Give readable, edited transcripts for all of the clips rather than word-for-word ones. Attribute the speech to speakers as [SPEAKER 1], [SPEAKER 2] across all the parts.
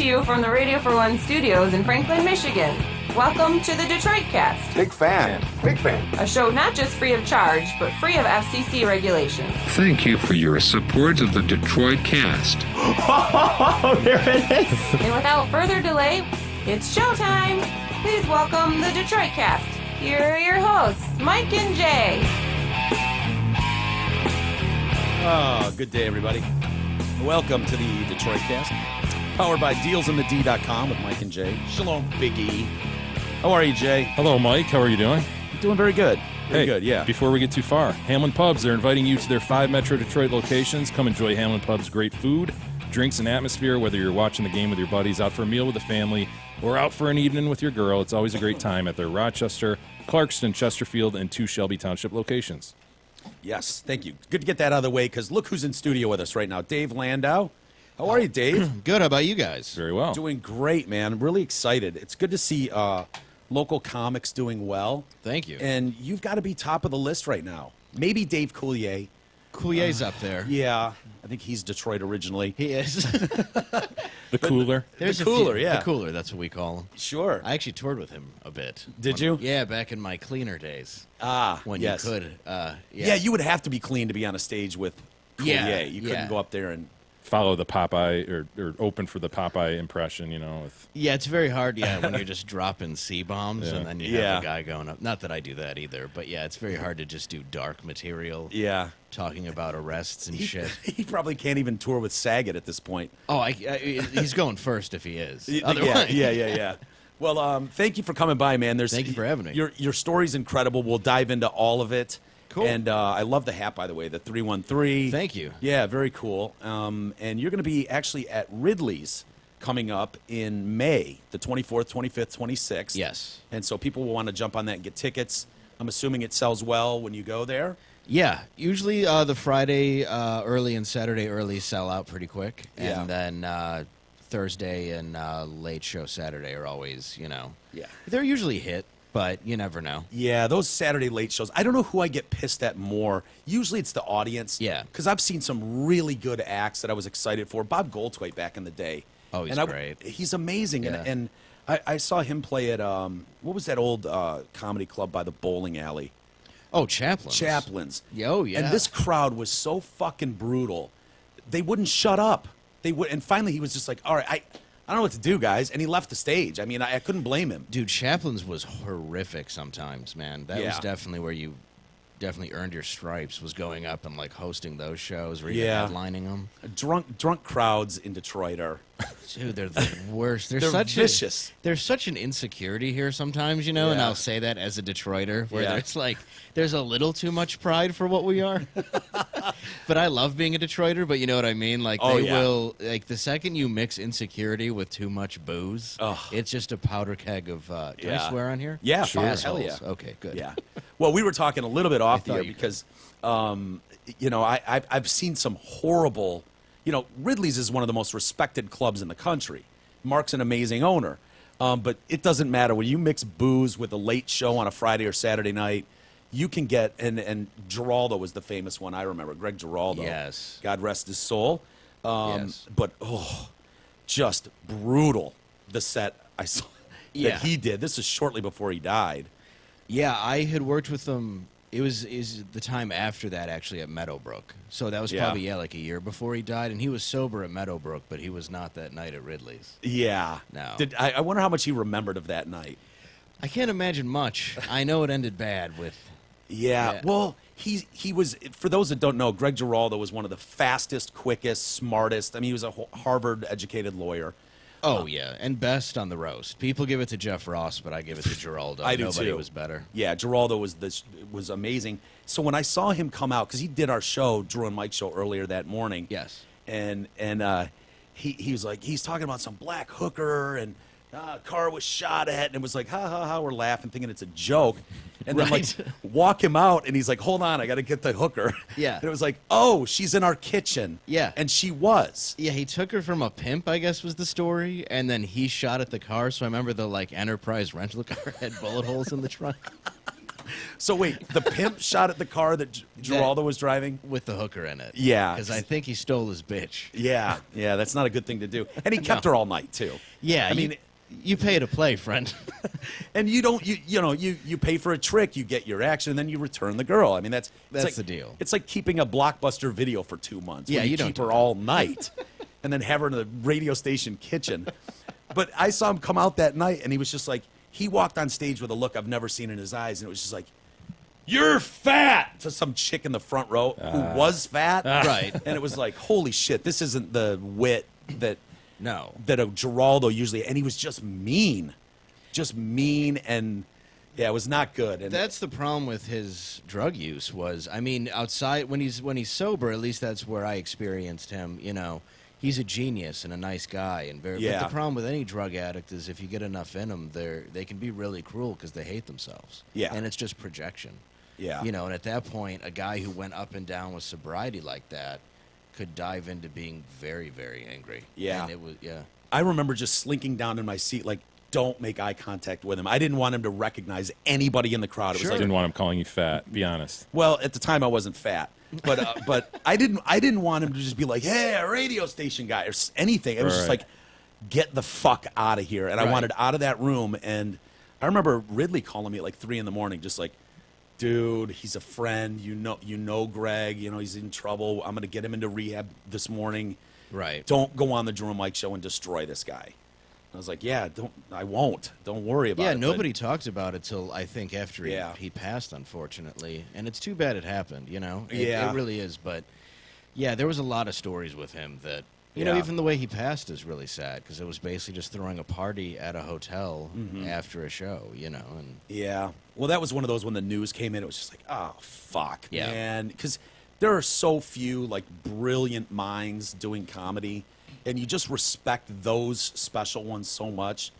[SPEAKER 1] you from the Radio for One studios in Franklin, Michigan. Welcome to the Detroit Cast.
[SPEAKER 2] Big fan.
[SPEAKER 1] A show not just free of charge, but free of FCC regulation.
[SPEAKER 3] Thank you for your support of the Detroit Cast.
[SPEAKER 4] Oh, there it is.
[SPEAKER 1] And without further delay, it's showtime. Please welcome the Detroit Cast. Here are your hosts, Mike and Jay.
[SPEAKER 4] Oh, good day, everybody. Welcome to the Detroit Cast, powered by DealsInTheD.com with Mike and Jay. Shalom, Big E. How are you, Jay?
[SPEAKER 5] Hello, Mike. How are you doing?
[SPEAKER 4] Doing very good. Very
[SPEAKER 5] Hey,
[SPEAKER 4] good, yeah.
[SPEAKER 5] Before we get too far, Hamlin Pubs, they're inviting you to their 5 Metro Detroit locations. Come enjoy Hamlin Pubs' great food, drinks, and atmosphere, whether you're watching the game with your buddies, out for a meal with the family, or out for an evening with your girl. It's always a great time at their Rochester, Clarkston, Chesterfield, and 2 Shelby Township locations.
[SPEAKER 4] Yes, thank you. Good to get that out of the way, because look who's in studio with us right now. Dave Landau. How are you, Dave?
[SPEAKER 6] Good. How about you guys?
[SPEAKER 5] Very well.
[SPEAKER 4] Doing great, man. I'm really excited. It's good to see local comics doing well.
[SPEAKER 6] Thank you.
[SPEAKER 4] And you've got to be top of the list right now. Maybe Dave Coulier.
[SPEAKER 6] Coulier's up there.
[SPEAKER 4] Yeah, I think he's Detroit originally.
[SPEAKER 6] He is.
[SPEAKER 5] The cooler.
[SPEAKER 6] There's
[SPEAKER 4] The
[SPEAKER 6] a few-
[SPEAKER 4] cooler, yeah.
[SPEAKER 6] The cooler, that's what we call him.
[SPEAKER 4] Sure.
[SPEAKER 6] I actually toured with him a bit.
[SPEAKER 4] Did you?
[SPEAKER 6] Yeah, back in my cleaner days. When
[SPEAKER 4] yes.
[SPEAKER 6] you could.
[SPEAKER 4] Yeah, you would have to be clean to be on a stage with Coulier.
[SPEAKER 6] Yeah,
[SPEAKER 4] You couldn't
[SPEAKER 6] yeah.
[SPEAKER 4] go up there and...
[SPEAKER 5] Follow the Popeye, or open for the Popeye impression, you know.
[SPEAKER 6] Yeah, it's very hard, when you're just dropping C-bombs
[SPEAKER 5] Yeah.
[SPEAKER 6] and then you
[SPEAKER 4] Yeah.
[SPEAKER 6] have a guy going up. Not that I do that either, but yeah, it's very hard to just do dark material.
[SPEAKER 4] Yeah.
[SPEAKER 6] Talking about arrests and shit.
[SPEAKER 4] He probably can't even tour with Saget at this point.
[SPEAKER 6] Oh, he's going first if he is.
[SPEAKER 4] Yeah,
[SPEAKER 6] Otherwise,
[SPEAKER 4] yeah. Well, thank you for coming by, man.
[SPEAKER 6] Thank you for having me.
[SPEAKER 4] Your story's incredible. We'll dive into all of it.
[SPEAKER 6] Cool.
[SPEAKER 4] And I love the hat, by the way, the 313.
[SPEAKER 6] Thank you.
[SPEAKER 4] Yeah, very cool. And you're going to be actually at Ridley's coming up in May, the 24th, 25th, 26th.
[SPEAKER 6] Yes.
[SPEAKER 4] And so people will want to jump on that and get tickets. I'm assuming it sells well when you go there.
[SPEAKER 6] Yeah, usually the Friday early and Saturday early sell out pretty quick,
[SPEAKER 4] Yeah.
[SPEAKER 6] and then Thursday and late show Saturday are always,
[SPEAKER 4] Yeah.
[SPEAKER 6] they're usually hit, but you never know.
[SPEAKER 4] Yeah, those Saturday late shows. I don't know who I get pissed at more. Usually it's the audience.
[SPEAKER 6] Yeah.
[SPEAKER 4] Because I've seen some really good acts that I was excited for. Bob Goldthwait back in the day.
[SPEAKER 6] Oh, he's
[SPEAKER 4] And
[SPEAKER 6] great.
[SPEAKER 4] He's amazing.
[SPEAKER 6] Yeah.
[SPEAKER 4] And I saw him play at, what was that old comedy club by the bowling alley?
[SPEAKER 6] Oh, Chaplin's.
[SPEAKER 4] Chaplin's.
[SPEAKER 6] Oh, yeah.
[SPEAKER 4] And this crowd was so fucking brutal. They wouldn't shut up. And finally he was just like, all right, I don't know what to do, guys. And he left the stage. I mean, I couldn't blame him.
[SPEAKER 6] Dude, Chaplin's was horrific sometimes, man. That was
[SPEAKER 4] Yeah.
[SPEAKER 6] definitely where you definitely earned your stripes, was going up and like hosting those shows where you're
[SPEAKER 4] Yeah.
[SPEAKER 6] headlining them.
[SPEAKER 4] Drunk crowds in Detroit are...
[SPEAKER 6] Dude, they're the worst.
[SPEAKER 4] They're vicious.
[SPEAKER 6] There's such an insecurity here sometimes, and
[SPEAKER 4] Yeah.
[SPEAKER 6] I'll say that as a Detroiter, where
[SPEAKER 4] Yeah.
[SPEAKER 6] there's a little too much pride for what we are. But I love being a Detroiter, but you know what I mean? Like,
[SPEAKER 4] Oh,
[SPEAKER 6] they
[SPEAKER 4] yeah.
[SPEAKER 6] will, like, the second you mix insecurity with too much booze,
[SPEAKER 4] Ugh.
[SPEAKER 6] it's just a powder keg of, can
[SPEAKER 4] Yeah.
[SPEAKER 6] I swear on here?
[SPEAKER 4] Yeah,
[SPEAKER 6] Sure.
[SPEAKER 4] hell
[SPEAKER 6] Assholes.
[SPEAKER 4] yeah.
[SPEAKER 6] Okay, good.
[SPEAKER 4] Yeah. Well, we were talking a little bit off the
[SPEAKER 6] thought
[SPEAKER 4] air
[SPEAKER 6] you could.
[SPEAKER 4] because, I've seen some horrible. Ridley's is one of the most respected clubs in the country. Mark's an amazing owner, but it doesn't matter when you mix booze with a late show on a Friday or Saturday night. You can get and Giraldo was the famous one I remember. Greg Giraldo.
[SPEAKER 6] Yes.
[SPEAKER 4] God rest his soul.
[SPEAKER 6] Yes.
[SPEAKER 4] But just brutal. The set I saw
[SPEAKER 6] Yeah.
[SPEAKER 4] that he did. This is shortly before he died.
[SPEAKER 6] Yeah, I had worked with them. It was the time after that, actually, at Meadowbrook. So that was
[SPEAKER 4] Yeah.
[SPEAKER 6] probably, like a year before he died. And he was sober at Meadowbrook, but he was not that night at Ridley's.
[SPEAKER 4] Yeah.
[SPEAKER 6] No.
[SPEAKER 4] I wonder how much he remembered of that night.
[SPEAKER 6] I can't imagine much. I know it ended bad with...
[SPEAKER 4] Yeah.
[SPEAKER 6] Yeah.
[SPEAKER 4] Well, he was, for those that don't know, Greg Giraldo was one of the fastest, quickest, smartest. I mean, he was a Harvard-educated lawyer.
[SPEAKER 6] Oh, yeah, and best on the roast. People give it to Jeff Ross, but I give it to Giraldo.
[SPEAKER 4] I do,
[SPEAKER 6] Nobody
[SPEAKER 4] too.
[SPEAKER 6] was better.
[SPEAKER 4] Yeah, Giraldo was amazing. So when I saw him come out, because he did our show, Drew and Mike show, earlier that morning.
[SPEAKER 6] Yes.
[SPEAKER 4] And he was like, he's talking about some black hooker and car was shot at, and it was like, ha, ha, ha, we're laughing, thinking it's a joke. And then,
[SPEAKER 6] Right.
[SPEAKER 4] walk him out, and he's like, hold on, I got to get the hooker.
[SPEAKER 6] Yeah.
[SPEAKER 4] And it was like, oh, she's in our kitchen.
[SPEAKER 6] Yeah.
[SPEAKER 4] And she was.
[SPEAKER 6] Yeah, he took her from a pimp, I guess was the story, and then he shot at the car. So I remember the Enterprise rental car had bullet holes in the trunk.
[SPEAKER 4] So wait, the pimp shot at the car that Giraldo was driving?
[SPEAKER 6] With the hooker in it.
[SPEAKER 4] Yeah.
[SPEAKER 6] Because I think he stole his bitch.
[SPEAKER 4] Yeah, that's not a good thing to do. And he kept her all night too.
[SPEAKER 6] Yeah,
[SPEAKER 4] I mean,
[SPEAKER 6] you pay to play, friend.
[SPEAKER 4] and you don't you pay for a trick, you get your action, and then you return the girl. I mean that's
[SPEAKER 6] the deal.
[SPEAKER 4] It's like keeping a Blockbuster video for 2 months.
[SPEAKER 6] Yeah,
[SPEAKER 4] where
[SPEAKER 6] you don't
[SPEAKER 4] keep
[SPEAKER 6] do
[SPEAKER 4] her
[SPEAKER 6] that.
[SPEAKER 4] all night, and then have her in the radio station kitchen. But I saw him come out that night, and he was just like, he walked on stage with a look I've never seen in his eyes, and it was just like, "You're fat," to some chick in the front row who was fat.
[SPEAKER 6] Right.
[SPEAKER 4] And it was like, holy shit, this isn't the wit that a Giraldo usually, and he was just mean, and yeah, it was not good. And
[SPEAKER 6] That's the problem with his drug use. Was, I mean, outside when he's sober, at least that's where I experienced him. You know, he's a genius and a nice guy, and very.
[SPEAKER 4] Yeah.
[SPEAKER 6] But the problem with any drug addict is if you get enough in them, they can be really cruel because they hate themselves.
[SPEAKER 4] Yeah.
[SPEAKER 6] And it's just projection.
[SPEAKER 4] Yeah.
[SPEAKER 6] You know, and at that point, a guy who went up and down with sobriety like that could dive into being very, very angry.
[SPEAKER 4] Yeah.
[SPEAKER 6] And it was,
[SPEAKER 4] I remember just slinking down in my seat, like, don't make eye contact with him. I didn't want him to recognize anybody in the crowd. It was
[SPEAKER 5] I
[SPEAKER 4] like,
[SPEAKER 5] didn't want him calling you fat. Be honest.
[SPEAKER 4] well, at the time I wasn't fat, but I didn't want him to just be like, "Hey, a radio station guy," or anything. It was just
[SPEAKER 5] Right.
[SPEAKER 4] like, get the fuck out of here. And I
[SPEAKER 6] Right.
[SPEAKER 4] wanted out of that room. And I remember Ridley calling me at like 3 a.m, just like, "Dude, he's a friend. You know Greg. You know he's in trouble. I'm gonna get him into rehab this morning.
[SPEAKER 6] right.
[SPEAKER 4] Don't go on the Jerome Mike show and destroy this guy." I was like, "Yeah, I won't. Don't worry about it."
[SPEAKER 6] Yeah,
[SPEAKER 4] But-
[SPEAKER 6] nobody talked about it till I think after
[SPEAKER 4] Yeah.
[SPEAKER 6] he passed, unfortunately, and it's too bad it happened. You know,
[SPEAKER 4] Yeah.
[SPEAKER 6] it really is. But yeah, there was a lot of stories with him that you know,
[SPEAKER 4] Yeah.
[SPEAKER 6] even the way he passed is really sad because it was basically just throwing a party at a hotel
[SPEAKER 4] Mm-hmm.
[SPEAKER 6] after a show. You know, and
[SPEAKER 4] Yeah. Well, that was one of those when the news came in, it was just like, oh, fuck,
[SPEAKER 6] Yeah.
[SPEAKER 4] man. Because there are so few, like, brilliant minds doing comedy, and you just respect those special ones so much.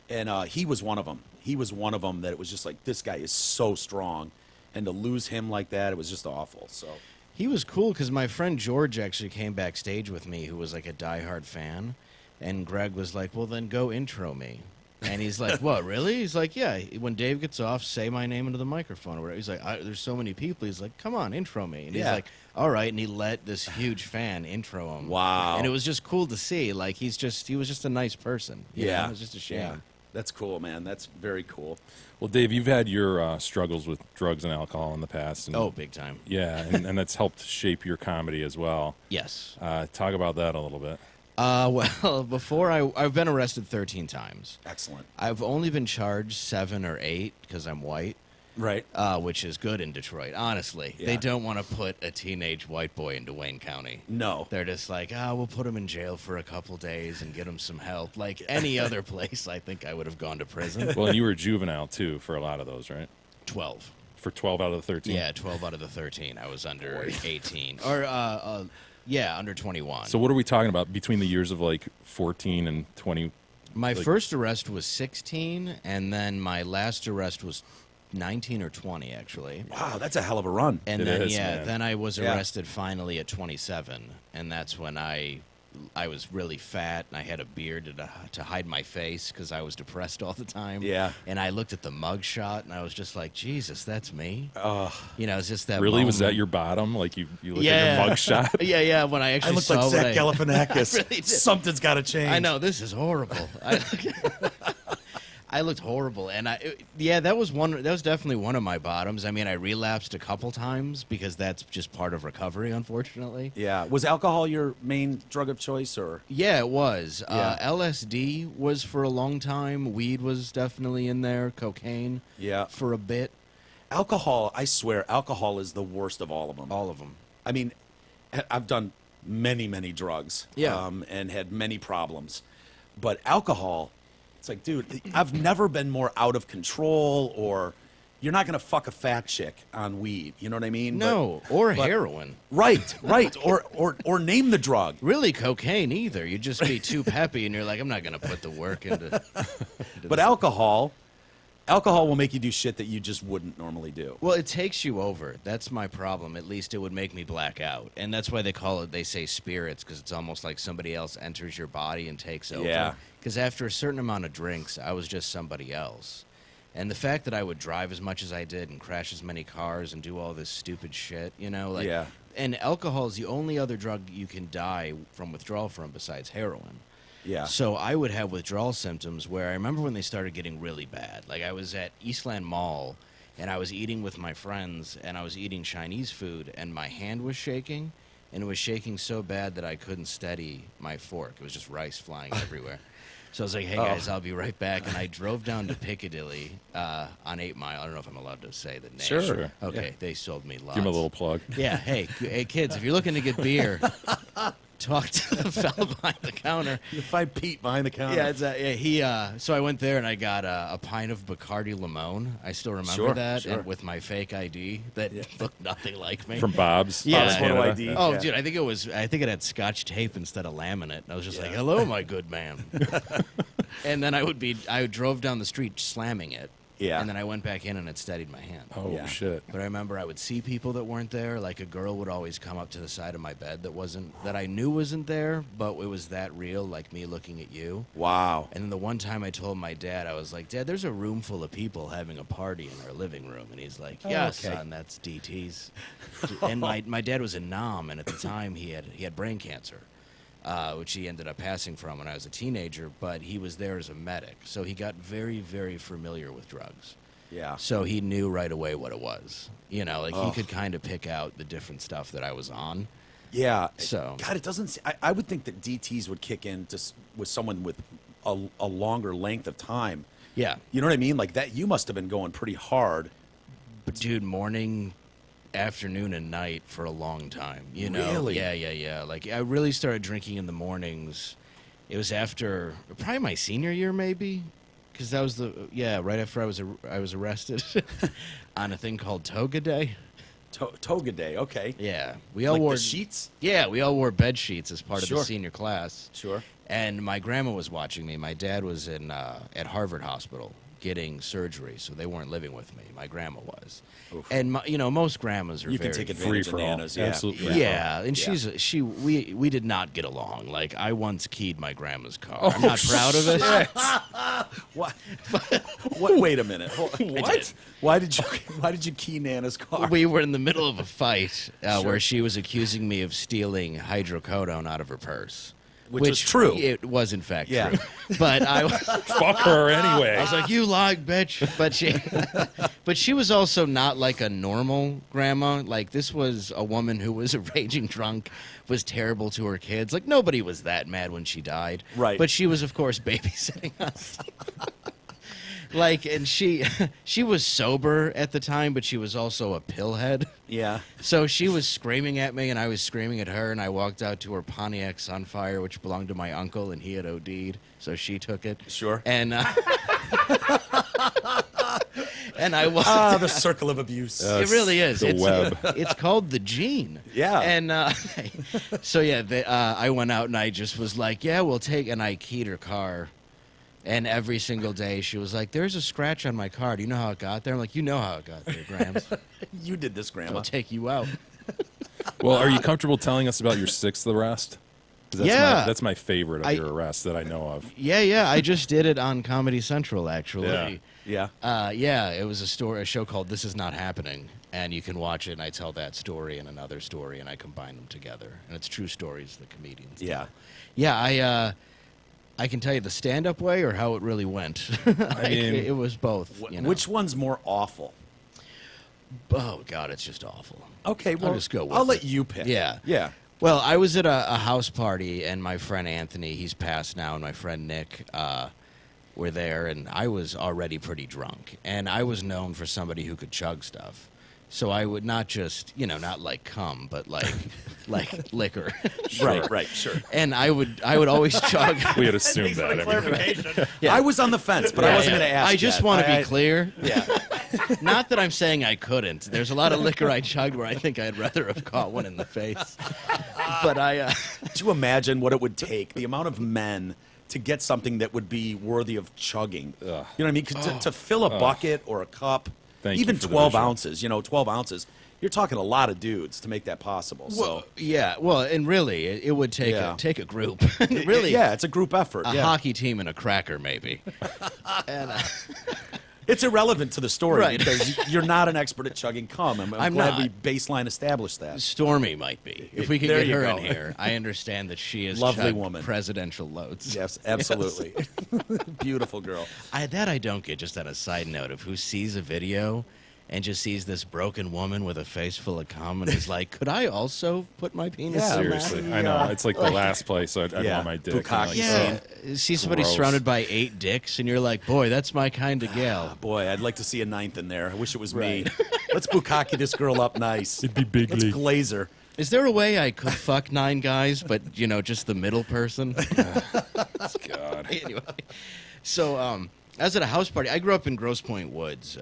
[SPEAKER 4] And he was one of them. He was one of them that it was just like, this guy is so strong. And to lose him like that, it was just awful. So,
[SPEAKER 6] he was cool because my friend George actually came backstage with me, who was like a diehard fan, and Greg was like, "Well, then go intro me." And he's like, "What, really?" He's like, "Yeah, when Dave gets off, say my name into the microphone." Or whatever. He's like, "There's so many people." He's like, "Come on, intro me." And
[SPEAKER 4] Yeah.
[SPEAKER 6] he's like, "All right." And he let this huge fan intro him.
[SPEAKER 4] Wow.
[SPEAKER 6] And it was just cool to see. Like, he was just a nice person. You know?
[SPEAKER 4] yeah.
[SPEAKER 6] It was just a shame.
[SPEAKER 4] Yeah. That's cool, man. That's very cool.
[SPEAKER 5] Well, Dave, you've had your struggles with drugs and alcohol in the past. And,
[SPEAKER 6] Oh, big time.
[SPEAKER 5] yeah, and that's helped shape your comedy as well.
[SPEAKER 6] Yes.
[SPEAKER 5] Talk about that a little bit.
[SPEAKER 6] Well, before I've been arrested 13 times.
[SPEAKER 4] Excellent.
[SPEAKER 6] I've only been charged 7 or 8 because I'm white.
[SPEAKER 4] Right.
[SPEAKER 6] Which is good in Detroit, honestly.
[SPEAKER 4] Yeah.
[SPEAKER 6] They don't want to put a teenage white boy into Wayne County.
[SPEAKER 4] No.
[SPEAKER 6] They're just like, we'll put him in jail for a couple days and get him some help. Like any other place, I think I would have gone to prison.
[SPEAKER 5] Well, and you were a juvenile, too, for a lot of those, right?
[SPEAKER 6] 12.
[SPEAKER 5] For 12 out of the 13?
[SPEAKER 6] Yeah, 12 out of the 13. I was under 18. Or, under 21.
[SPEAKER 5] So what are we talking about between the years of, like, 14 and 20?
[SPEAKER 6] My first arrest was 16, and then my last arrest was 19 or 20, actually.
[SPEAKER 4] Wow, that's a hell of a run.
[SPEAKER 6] And
[SPEAKER 5] It
[SPEAKER 6] then
[SPEAKER 5] is, man.
[SPEAKER 6] then I was
[SPEAKER 4] Yeah.
[SPEAKER 6] arrested finally at 27, and that's when I was really fat and I had a beard to hide my face because I was depressed all the time.
[SPEAKER 4] Yeah.
[SPEAKER 6] And I looked at the mug shot and I was just like, Jesus, that's me. You know, it's just that.
[SPEAKER 5] Really? Was that
[SPEAKER 6] moment.
[SPEAKER 5] your bottom? Like, you look
[SPEAKER 6] Yeah.
[SPEAKER 5] at your mug shot?
[SPEAKER 6] Yeah. When I
[SPEAKER 4] I
[SPEAKER 6] actually
[SPEAKER 4] look
[SPEAKER 6] saw
[SPEAKER 4] like
[SPEAKER 6] what
[SPEAKER 4] Zach
[SPEAKER 6] I-
[SPEAKER 4] Galifianakis.
[SPEAKER 6] I really did.
[SPEAKER 4] Something's got to change.
[SPEAKER 6] I know, this is horrible. I looked horrible, and that was definitely one of my bottoms. I mean, I relapsed a couple times because that's just part of recovery, unfortunately.
[SPEAKER 4] Yeah. Was alcohol your main drug of choice, or?
[SPEAKER 6] Yeah, it was.
[SPEAKER 4] Yeah.
[SPEAKER 6] LSD was for a long time. Weed was definitely in there. Cocaine.
[SPEAKER 4] Yeah.
[SPEAKER 6] For a bit.
[SPEAKER 4] Alcohol, I swear, alcohol is the worst of all of them.
[SPEAKER 6] All of them.
[SPEAKER 4] I mean, I've done many, many drugs.
[SPEAKER 6] Yeah.
[SPEAKER 4] And had many problems. But alcohol, it's like, dude, I've never been more out of control, or you're not going to fuck a fat chick on weed. You know what I mean?
[SPEAKER 6] No, or heroin.
[SPEAKER 4] Right. Or name the drug.
[SPEAKER 6] Really, cocaine either. You'd just be too peppy, and you're like, I'm not going to put the work into.
[SPEAKER 4] But alcohol will make you do shit that you just wouldn't normally do.
[SPEAKER 6] Well, it takes you over. That's my problem. At least it would make me black out. And that's why they say spirits, because it's almost like somebody else enters your body and takes over.
[SPEAKER 4] Yeah.
[SPEAKER 6] Because after a certain amount of drinks, I was just somebody else. And the fact that I would drive as much as I did and crash as many cars and do all this stupid shit, you know, like,
[SPEAKER 4] Yeah.
[SPEAKER 6] and alcohol is the only other drug you can die from withdrawal from besides heroin.
[SPEAKER 4] Yeah.
[SPEAKER 6] So I would have withdrawal symptoms where I remember when they started getting really bad. Like I was at Eastland Mall and I was eating with my friends and I was eating Chinese food and my hand was shaking, and it was shaking so bad that I couldn't steady my fork. It was just rice flying everywhere. So I was like, hey, guys, I'll be right back. And I drove down to Piccadilly on 8 Mile. I don't know if I'm allowed to say the name.
[SPEAKER 5] Sure.
[SPEAKER 6] Okay,
[SPEAKER 5] Yeah.
[SPEAKER 6] they sold me lots.
[SPEAKER 5] Give him a little plug.
[SPEAKER 6] Yeah, hey, kids, if you're looking to get beer, talk to the fellow behind the counter.
[SPEAKER 4] You find Pete behind the counter.
[SPEAKER 6] Yeah, he. So I went there and I got a pint of Bacardi Limon. I still remember
[SPEAKER 4] Sure,
[SPEAKER 6] that,
[SPEAKER 4] sure.
[SPEAKER 6] and with my fake ID that looked nothing like me.
[SPEAKER 5] From Bob's.
[SPEAKER 6] Yeah.
[SPEAKER 5] Bob's
[SPEAKER 4] Photo
[SPEAKER 5] Canada.
[SPEAKER 4] ID.
[SPEAKER 6] Oh,
[SPEAKER 4] Yeah.
[SPEAKER 6] dude, I think it had Scotch tape instead of laminate. And I was just like, "Hello, my good man." And then I drove down the street slamming it.
[SPEAKER 4] Yeah.
[SPEAKER 6] And then I went back in and it steadied my hand.
[SPEAKER 5] Oh,
[SPEAKER 4] Yeah.
[SPEAKER 5] shit.
[SPEAKER 6] But I remember I would see people that weren't there. Like a girl would always come up to the side of my bed that I knew wasn't there, but it was that real, like me looking at you.
[SPEAKER 4] Wow.
[SPEAKER 6] And then the one time I told my dad, I was like, Dad, there's a room full of people having a party in our living room. And he's like, yeah,
[SPEAKER 4] okay.
[SPEAKER 6] son, that's DT's. And my dad was a nom, and at the time he had brain cancer, which he ended up passing from when I was a teenager, but he was there as a medic. So he got very, very familiar with drugs.
[SPEAKER 4] Yeah.
[SPEAKER 6] So he knew right away what it was. You know, like he could kind of pick out the different stuff that I was on.
[SPEAKER 4] Yeah.
[SPEAKER 6] So-
[SPEAKER 4] God, it doesn't. I would think that DTs would kick in just with someone with a longer length of time.
[SPEAKER 6] Yeah.
[SPEAKER 4] You know what I mean? Like that. You must have been going pretty hard.
[SPEAKER 6] But dude, morning, afternoon, and night for a long time. You know?
[SPEAKER 4] Really?
[SPEAKER 6] Yeah. Like I really started drinking in the mornings. It was after probably my senior year, maybe, because that was right after I was arrested on a thing called Toga Day.
[SPEAKER 4] Toga Day. Okay.
[SPEAKER 6] Yeah, we all
[SPEAKER 4] Like
[SPEAKER 6] wore
[SPEAKER 4] the sheets.
[SPEAKER 6] Yeah, we all wore bed sheets as part of
[SPEAKER 4] Sure.
[SPEAKER 6] the senior class.
[SPEAKER 4] Sure.
[SPEAKER 6] And my grandma was watching me. My dad was at Harvard Hospital getting surgery, so they weren't living with me. My grandma was.
[SPEAKER 4] Oof.
[SPEAKER 6] And most grandmas are
[SPEAKER 4] You
[SPEAKER 6] very
[SPEAKER 4] can take
[SPEAKER 5] Free
[SPEAKER 4] advantage
[SPEAKER 5] for
[SPEAKER 4] of
[SPEAKER 5] all.
[SPEAKER 4] Nana's. Yeah.
[SPEAKER 5] Absolutely.
[SPEAKER 4] Yeah.
[SPEAKER 6] Yeah, and
[SPEAKER 4] Yeah.
[SPEAKER 6] we did not get along. Like I once keyed my grandma's car. I'm not proud of it.
[SPEAKER 4] What? What? Wait a minute.
[SPEAKER 6] What?
[SPEAKER 4] Why did you key Nana's car?
[SPEAKER 6] We were in the middle of a fight where she was accusing me of stealing hydrocodone out of her purse.
[SPEAKER 4] Which was true.
[SPEAKER 6] It was, in fact,
[SPEAKER 4] Yeah.
[SPEAKER 6] true. But I
[SPEAKER 5] Fuck her anyway.
[SPEAKER 6] was like, you lied, bitch. But she was also not like a normal grandma. Like, this was a woman who was a raging drunk, was terrible to her kids. Like, nobody was that mad when she died.
[SPEAKER 4] Right.
[SPEAKER 6] But she was, of course, babysitting us. Like, and she was sober at the time, but she was also a pillhead.
[SPEAKER 4] Yeah.
[SPEAKER 6] So she was screaming at me, and I was screaming at her, and I walked out to her Pontiac Sunfire, which belonged to my uncle, and he had OD'd, so she took it.
[SPEAKER 4] Sure.
[SPEAKER 6] And and I walked.
[SPEAKER 4] The circle of abuse.
[SPEAKER 6] It really is.
[SPEAKER 5] The web.
[SPEAKER 6] It's called the gene.
[SPEAKER 4] Yeah.
[SPEAKER 6] And so yeah, I went out and I just was like, yeah, we'll take. And I keyed her car. And every single day she was like, there's a scratch on my car. Do you know how it got there? I'm like, you know how it got there, Grams.
[SPEAKER 4] You did this, Grandma.
[SPEAKER 6] I'll take you out.
[SPEAKER 5] Well, are you comfortable telling us about your sixth arrest? 'Cause that's my favorite of your arrests that I know of.
[SPEAKER 6] Yeah. I just did it on Comedy Central, actually.
[SPEAKER 5] Yeah.
[SPEAKER 4] Yeah.
[SPEAKER 6] It was a show called This Is Not Happening, and you can watch it, and I tell that story and another story, and I combine them together. And it's true stories the comedians tell.
[SPEAKER 4] Yeah.
[SPEAKER 6] Yeah, I can tell you the stand-up way or how it really went.
[SPEAKER 5] I mean,
[SPEAKER 6] it was both. You know?
[SPEAKER 4] Which one's more awful?
[SPEAKER 6] Oh, God, it's just awful.
[SPEAKER 4] Okay, well,
[SPEAKER 6] just go with
[SPEAKER 4] I'll
[SPEAKER 6] it.
[SPEAKER 4] let you pick.
[SPEAKER 6] Yeah.
[SPEAKER 4] Yeah.
[SPEAKER 6] Well, I was at a house party, and my friend Anthony, he's passed now, and my friend Nick were there, and I was already pretty drunk. And I was known for somebody who could chug stuff. So I would not just, not like cum, but like liquor.
[SPEAKER 4] Right, sure.
[SPEAKER 6] And I would always chug.
[SPEAKER 5] We had assumed that. I mean,
[SPEAKER 4] I was on the fence, but I wasn't going to ask
[SPEAKER 6] I just
[SPEAKER 4] yet.
[SPEAKER 6] want to be clear.
[SPEAKER 4] Yeah.
[SPEAKER 6] Not that I'm saying I couldn't. There's a lot of liquor I chugged where I think I'd rather have caught one in the face. But
[SPEAKER 4] Could you imagine what it would take, the amount of men to get something that would be worthy of chugging? You know what I mean? 'Cause to fill a bucket or a cup,
[SPEAKER 5] Thank you
[SPEAKER 4] even
[SPEAKER 5] for the
[SPEAKER 4] 12
[SPEAKER 5] visual.
[SPEAKER 4] ounces, 12 ounces, you're talking a lot of dudes to make that possible. So,
[SPEAKER 6] and really, it would take
[SPEAKER 4] Yeah.
[SPEAKER 6] take a group. Really,
[SPEAKER 4] yeah, it's a group effort.
[SPEAKER 6] a
[SPEAKER 4] Yeah.
[SPEAKER 6] hockey team and a cracker, maybe. And,
[SPEAKER 4] It's irrelevant to the story
[SPEAKER 6] Right.
[SPEAKER 4] because you're not an expert at chugging cum. I'm glad
[SPEAKER 6] not.
[SPEAKER 4] we baseline established that.
[SPEAKER 6] Stormy might be. If we could
[SPEAKER 4] There
[SPEAKER 6] get
[SPEAKER 4] you
[SPEAKER 6] her
[SPEAKER 4] go.
[SPEAKER 6] in here, I understand that she is
[SPEAKER 4] Lovely
[SPEAKER 6] chugged
[SPEAKER 4] woman.
[SPEAKER 6] presidential loads.
[SPEAKER 4] Yes, absolutely. Beautiful girl.
[SPEAKER 6] I don't get, just on a side note, of who sees a video and just sees this broken woman with a face full of cum and is like, could I also put my penis
[SPEAKER 4] Yeah,
[SPEAKER 6] in that?
[SPEAKER 5] Seriously, I know. It's like the last place I'd want my dick.
[SPEAKER 4] Bukkake
[SPEAKER 5] Like,
[SPEAKER 6] Yeah, see somebody
[SPEAKER 5] Gross.
[SPEAKER 6] surrounded by 8 dicks and you're like, boy, that's my kind of gal.
[SPEAKER 4] Boy, I'd like to see a 9th in there. I wish it was me. Let's bukkake this girl up nice.
[SPEAKER 5] It'd be big
[SPEAKER 4] Let's
[SPEAKER 5] league.
[SPEAKER 4] glaze her.
[SPEAKER 6] Is there a way I could fuck 9 guys, but, just the middle person?
[SPEAKER 5] God.
[SPEAKER 6] Anyway, so I was at a house party. I grew up in Grosse Pointe Woods,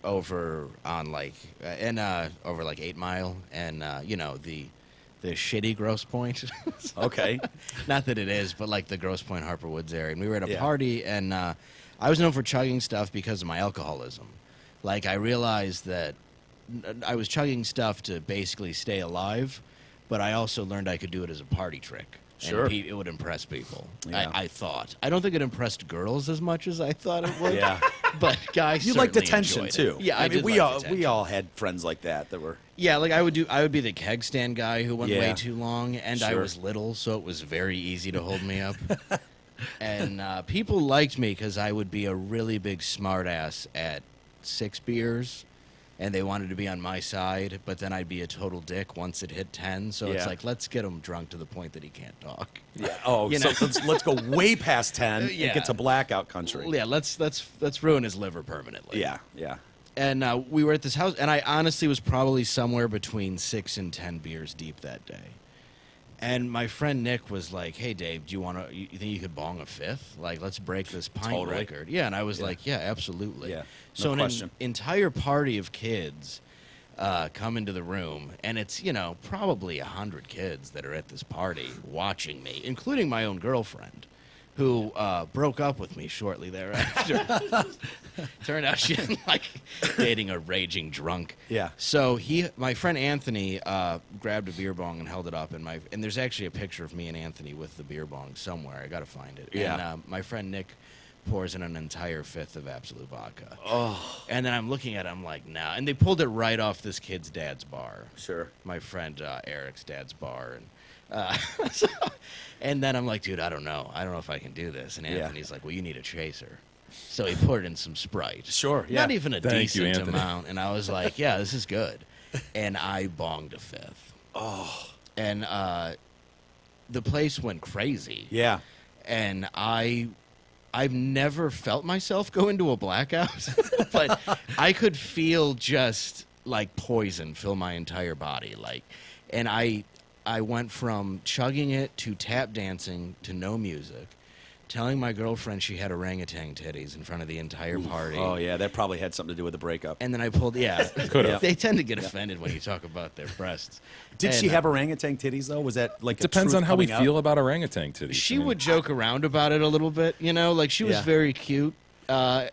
[SPEAKER 6] over on over 8 Mile, and the shitty Grosse Pointe.
[SPEAKER 4] Okay.
[SPEAKER 6] Not that it is, but like the Grosse Pointe Harper Woods area. And we were at a
[SPEAKER 4] Yeah.
[SPEAKER 6] party, and I was known for chugging stuff because of my alcoholism. Like, I realized that I was chugging stuff to basically stay alive, but I also learned I could do it as a party trick.
[SPEAKER 4] Sure.
[SPEAKER 6] And it would impress people.
[SPEAKER 4] Yeah.
[SPEAKER 6] I thought. I don't think it impressed girls as much as I thought it would.
[SPEAKER 4] Yeah.
[SPEAKER 6] But guys,
[SPEAKER 4] You liked
[SPEAKER 6] certainly
[SPEAKER 4] attention
[SPEAKER 6] enjoyed
[SPEAKER 4] too.
[SPEAKER 6] it. Yeah, I
[SPEAKER 4] mean,
[SPEAKER 6] did
[SPEAKER 4] we
[SPEAKER 6] like
[SPEAKER 4] all
[SPEAKER 6] attention.
[SPEAKER 4] had friends like that were.
[SPEAKER 6] Yeah, like I would be the keg stand guy who went
[SPEAKER 4] Yeah.
[SPEAKER 6] way too long, and I
[SPEAKER 4] Sure.
[SPEAKER 6] was little, so it was very easy to hold me up. And people liked me because I would be a really big smartass at 6 beers, and they wanted to be on my side, but then I'd be a total dick once it hit 10. So it's
[SPEAKER 4] Yeah.
[SPEAKER 6] like, let's get him drunk to the point that he can't talk.
[SPEAKER 4] Yeah. Oh,
[SPEAKER 6] You
[SPEAKER 4] so
[SPEAKER 6] know?
[SPEAKER 4] let's go way past 10
[SPEAKER 6] Yeah.
[SPEAKER 4] and get to blackout country.
[SPEAKER 6] Yeah, let's ruin his liver permanently.
[SPEAKER 4] Yeah. Yeah.
[SPEAKER 6] And we were at this house, and I honestly was probably somewhere between 6 and 10 beers deep that day. And my friend Nick was like, "Hey, Dave, do you think you could bong a 5th? Like, let's break this pint
[SPEAKER 4] Totally.
[SPEAKER 6] record." Yeah, and I was like, "Yeah, absolutely."
[SPEAKER 4] Yeah, no
[SPEAKER 6] so
[SPEAKER 4] question.
[SPEAKER 6] an entire party of kids come into the room, and it's probably 100 kids that are at this party watching me, including my own girlfriend, who broke up with me shortly thereafter. Turned out she didn't like dating a raging drunk.
[SPEAKER 4] Yeah.
[SPEAKER 6] So my friend Anthony, grabbed a beer bong and held it up, and there's actually a picture of me and Anthony with the beer bong somewhere. I gotta find it.
[SPEAKER 4] Yeah.
[SPEAKER 6] And my friend Nick pours in an entire 5th of Absolute vodka. Oh. And then I'm looking at it, I'm like, nah. And they pulled it right off this kid's dad's bar.
[SPEAKER 4] Sure.
[SPEAKER 6] My friend Eric's dad's bar, and and then I'm like, dude, I don't know if I can do this. And
[SPEAKER 4] Yeah.
[SPEAKER 6] Anthony's like, well, you need a chaser. So he poured in some Sprite.
[SPEAKER 4] Sure, yeah.
[SPEAKER 6] Not even a
[SPEAKER 5] Thank you,
[SPEAKER 6] decent
[SPEAKER 5] Anthony.
[SPEAKER 6] amount. And I was like, yeah, this is good. And I bonged a 5th. Oh. And the place went crazy.
[SPEAKER 4] Yeah.
[SPEAKER 6] And I've never felt myself go into a blackout, but I could feel just like poison fill my entire body. And I went from chugging it to tap dancing to no music, telling my girlfriend she had orangutan titties in front of the entire party.
[SPEAKER 4] Oh yeah, that probably had something to do with the breakup.
[SPEAKER 6] And then I pulled, yeah.
[SPEAKER 5] Could've.
[SPEAKER 6] They tend to get offended when you talk about their breasts.
[SPEAKER 4] Did
[SPEAKER 6] And,
[SPEAKER 4] she have orangutan titties though? Was that like
[SPEAKER 5] Depends
[SPEAKER 4] a
[SPEAKER 5] on
[SPEAKER 4] truth
[SPEAKER 5] how we
[SPEAKER 4] coming out?
[SPEAKER 5] feel about orangutan titties.
[SPEAKER 6] She
[SPEAKER 5] I mean,
[SPEAKER 6] would joke around about it a little bit, like she was
[SPEAKER 4] Yeah.
[SPEAKER 6] very cute, and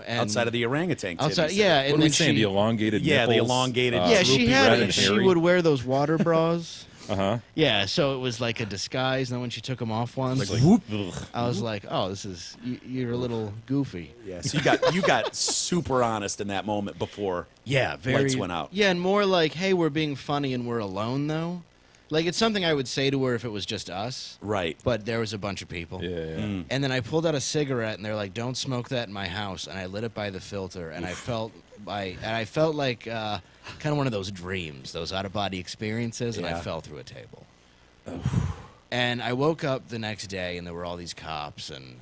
[SPEAKER 4] outside of the orangutan titties.
[SPEAKER 6] outside, yeah.
[SPEAKER 5] What
[SPEAKER 6] And
[SPEAKER 5] are we
[SPEAKER 6] then
[SPEAKER 5] saying? The elongated
[SPEAKER 4] Yeah, the
[SPEAKER 5] nipples?
[SPEAKER 4] elongated-
[SPEAKER 6] yeah, she
[SPEAKER 5] droopy,
[SPEAKER 6] had
[SPEAKER 5] red,
[SPEAKER 6] it.
[SPEAKER 5] and
[SPEAKER 6] She
[SPEAKER 5] hairy?
[SPEAKER 6] would wear those water bras.
[SPEAKER 5] Uh-huh.
[SPEAKER 6] Yeah, so it was like a disguise. And then when she took them off once,
[SPEAKER 5] Like, ugh.
[SPEAKER 6] I was like, "Oh, this is you're a little goofy."
[SPEAKER 4] Yeah, so you got super honest in that moment before.
[SPEAKER 6] Yeah, very.
[SPEAKER 4] Lights went out.
[SPEAKER 6] Yeah, and more like, "Hey, we're being funny and we're alone, though." Like it's something I would say to her if it was just us.
[SPEAKER 4] Right.
[SPEAKER 6] But there was a bunch of people.
[SPEAKER 5] Yeah, yeah.
[SPEAKER 6] And then I pulled out a cigarette, and they're like, "Don't smoke that in my house." And I lit it by the filter, and I felt like kind of one of those dreams, those out of body experiences, and I
[SPEAKER 4] Yeah.
[SPEAKER 6] fell through a table. And I woke up the next day, and there were all these cops, and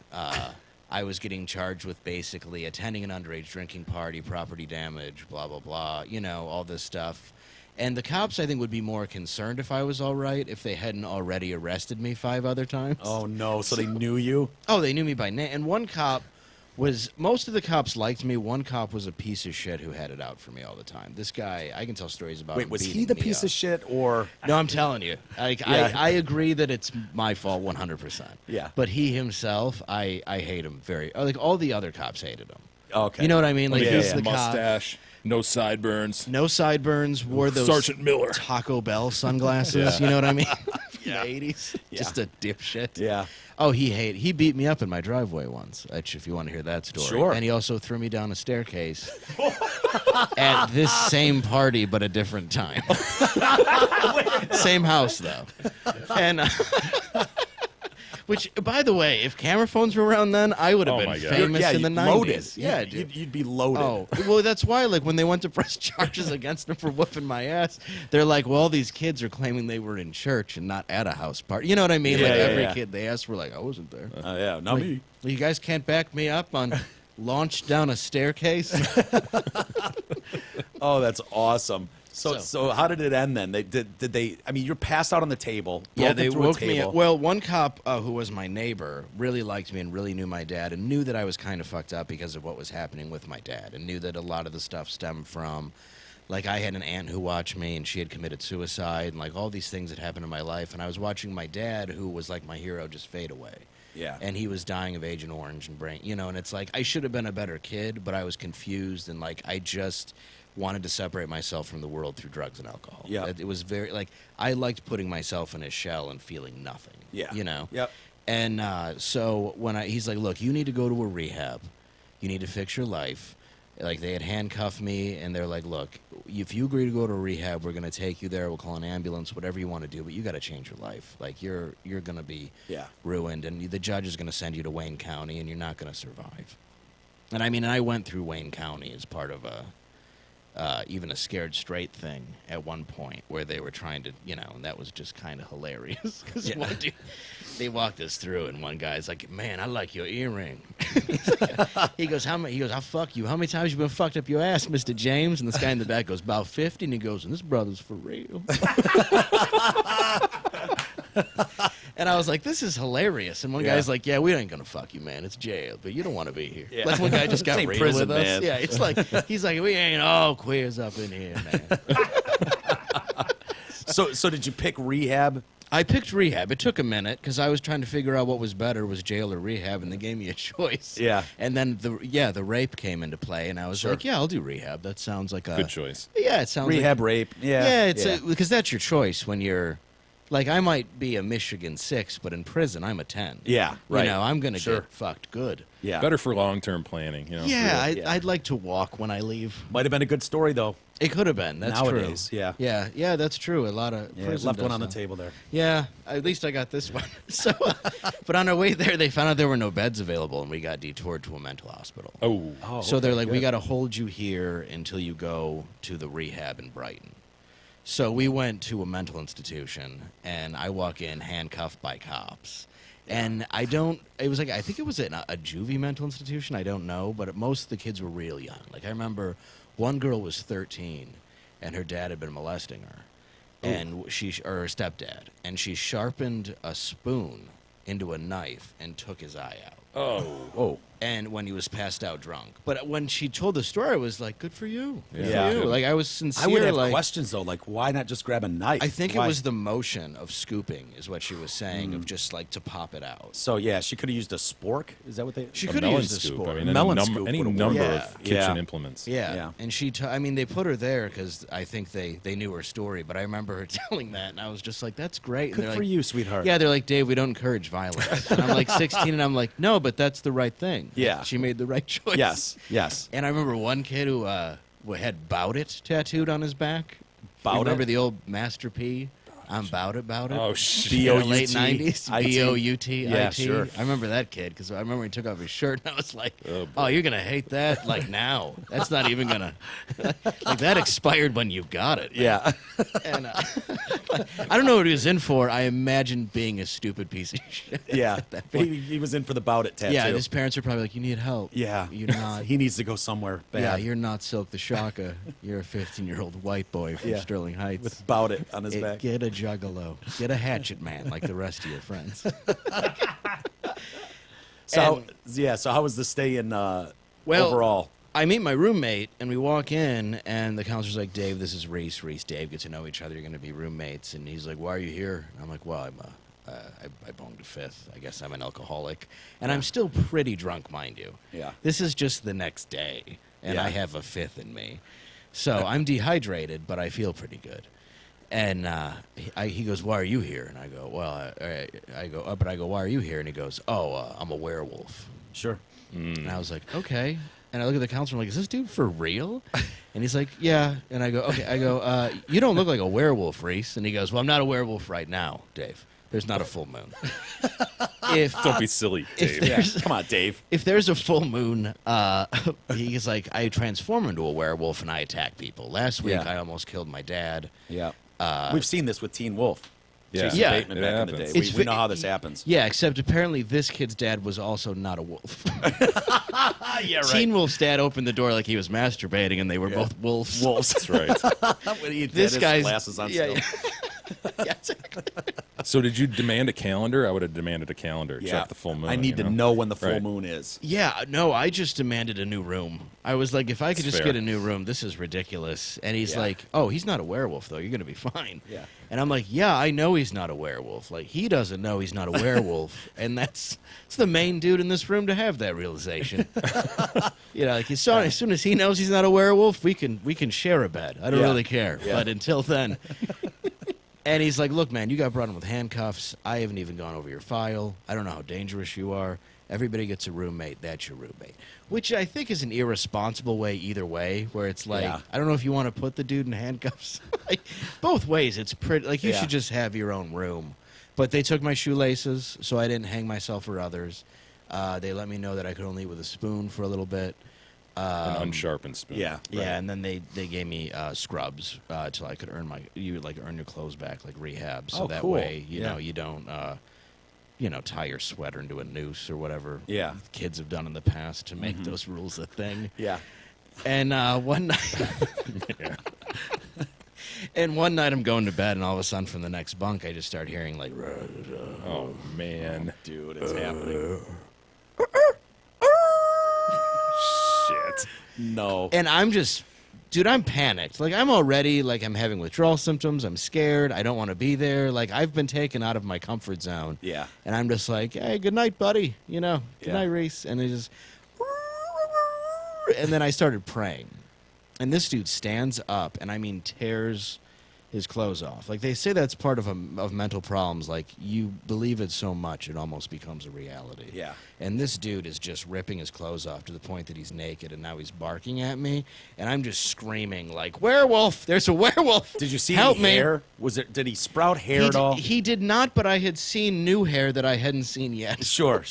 [SPEAKER 6] I was getting charged with basically attending an underage drinking party, property damage, blah blah blah, all this stuff. And the cops, I think, would be more concerned if I was all right if they hadn't already arrested me 5 other times.
[SPEAKER 4] Oh no! So they knew you.
[SPEAKER 6] Oh, they knew me by name. And one cop most of the cops liked me. One cop was a piece of shit who had it out for me all the time. This guy, I can tell stories about him
[SPEAKER 4] Wait, was he
[SPEAKER 6] beating
[SPEAKER 4] the
[SPEAKER 6] me
[SPEAKER 4] piece
[SPEAKER 6] up.
[SPEAKER 4] of shit or?
[SPEAKER 6] No, I'm telling you.
[SPEAKER 4] Yeah.
[SPEAKER 6] I agree that it's my fault 100%.
[SPEAKER 4] Yeah.
[SPEAKER 6] But he himself, I hate him very. Like, all the other cops hated him.
[SPEAKER 4] Okay.
[SPEAKER 6] You know what I mean? Like,
[SPEAKER 5] Like
[SPEAKER 4] Yeah,
[SPEAKER 6] he's
[SPEAKER 4] yeah.
[SPEAKER 6] the cop.
[SPEAKER 5] mustache, no sideburns.
[SPEAKER 6] No sideburns, wore those
[SPEAKER 5] Sergeant Miller.
[SPEAKER 6] Taco Bell sunglasses.
[SPEAKER 5] Yeah.
[SPEAKER 6] You know what I mean? in the 80s.
[SPEAKER 4] Yeah.
[SPEAKER 6] Just a dipshit.
[SPEAKER 4] Yeah.
[SPEAKER 6] Oh, he beat me up in my driveway once, if you want to hear that story.
[SPEAKER 4] Sure.
[SPEAKER 6] And he also threw me down a staircase at this same party, but a different time. Same house, though. And which, by the way, if camera phones were around then, I would have
[SPEAKER 5] Oh
[SPEAKER 6] been
[SPEAKER 5] my God.
[SPEAKER 6] famous
[SPEAKER 4] Yeah,
[SPEAKER 6] in the
[SPEAKER 4] you'd
[SPEAKER 6] 90s.
[SPEAKER 4] loaded.
[SPEAKER 6] Yeah,
[SPEAKER 4] You'd-
[SPEAKER 6] dude.
[SPEAKER 4] You'd be loaded.
[SPEAKER 6] Oh, well, that's why, like, when they went to press charges against him for whooping my ass, they're like, well, all these kids are claiming they were in church and not at a house party. You know what I mean?
[SPEAKER 4] Yeah,
[SPEAKER 6] like,
[SPEAKER 4] yeah,
[SPEAKER 6] every
[SPEAKER 4] yeah.
[SPEAKER 6] kid they asked were like, I wasn't there.
[SPEAKER 4] Yeah, not me.
[SPEAKER 6] Well, you guys can't back me up on launch down a staircase?
[SPEAKER 4] Oh, that's awesome. So
[SPEAKER 6] So-
[SPEAKER 4] how did it end then? Did they? I mean, you're passed out on the table.
[SPEAKER 6] Yeah,
[SPEAKER 4] broken
[SPEAKER 6] they
[SPEAKER 4] through a
[SPEAKER 6] woke me
[SPEAKER 4] table.
[SPEAKER 6] up. Well, one cop who was my neighbor really liked me and really knew my dad and knew that I was kind of fucked up because of what was happening with my dad and knew that a lot of the stuff stemmed from, like, I had an aunt who watched me and she had committed suicide and, like, all these things that happened in my life. And I was watching my dad, who was, like, my hero, just fade away.
[SPEAKER 4] Yeah.
[SPEAKER 6] And he was dying of Agent Orange and brain, and it's like, I should have been a better kid, but I was confused and, like, I just wanted to separate myself from the world through drugs and alcohol.
[SPEAKER 4] Yeah.
[SPEAKER 6] It was very, like, I liked putting myself in a shell and feeling nothing.
[SPEAKER 4] Yeah.
[SPEAKER 6] Yep. And so when he's like, look, you need to go to a rehab. You need to fix your life. Like, they had handcuffed me, and they're like, look, if you agree to go to a rehab, we're going to take you there. We'll call an ambulance, whatever you want to do, but you got to change your life. Like, you're going to be ruined, and the judge is going to send you to Wayne County, and you're not going to survive. And I mean, I went through Wayne County as part of even a Scared Straight thing at one point where they were trying to, and that was just kind of hilarious. Because one dude, they walked us through, and one guy's like, man, I like your earring. He goes, I'll fuck you. How many times you been fucked up your ass, Mr. James? And this guy in the back goes, about 50. And he goes, and this brother's for real. And I was like, this is hilarious. And one guy's like, yeah, we ain't going to fuck you, man. It's jail, but you don't want to be here.
[SPEAKER 4] Yeah.
[SPEAKER 6] Like, one guy just got
[SPEAKER 4] Ain't
[SPEAKER 6] real
[SPEAKER 4] prison,
[SPEAKER 6] with us.
[SPEAKER 4] man.
[SPEAKER 6] Yeah, it's like, he's like, we ain't all queers up in here, man.
[SPEAKER 4] So did you pick rehab?
[SPEAKER 6] I picked rehab. It took a minute because I was trying to figure out what was better, was jail or rehab, and they gave me a choice.
[SPEAKER 4] Yeah.
[SPEAKER 6] And then the rape came into play, and I was like, yeah, I'll do rehab. That sounds like a
[SPEAKER 5] Good choice.
[SPEAKER 6] Yeah, it sounds
[SPEAKER 4] Rehab,
[SPEAKER 6] like,
[SPEAKER 4] rape. Yeah.
[SPEAKER 6] Yeah, it's because that's your choice when you're. Like, I might be a Michigan 6, but in prison, I'm a 10.
[SPEAKER 4] Yeah, right.
[SPEAKER 6] I'm going to
[SPEAKER 4] Sure.
[SPEAKER 6] get fucked good.
[SPEAKER 4] Yeah.
[SPEAKER 5] Better for long-term planning.
[SPEAKER 6] Yeah,
[SPEAKER 4] Yeah.
[SPEAKER 6] I'd like to walk when I leave.
[SPEAKER 4] Might have been a good story though.
[SPEAKER 6] It could have been. That's
[SPEAKER 4] Nowadays,
[SPEAKER 6] true.
[SPEAKER 4] yeah.
[SPEAKER 6] Yeah, that's true. A lot of
[SPEAKER 4] Yeah,
[SPEAKER 6] prison
[SPEAKER 4] left one
[SPEAKER 6] does
[SPEAKER 4] on the
[SPEAKER 6] that.
[SPEAKER 4] table there.
[SPEAKER 6] Yeah, at least I got this one. So, but on our way there, they found out there were no beds available, and we got detoured to a mental hospital.
[SPEAKER 5] Oh.
[SPEAKER 6] So they're like, we got to hold you here until you go to the rehab in Brighton. So we went to a mental institution, and I walk in handcuffed by cops. And I think it was a juvie mental institution, I don't know, but most of the kids were real young. Like, I remember one girl was 13, and her dad had been molesting her, and or her stepdad, and she sharpened a spoon into a knife and took his eye out.
[SPEAKER 4] Oh.
[SPEAKER 6] And when he was passed out drunk. But when she told the story, I was like, good for you. Good
[SPEAKER 4] Yeah.
[SPEAKER 6] for you. Like, I was sincere.
[SPEAKER 4] I would have
[SPEAKER 6] like,
[SPEAKER 4] questions though, like why not just grab a knife?
[SPEAKER 6] I think
[SPEAKER 4] Why-
[SPEAKER 6] it was the motion of scooping is what she was saying, of just like to pop it out.
[SPEAKER 4] So yeah, she could have used a spork. Is that what they?
[SPEAKER 6] She
[SPEAKER 5] A
[SPEAKER 6] could have
[SPEAKER 5] melon
[SPEAKER 6] used a
[SPEAKER 5] scoop.
[SPEAKER 6] sport.
[SPEAKER 5] I mean,
[SPEAKER 4] Melon
[SPEAKER 5] any,
[SPEAKER 4] scoop
[SPEAKER 5] any
[SPEAKER 4] would've
[SPEAKER 5] number
[SPEAKER 6] worked.
[SPEAKER 5] of kitchen
[SPEAKER 4] Yeah.
[SPEAKER 5] implements.
[SPEAKER 6] Yeah. And they put her there because I think they knew her story. But I remember her telling that, and I was just like, that's great. And
[SPEAKER 4] Good
[SPEAKER 6] they're
[SPEAKER 4] for
[SPEAKER 6] like,
[SPEAKER 4] you, sweetheart.
[SPEAKER 6] Yeah, they're like, Dave, we don't encourage violence. And I'm like 16, and I'm like, no, but that's the right thing.
[SPEAKER 4] Yeah.
[SPEAKER 6] She made the right choice.
[SPEAKER 4] Yes.
[SPEAKER 6] And I remember one kid who had Bout It tattooed on his back.
[SPEAKER 4] Bout
[SPEAKER 6] You remember
[SPEAKER 4] It?
[SPEAKER 6] the old Master P? I'm Bout It.
[SPEAKER 5] Oh, shit.
[SPEAKER 6] In the late
[SPEAKER 4] B.O.U.T..
[SPEAKER 6] 90s.
[SPEAKER 4] IT.
[SPEAKER 6] B-O-U-T.
[SPEAKER 4] Yeah,
[SPEAKER 6] IT.
[SPEAKER 4] sure.
[SPEAKER 6] I remember that kid because I remember he took off his shirt and I was like,
[SPEAKER 5] Oh, boy.
[SPEAKER 6] oh, you're going to hate that? Like now. That's not even going to. Like that expired when you got it.
[SPEAKER 4] Yeah.
[SPEAKER 6] And I don't know what he was in for. I imagine being a stupid piece of shit.
[SPEAKER 4] Yeah.
[SPEAKER 6] at that point.
[SPEAKER 4] He was in for the bout it tattoo.
[SPEAKER 6] Yeah, his parents are probably like, you need help.
[SPEAKER 4] Yeah.
[SPEAKER 6] You're not.
[SPEAKER 4] He needs to go somewhere bad.
[SPEAKER 6] Yeah, you're not Silk the Shaka. You're a 15-year-old white boy from
[SPEAKER 4] Yeah.
[SPEAKER 6] Sterling Heights.
[SPEAKER 4] with bout it on his back.
[SPEAKER 6] Get a juggalo. Get a hatchet man like the rest of your friends.
[SPEAKER 4] So how was the stay in overall?
[SPEAKER 6] I meet my roommate, and we walk in, and the counselor's like, Dave, this is Reese. Dave, get to know each other. You're going to be roommates. And he's like, why are you here? And I'm like, well, I boned a fifth. I guess I'm an alcoholic. And I'm still pretty drunk, mind you.
[SPEAKER 4] Yeah.
[SPEAKER 6] This is just the next day, and
[SPEAKER 4] Yeah.
[SPEAKER 6] I have a fifth in me. So I'm dehydrated, but I feel pretty good. And he goes, "Why are you here?" And I go, "Well, I go, but I go, why are you here?" And he goes, "Oh, I'm a werewolf."
[SPEAKER 4] Sure.
[SPEAKER 6] And I was like, "Okay." And I look at the counselor, I'm like, "Is this dude for real?" And he's like, "Yeah." And I go, "Okay." I go, "You don't look like a werewolf, Reese." And he goes, "Well, I'm not a werewolf right now, Dave. There's not a full moon."
[SPEAKER 5] Don't be silly, Dave.
[SPEAKER 4] Yeah. Come on, Dave.
[SPEAKER 6] If there's a full moon, he's like, I transform into a werewolf and I attack people. Last week,
[SPEAKER 4] Yeah.
[SPEAKER 6] I almost killed my dad.
[SPEAKER 4] Yeah. We've seen this with Teen Wolf.
[SPEAKER 5] Yeah.
[SPEAKER 4] Jason
[SPEAKER 6] Yeah.
[SPEAKER 4] Bateman
[SPEAKER 5] It
[SPEAKER 4] back in the
[SPEAKER 5] happens.
[SPEAKER 4] day. We know how this happens.
[SPEAKER 6] Yeah, except apparently this kid's dad was also not a wolf.
[SPEAKER 4] Yeah,
[SPEAKER 6] Teen Wolf's dad opened the door like he was masturbating, and they were both wolves.
[SPEAKER 4] Wolves.
[SPEAKER 5] That's right.
[SPEAKER 4] When he
[SPEAKER 6] This
[SPEAKER 4] had his
[SPEAKER 6] guy's
[SPEAKER 4] glasses on
[SPEAKER 6] yeah,
[SPEAKER 4] still.
[SPEAKER 6] yeah, exactly.
[SPEAKER 5] So did you demand a calendar? I would have demanded a calendar.
[SPEAKER 4] Yeah.
[SPEAKER 5] Check the full moon.
[SPEAKER 4] I need
[SPEAKER 5] you
[SPEAKER 4] to know when the full
[SPEAKER 5] Right.
[SPEAKER 4] moon is.
[SPEAKER 6] Yeah, no, I just demanded a new room. I was like, if I could
[SPEAKER 5] That's
[SPEAKER 6] just
[SPEAKER 5] fair.
[SPEAKER 6] get a new room, this is ridiculous. And he's
[SPEAKER 4] Yeah.
[SPEAKER 6] like, "Oh, he's not a werewolf, though. You're going to be fine."
[SPEAKER 4] Yeah.
[SPEAKER 6] And I'm like, "Yeah, I know he's not a werewolf. Like, he doesn't know he's not a werewolf." And it's the main dude in this room to have that realization. Like, as soon as he knows he's not a werewolf, we can share a bed. I don't
[SPEAKER 4] Yeah.
[SPEAKER 6] really care.
[SPEAKER 4] Yeah.
[SPEAKER 6] But until then. And he's like, "Look, man, you got brought in with handcuffs. I haven't even gone over your file. I don't know how dangerous you are. Everybody gets a roommate. That's your roommate." Which I think is an irresponsible way either way, where it's like,
[SPEAKER 4] Yeah.
[SPEAKER 6] I don't know if you want to put the dude in handcuffs. Like, both ways, it's pretty, like, you
[SPEAKER 4] Yeah.
[SPEAKER 6] should just have your own room. But they took my shoelaces, so I didn't hang myself or others. They let me know that I could only eat with a spoon for a little bit.
[SPEAKER 5] An unsharpened spoon.
[SPEAKER 4] Yeah.
[SPEAKER 6] Yeah, and then they gave me scrubs till I could earn earn your clothes back, like rehab. So
[SPEAKER 4] Oh,
[SPEAKER 6] that
[SPEAKER 4] cool.
[SPEAKER 6] way,
[SPEAKER 4] Yeah.
[SPEAKER 6] you don't tie your sweater into a noose or whatever.
[SPEAKER 4] Yeah.
[SPEAKER 6] Kids have done in the past to make those rules a thing.
[SPEAKER 4] Yeah.
[SPEAKER 6] And one night, I'm going to bed, and all of a sudden, from the next bunk, I just start hearing like,
[SPEAKER 5] Oh man.
[SPEAKER 4] Dude, it's happening.
[SPEAKER 5] Shit.
[SPEAKER 4] No.
[SPEAKER 6] and I'm just, dude, I'm panicked. Like, I'm already, like, I'm having withdrawal symptoms. I'm scared. I don't want to be there. Like, I've been taken out of my comfort zone.
[SPEAKER 4] Yeah.
[SPEAKER 6] And I'm just like, "Hey, good night, buddy. Good
[SPEAKER 4] Yeah.
[SPEAKER 6] night, Reese." And it just, and then I started praying. And this dude stands up and, I mean, tears his clothes off. Like, they say that's part of mental problems. Like, you believe it so much, it almost becomes a reality.
[SPEAKER 4] Yeah.
[SPEAKER 6] And this dude is just ripping his clothes off to the point that he's naked, and now he's barking at me, and I'm just screaming like, "Werewolf! There's a werewolf!
[SPEAKER 4] Did you see
[SPEAKER 6] Help
[SPEAKER 4] any
[SPEAKER 6] me!"
[SPEAKER 4] hair? Did he sprout hair at all?
[SPEAKER 6] He did not, but I had seen new hair that I hadn't seen yet.
[SPEAKER 4] Sure.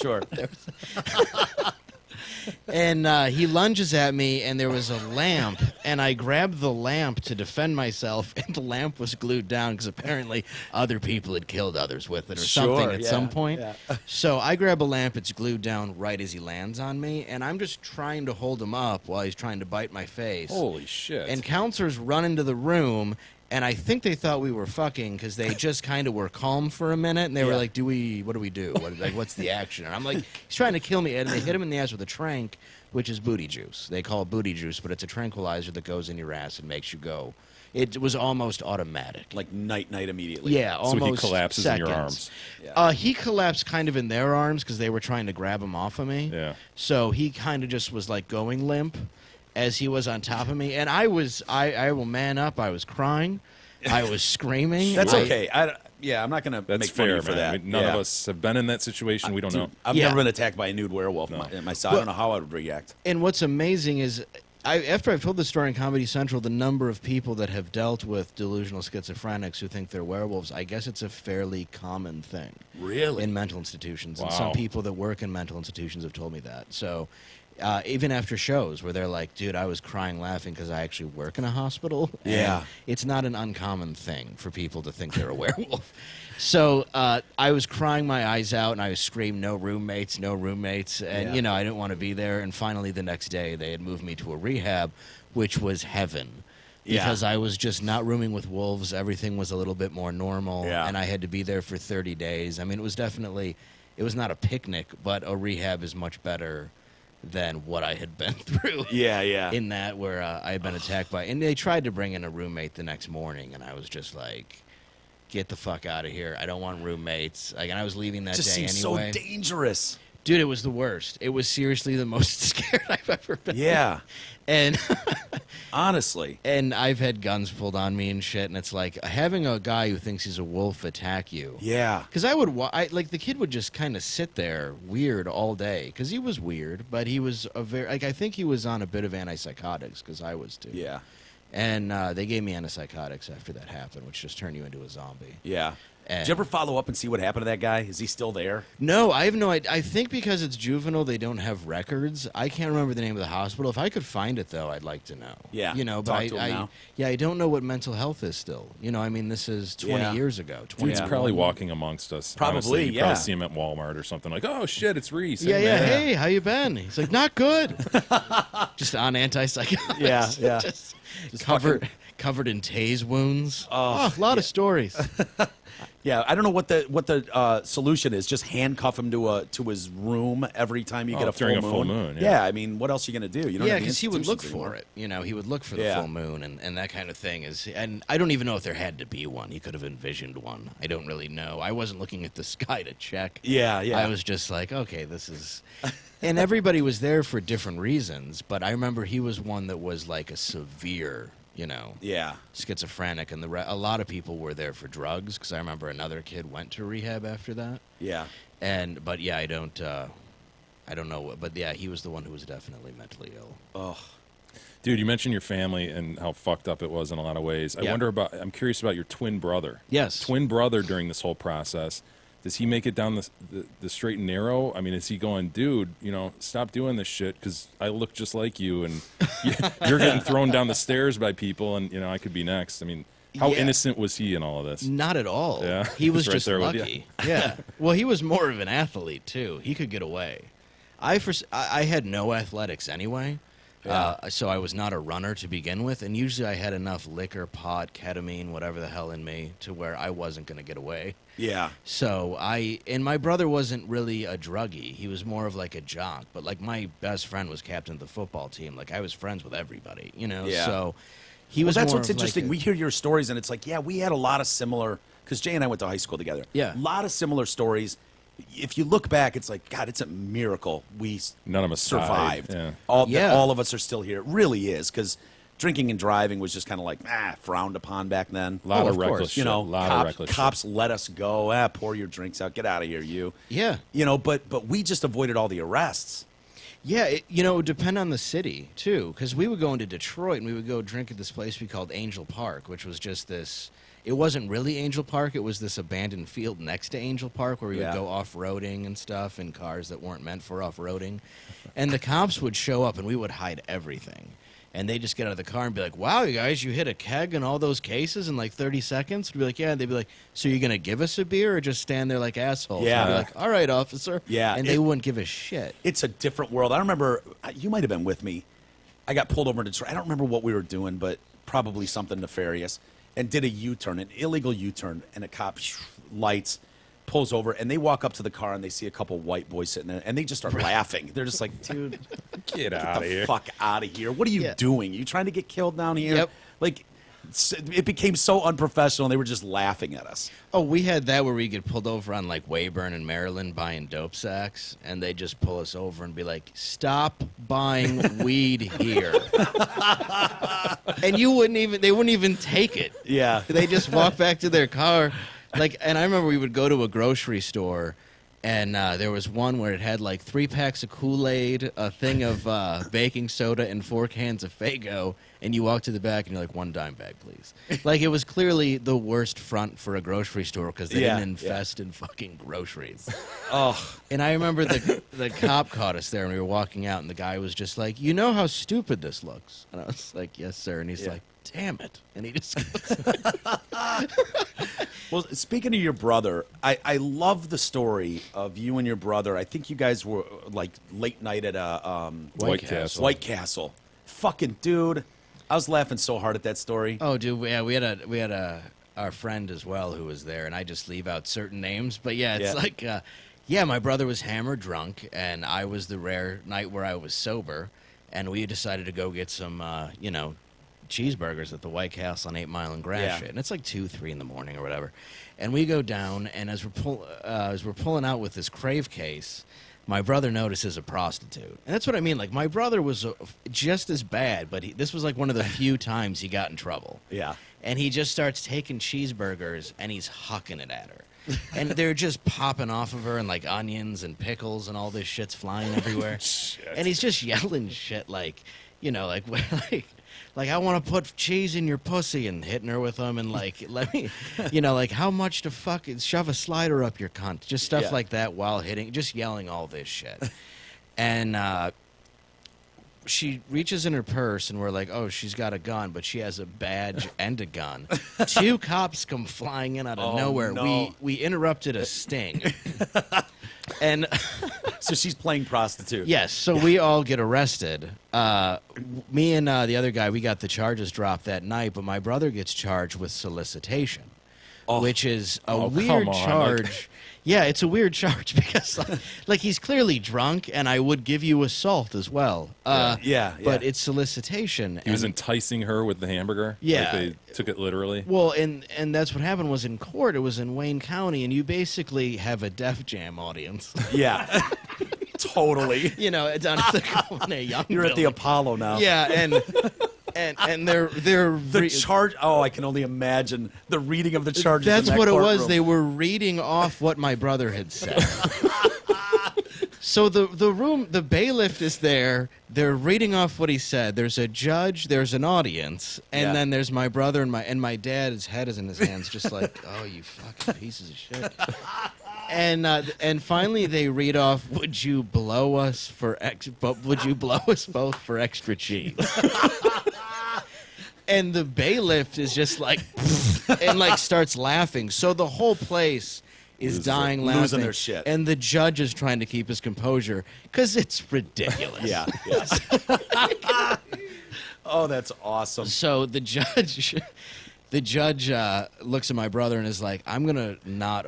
[SPEAKER 6] And he lunges at me, and there was a lamp, and I grabbed the lamp to defend myself, and the lamp was glued down because apparently other people had killed others with it or something at some point.
[SPEAKER 4] Yeah.
[SPEAKER 6] So I grab a lamp, it's glued down right as he lands on me, and I'm just trying to hold him up while he's trying to bite my face.
[SPEAKER 5] Holy shit.
[SPEAKER 6] And counselors run into the room, and I think they thought we were fucking because they just kind of were calm for a minute, and they were
[SPEAKER 4] Yeah.
[SPEAKER 6] like, what do we do? What's the action? And I'm like, he's trying to kill me, and they hit him in the ass with a trank, which is booty juice. They call it booty juice, but it's a tranquilizer that goes in your ass and makes you go. It was almost automatic.
[SPEAKER 4] Like night immediately.
[SPEAKER 6] Yeah,
[SPEAKER 5] so
[SPEAKER 6] almost
[SPEAKER 5] he collapses in your
[SPEAKER 6] seconds.
[SPEAKER 5] arms.
[SPEAKER 6] He collapsed kind of in their arms because they were trying to grab him off of me.
[SPEAKER 5] Yeah.
[SPEAKER 6] So he kind of just was like going limp as he was on top of me, and I will man up. I was crying, I was screaming.
[SPEAKER 4] That's okay. I'm not going to
[SPEAKER 5] That's
[SPEAKER 4] make
[SPEAKER 5] fair,
[SPEAKER 4] fun of you for
[SPEAKER 5] man.
[SPEAKER 4] that.
[SPEAKER 5] I mean, none
[SPEAKER 4] Yeah.
[SPEAKER 5] of us have been in that situation. We don't
[SPEAKER 4] Dude,
[SPEAKER 5] know.
[SPEAKER 4] I've
[SPEAKER 6] Yeah.
[SPEAKER 4] never been attacked by a nude werewolf myself. I don't know how I would react.
[SPEAKER 6] And what's amazing is, after I've told this story in Comedy Central, the number of people that have dealt with delusional schizophrenics who think they're werewolves, I guess it's a fairly common thing.
[SPEAKER 4] Really?
[SPEAKER 6] In mental institutions. And
[SPEAKER 5] Wow.
[SPEAKER 6] some people that work in mental institutions have told me that. So even after shows where they're like, "Dude, I was crying laughing because I actually work in a hospital." And
[SPEAKER 4] Yeah.
[SPEAKER 6] it's not an uncommon thing for people to think they're a werewolf. So I was crying my eyes out, and I was screaming, "No roommates, no roommates." And,
[SPEAKER 4] Yeah.
[SPEAKER 6] I didn't want to be there. And finally, the next day, they had moved me to a rehab, which was heaven.
[SPEAKER 4] Yeah.
[SPEAKER 6] Because I was just not rooming with wolves. Everything was a little bit more normal.
[SPEAKER 4] Yeah.
[SPEAKER 6] And I had to be there for 30 days. I mean, it was not a picnic, but a rehab is much better than what I had been through.
[SPEAKER 4] Yeah.
[SPEAKER 6] In that, where I had been attacked by, and they tried to bring in a roommate the next morning, and I was just like, "Get the fuck out of here! I don't want roommates." Like, and I was leaving that
[SPEAKER 4] It just
[SPEAKER 6] day
[SPEAKER 4] seems
[SPEAKER 6] anyway.
[SPEAKER 4] so dangerous.
[SPEAKER 6] Dude, it was the worst. It was seriously the most scared I've ever been.
[SPEAKER 4] Yeah.
[SPEAKER 6] And
[SPEAKER 4] Honestly.
[SPEAKER 6] And I've had guns pulled on me and shit, and it's like having a guy who thinks he's a wolf attack you.
[SPEAKER 4] Yeah.
[SPEAKER 6] Because like the kid would just kind of sit there weird all day, because he was weird, but he was I think he was on a bit of antipsychotics, because I was too.
[SPEAKER 4] Yeah.
[SPEAKER 6] And they gave me antipsychotics after that happened, which just turned you into a zombie.
[SPEAKER 4] Yeah.
[SPEAKER 6] And
[SPEAKER 4] Did you ever follow up and see what happened to that guy? Is he still there?
[SPEAKER 6] No, I have no idea. I think because it's juvenile, they don't have records. I can't remember the name of the hospital. If I could find it, though, I'd like to know.
[SPEAKER 4] Yeah,
[SPEAKER 6] you know,
[SPEAKER 4] talk
[SPEAKER 6] but
[SPEAKER 4] to him now.
[SPEAKER 6] I don't know what mental health is still. You know, I mean, this is 20
[SPEAKER 4] Yeah.
[SPEAKER 6] years ago.
[SPEAKER 5] Dude's
[SPEAKER 4] Yeah.
[SPEAKER 5] probably walking amongst us.
[SPEAKER 4] Probably,
[SPEAKER 5] honestly. You
[SPEAKER 4] yeah.
[SPEAKER 5] probably see him at Walmart or something like, oh, shit, it's Reese.
[SPEAKER 6] Yeah,
[SPEAKER 5] Hey,
[SPEAKER 6] yeah.
[SPEAKER 5] man."
[SPEAKER 6] Hey, how you been? He's like, not good. Just on antipsychotics.
[SPEAKER 4] Yeah, yeah.
[SPEAKER 6] just covered in tase wounds.
[SPEAKER 4] Oh,
[SPEAKER 6] a lot of stories.
[SPEAKER 4] Yeah, I don't know what the solution is. Just handcuff him to his room every time you get a full
[SPEAKER 5] during
[SPEAKER 4] moon.
[SPEAKER 5] a full moon,
[SPEAKER 4] Yeah.
[SPEAKER 5] yeah.
[SPEAKER 4] I mean, what else are you gonna do? You don't
[SPEAKER 6] Yeah,
[SPEAKER 4] have the
[SPEAKER 6] because he would look
[SPEAKER 4] institutions
[SPEAKER 6] for
[SPEAKER 4] anymore.
[SPEAKER 6] it. You know, he would look for the
[SPEAKER 4] Yeah.
[SPEAKER 6] full moon and that kind of thing. And I don't even know if there had to be one. He could have envisioned one. I don't really know. I wasn't looking at the sky to check.
[SPEAKER 4] Yeah, yeah.
[SPEAKER 6] I was just like, okay, this is... And everybody was there for different reasons, but I remember he was one that was like a severe, you know,
[SPEAKER 4] Yeah.
[SPEAKER 6] schizophrenic, and a lot of people were there for drugs, because I remember another kid went to rehab after that.
[SPEAKER 4] Yeah.
[SPEAKER 6] But yeah, I don't know, but yeah, he was the one who was definitely mentally ill.
[SPEAKER 4] Oh.
[SPEAKER 5] Dude, you mentioned your family and how fucked up it was in a lot of ways.
[SPEAKER 6] Yeah.
[SPEAKER 5] I'm curious about your twin brother.
[SPEAKER 6] Yes.
[SPEAKER 5] Twin brother during this whole process. Does he make it down the straight and narrow? I mean, is he going, dude, you know, stop doing this shit because I look just like you and you're getting thrown down the stairs by people and, you know, I could be next. I mean, how
[SPEAKER 6] Yeah.
[SPEAKER 5] innocent was he in all of this?
[SPEAKER 6] Not at all.
[SPEAKER 5] Yeah.
[SPEAKER 6] He was
[SPEAKER 5] He's right
[SPEAKER 6] just
[SPEAKER 5] there with you.
[SPEAKER 6] lucky. Yeah. Well, he was more of an athlete too. He could get away. I had no athletics anyway. So I was not a runner to begin with, and usually I had enough liquor, pot, ketamine, whatever the hell in me to where I wasn't going to get away.
[SPEAKER 4] Yeah.
[SPEAKER 6] So and my brother wasn't really a druggie. He was more of like a jock, but like my best friend was captain of the football team. Like I was friends with everybody, you know?
[SPEAKER 4] Yeah.
[SPEAKER 6] So he
[SPEAKER 4] Well,
[SPEAKER 6] was
[SPEAKER 4] that's
[SPEAKER 6] more
[SPEAKER 4] what's
[SPEAKER 6] of like
[SPEAKER 4] interesting.
[SPEAKER 6] a-
[SPEAKER 4] We hear your stories, and it's like, yeah, we had a lot of similar. Because Jay and I went to high school together.
[SPEAKER 6] Yeah.
[SPEAKER 4] A lot of similar stories. If you look back, it's like, God, it's a miracle we
[SPEAKER 5] None of us
[SPEAKER 4] survived.
[SPEAKER 5] died, yeah.
[SPEAKER 6] Yeah.
[SPEAKER 4] All of us are still here. It really is, because drinking and driving was just kind of like frowned upon back then.
[SPEAKER 5] A lot
[SPEAKER 6] Oh,
[SPEAKER 5] of
[SPEAKER 6] of
[SPEAKER 5] reckless
[SPEAKER 6] course.
[SPEAKER 5] shit.
[SPEAKER 4] You know,
[SPEAKER 5] a lot of reckless
[SPEAKER 4] cops let us go. Pour your drinks out. Get out of here, you.
[SPEAKER 6] Yeah.
[SPEAKER 4] You know, but we just avoided all the arrests.
[SPEAKER 6] Yeah, it would depend on the city, too, because we would go into Detroit and we would go drink at this place we called Angel Park, which was just this... It wasn't really Angel Park. It was this abandoned field next to Angel Park where we
[SPEAKER 4] Yeah.
[SPEAKER 6] would go off-roading and stuff in cars that weren't meant for off-roading. And the cops would show up and we would hide everything. And they'd just get out of the car and be like, wow, you guys, you hit a keg in all those cases in like 30 seconds? We'd be like, yeah. And they'd be like, so you're going to give us a beer or just stand there like assholes?
[SPEAKER 4] Yeah.
[SPEAKER 6] And I'd be like, all right, officer.
[SPEAKER 4] Yeah,
[SPEAKER 6] And they wouldn't give a shit.
[SPEAKER 4] It's a different world. I remember, you might have been with me. I got pulled over in Detroit. I don't remember what we were doing, but probably something nefarious. And did a U-turn, an illegal U-turn, and a cop lights, pulls over, and they walk up to the car and they see a couple white boys sitting there, and they just start laughing. They're just like, dude,
[SPEAKER 5] Get out
[SPEAKER 4] get
[SPEAKER 5] of
[SPEAKER 4] the
[SPEAKER 5] here.
[SPEAKER 4] fuck out of here. What are you
[SPEAKER 6] Yeah.
[SPEAKER 4] doing? You trying to get killed down here?
[SPEAKER 6] Yep.
[SPEAKER 4] Like, it became so unprofessional, and they were just laughing at us.
[SPEAKER 6] Oh, we had that where we get pulled over on like Weyburn in Maryland buying dope sacks, and they just pull us over and be like, "Stop buying weed here." And they wouldn't even take it.
[SPEAKER 4] Yeah.
[SPEAKER 6] They just walk back to their car. And I remember we would go to a grocery store, and there was one where it had like 3 packs of Kool-Aid, a thing of baking soda, and 4 cans of Faygo. And you walk to the back and you're like, 1 dime bag, please. Like, it was clearly the worst front for a grocery store because they
[SPEAKER 4] Yeah,
[SPEAKER 6] didn't invest in fucking groceries.
[SPEAKER 4] Oh,
[SPEAKER 6] And I remember the cop caught us there and we were walking out, and the guy was just like, you know how stupid this looks? And I was like, yes, sir. And he's
[SPEAKER 4] Yeah.
[SPEAKER 6] like, damn it. And he just
[SPEAKER 4] well, speaking of your brother, I love the story of you and your brother. I think you guys were like late night at a
[SPEAKER 5] White Castle.
[SPEAKER 4] White Castle. Fucking dude, I was laughing so hard at that story.
[SPEAKER 6] Oh, dude, yeah, we had our friend as well who was there, and I just leave out certain names, but yeah, it's
[SPEAKER 4] Yeah.
[SPEAKER 6] like, yeah, my brother was hammered drunk, and I was the rare night where I was sober, and we decided to go get some, cheeseburgers at the White Castle on 8 Mile and Gratiot,
[SPEAKER 4] Yeah.
[SPEAKER 6] and it's like 2, 3 in the morning or whatever, and we go down, and as we're pulling out with this Crave case, my brother notices a prostitute. And that's what I mean. Like, my brother was just as bad, but this was like one of the few times he got in trouble.
[SPEAKER 4] Yeah.
[SPEAKER 6] And he just starts taking cheeseburgers and he's hucking it at her. And they're just popping off of her, and like onions and pickles and all this shit's flying everywhere. And he's just yelling shit like, you know, like I want to put cheese in your pussy, and hitting her with them, and like, let me, you know, like, how much to fucking shove a slider up your cunt, just stuff like that while hitting, just yelling all this shit. And she reaches in her purse, and we're like, oh, she's got a gun, but she has a badge and a gun. 2 cops come flying in out of nowhere.
[SPEAKER 4] No.
[SPEAKER 6] We interrupted a sting. And
[SPEAKER 4] So she's playing prostitute.
[SPEAKER 6] yes, so we all get arrested. Me and the other guy, we got the charges dropped that night, but my brother gets charged with solicitation, which is a weird
[SPEAKER 5] come on,
[SPEAKER 6] charge. Yeah, it's a weird charge because, like, he's clearly drunk, and I would give you assault as well.
[SPEAKER 4] Yeah.
[SPEAKER 6] But it's solicitation.
[SPEAKER 5] He was
[SPEAKER 6] and-
[SPEAKER 5] enticing her with the hamburger.
[SPEAKER 6] Yeah.
[SPEAKER 5] Like they took it literally.
[SPEAKER 6] Well, and that's what happened was in court. It was in Wayne County, and you basically have a Def Jam audience.
[SPEAKER 4] Yeah. Totally.
[SPEAKER 6] You know, down at the Corona Young
[SPEAKER 4] You're at the
[SPEAKER 6] Building.
[SPEAKER 4] Apollo now.
[SPEAKER 6] Yeah, and they're
[SPEAKER 4] The charge. Oh, I can only imagine the reading of the charges.
[SPEAKER 6] That's
[SPEAKER 4] in that
[SPEAKER 6] what it was.
[SPEAKER 4] courtroom.
[SPEAKER 6] They were reading off what my brother had said. So the bailiff is there. They're reading off what he said. There's a judge. There's an audience, and then there's my brother and my dad's head is in his hands, just like, oh, you fucking pieces of shit. And finally they read off, would you blow us both for extra cheese? And the bailiff is just like, and like starts laughing. So the whole place is dying laughing.
[SPEAKER 4] Losing their shit.
[SPEAKER 6] And the judge is trying to keep his composure because it's ridiculous.
[SPEAKER 4] Yeah. Oh, that's awesome.
[SPEAKER 6] So the judge looks at my brother and is like, I'm going to not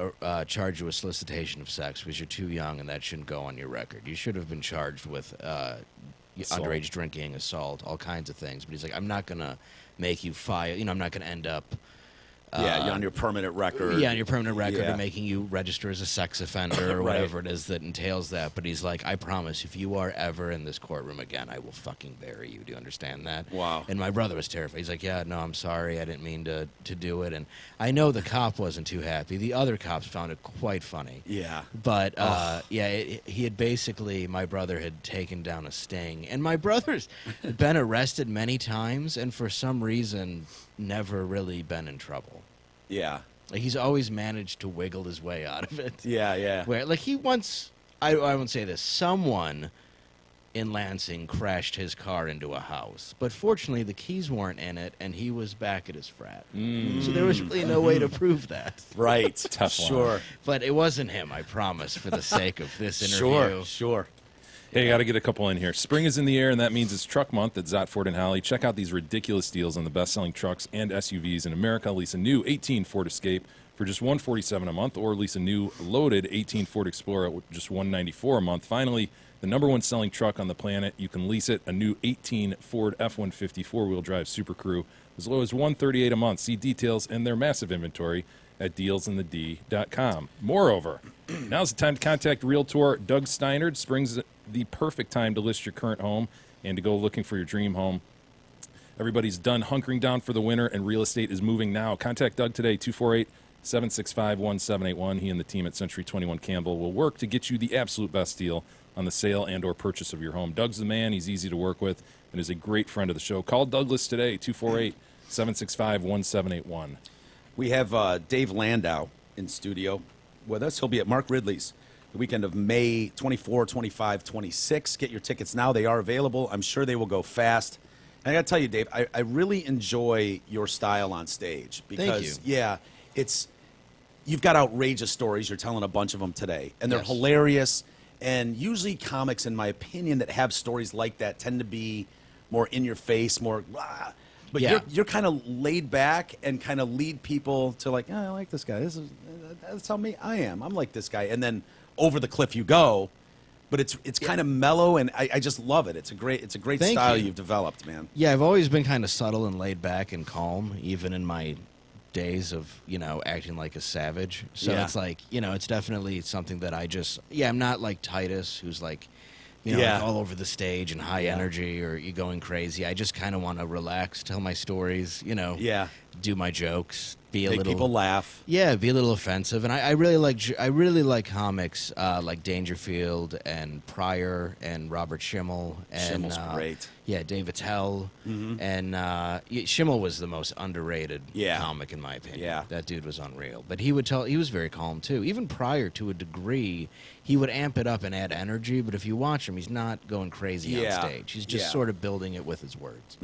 [SPEAKER 6] charge you with solicitation of sex because you're too young and that shouldn't go on your record. You should have been charged with underage drinking, assault, all kinds of things. But he's like, I'm not going to make you file. You know, I'm not going to end up.
[SPEAKER 4] You're on your permanent record.
[SPEAKER 6] Yeah, on your permanent record
[SPEAKER 4] Yeah.
[SPEAKER 6] and making you register as a sex offender or
[SPEAKER 4] Right.
[SPEAKER 6] whatever it is that entails that. But he's like, I promise, if you are ever in this courtroom again, I will fucking bury you. Do you understand that?
[SPEAKER 4] Wow.
[SPEAKER 6] And my brother was terrified. He's like, yeah, no, I'm sorry. I didn't mean to do it. And I know the cop wasn't too happy. The other cops found it quite funny.
[SPEAKER 4] Yeah.
[SPEAKER 6] But, he had basically, my brother had taken down a sting. And my brother's been arrested many times and for some reason never really been in trouble.
[SPEAKER 4] Yeah.
[SPEAKER 6] Like, he's always managed to wiggle his way out of it.
[SPEAKER 4] Yeah.
[SPEAKER 6] Where, like, he once, I won't say this, someone in Lansing crashed his car into a house. But fortunately, the keys weren't in it, and he was back at his frat. So there was really no way to prove that.
[SPEAKER 4] Right.
[SPEAKER 5] Tough one.
[SPEAKER 4] Sure.
[SPEAKER 6] But it wasn't him, I promise, for the sake of this interview.
[SPEAKER 4] Sure.
[SPEAKER 5] Hey, got to get a couple in here. Spring is in the air, and that means it's Truck Month at Zotford and Halley. Check out these ridiculous deals on the best-selling trucks and SUVs in America. Lease a new 18 Ford Escape for just $147 a month, or lease a new loaded 18 Ford Explorer at just $194 a month. Finally, the number one selling truck on the planet, you can lease it, a new 18 Ford F-150 four-wheel drive Super Crew, as low as $138 a month. See details and their massive inventory at dealsinthed.com. Moreover, now's the time to contact Realtor Doug Steinert. Spring's the perfect time to list your current home and to go looking for your dream home. Everybody's done hunkering down for the winter, and real estate is moving now. Contact Doug today, 248-765-1781. He and the team at Century 21 Campbell will work to get you the absolute best deal on the sale and or purchase of your home. Doug's the man. He's easy to work with and is a great friend of the show. Call Douglas today, 248-765-1781.
[SPEAKER 4] We have Dave Landau in studio with us. He'll be at Mark Ridley's the weekend of May 24, 25, 26. Get your tickets now. They are available. I'm sure they will go fast. And I got to tell you, Dave, I really enjoy your style on stage. Because,
[SPEAKER 6] Thank you.
[SPEAKER 4] You've got outrageous stories. You're telling a bunch of them today. And they're
[SPEAKER 6] Yes.
[SPEAKER 4] hilarious. And usually comics, in my opinion, that have stories like that tend to be more in your face, more... Blah. But
[SPEAKER 6] Yeah.
[SPEAKER 4] you're kind of laid back and kind of lead people to like, oh, I like this guy. That's how I am. I'm like this guy. And then over the cliff you go. But it's kind of mellow, and I just love it. It's a great
[SPEAKER 6] Thank
[SPEAKER 4] style
[SPEAKER 6] you.
[SPEAKER 4] you've developed, man.
[SPEAKER 6] Yeah, I've always been kind of subtle and laid back and calm, even in my days of, acting like a savage. So
[SPEAKER 4] Yeah.
[SPEAKER 6] it's like, it's definitely something that I'm not like Titus, who's like,
[SPEAKER 4] Yeah.
[SPEAKER 6] like all over the stage and high
[SPEAKER 4] Yeah.
[SPEAKER 6] energy or you going crazy. I just kind of want to relax, tell my stories,
[SPEAKER 4] Yeah.
[SPEAKER 6] do my jokes, be a
[SPEAKER 4] Make
[SPEAKER 6] little
[SPEAKER 4] people laugh.
[SPEAKER 6] Yeah, be a little offensive, and I really like comics like Dangerfield and Pryor and Robert Schimmel and
[SPEAKER 4] Schimmel's great.
[SPEAKER 6] Yeah, Dave Attell, and Schimmel was the most underrated
[SPEAKER 4] Yeah.
[SPEAKER 6] comic in my opinion.
[SPEAKER 4] Yeah.
[SPEAKER 6] That dude was unreal, but he was very calm too. Even Pryor, to a degree, he would amp it up and add energy, but if you watch him, he's not going crazy
[SPEAKER 4] Yeah.
[SPEAKER 6] on stage. He's just
[SPEAKER 4] Yeah.
[SPEAKER 6] sort of building it with his words.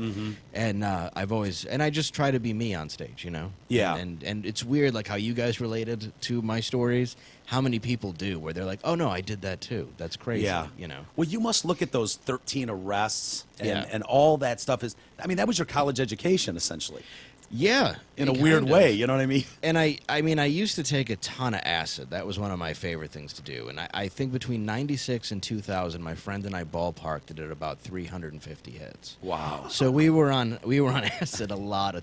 [SPEAKER 6] And I just try to be me on stage,
[SPEAKER 4] Yeah.
[SPEAKER 6] and it's weird, like how you guys related to my stories. How many people do where they're like, "Oh no, I did that too." That's crazy.
[SPEAKER 4] Yeah. Well, you must look at those 13 arrests and,
[SPEAKER 6] Yeah.
[SPEAKER 4] and all that stuff is. I mean, that was your college education essentially,
[SPEAKER 6] Yeah,
[SPEAKER 4] in a
[SPEAKER 6] kind
[SPEAKER 4] weird
[SPEAKER 6] of.
[SPEAKER 4] way. You know what I mean?
[SPEAKER 6] And I used to take a ton of acid. That was one of my favorite things to do. And I think between 96 and 2000, my friend and I ballparked it at about 350 hits.
[SPEAKER 4] Wow.
[SPEAKER 6] So we were on acid a lot